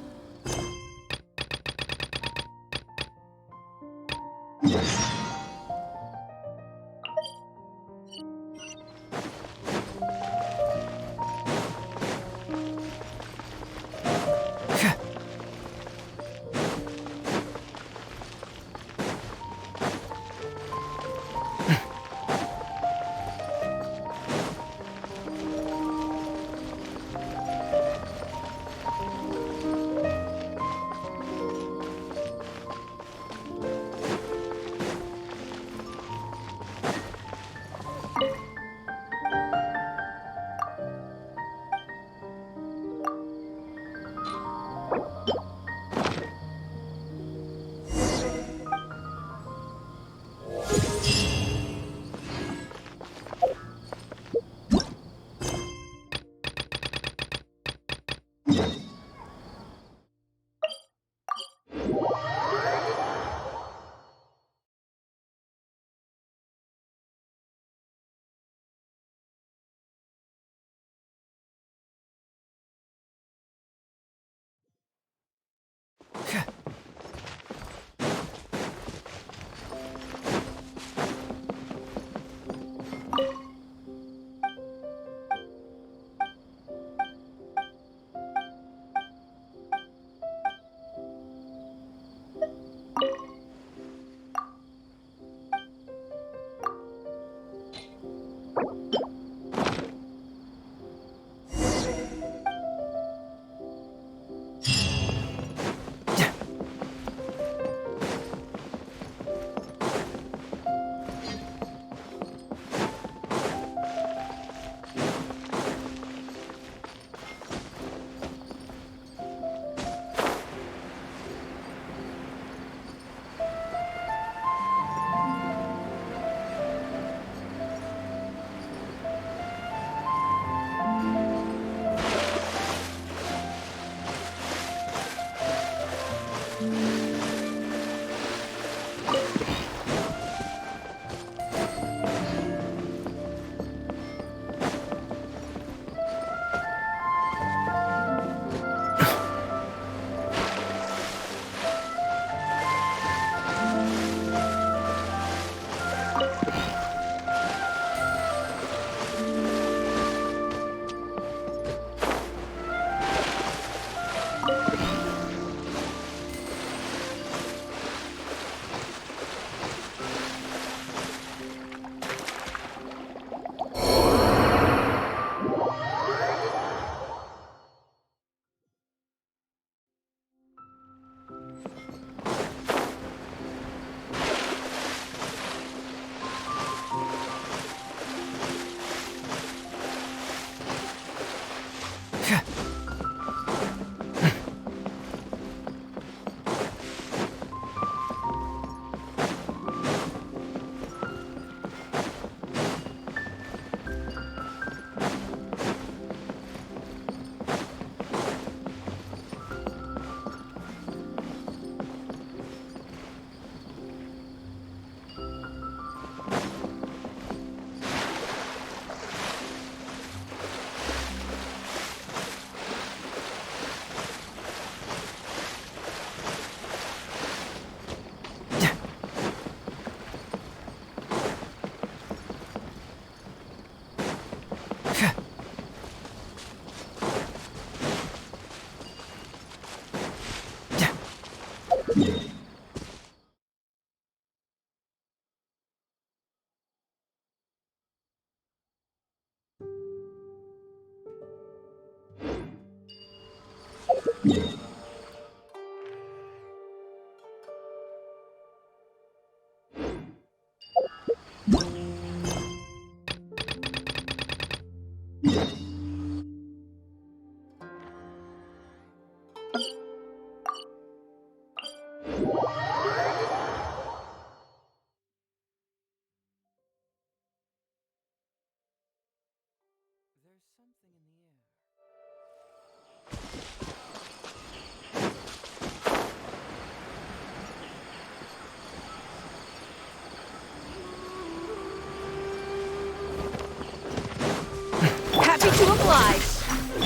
Happy to oblige.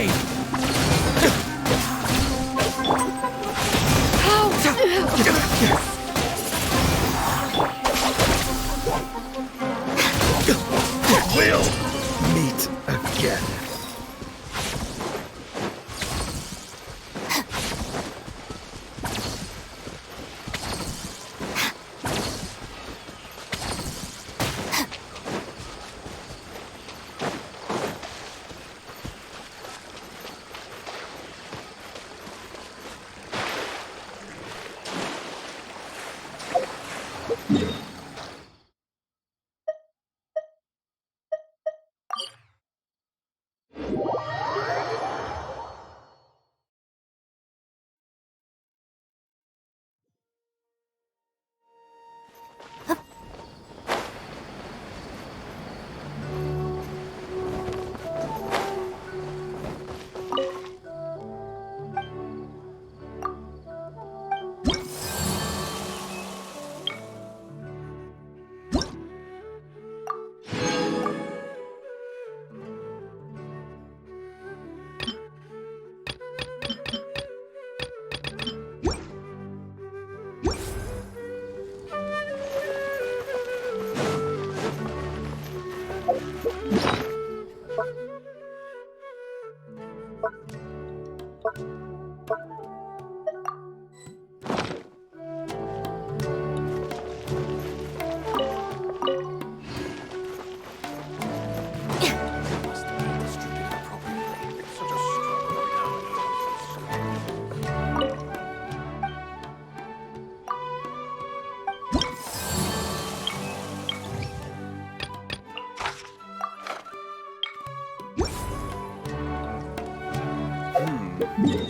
blade! We'll meet again.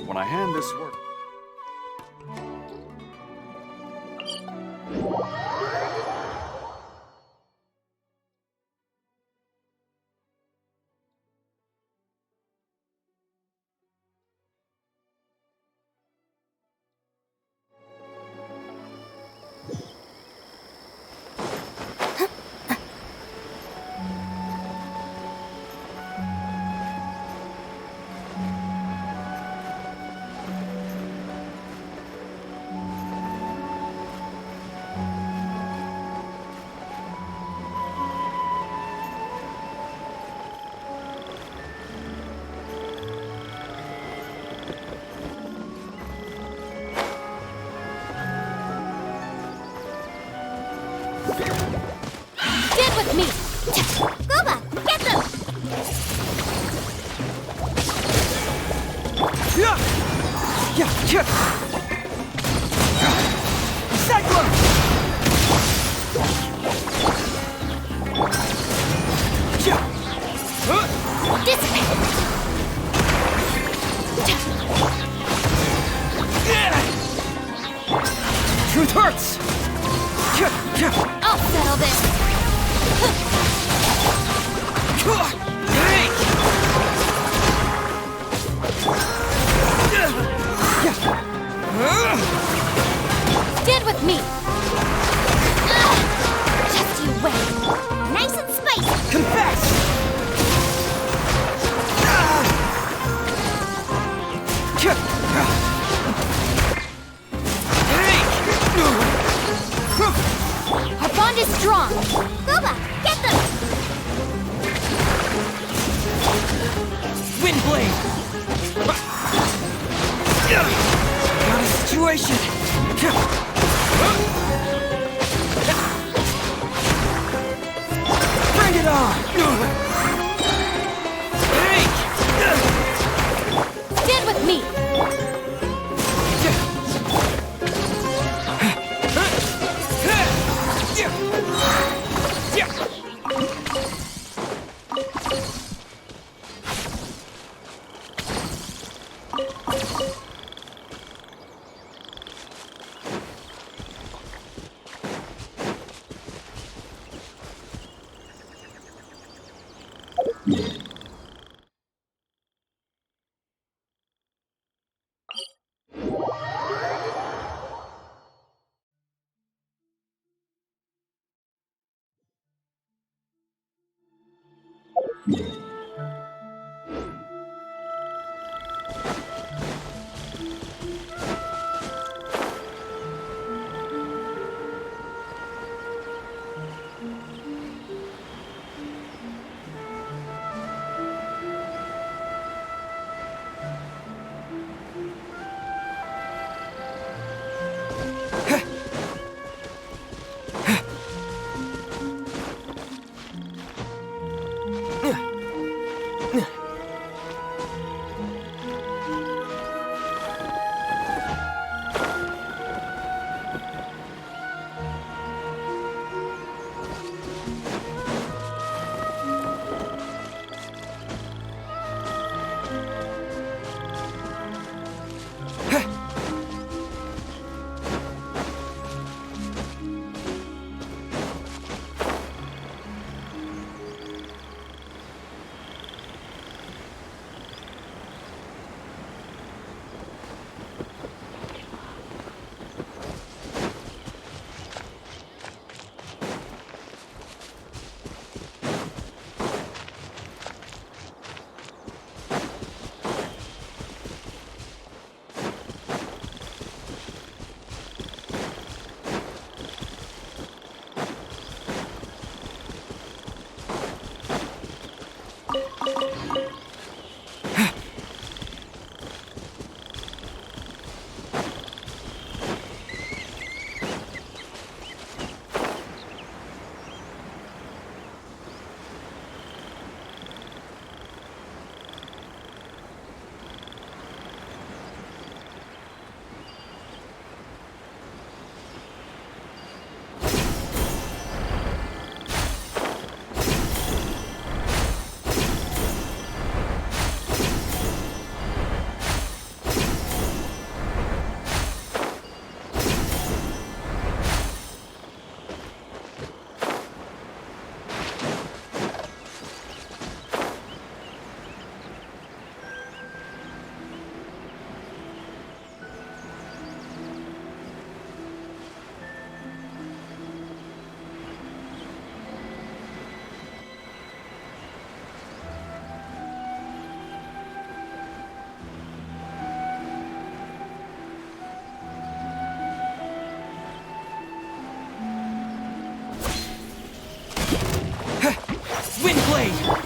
When I hand this work... Get with me! Goba, get them! Cyclone! Dissipate! Truth hurts! I'll settle this! Stand with me! Just you wait! Nice and spicy! Confess! Our bond is strong! Goba, get them! Wind blade! Got a situation! Bring it on! Stand with me! way!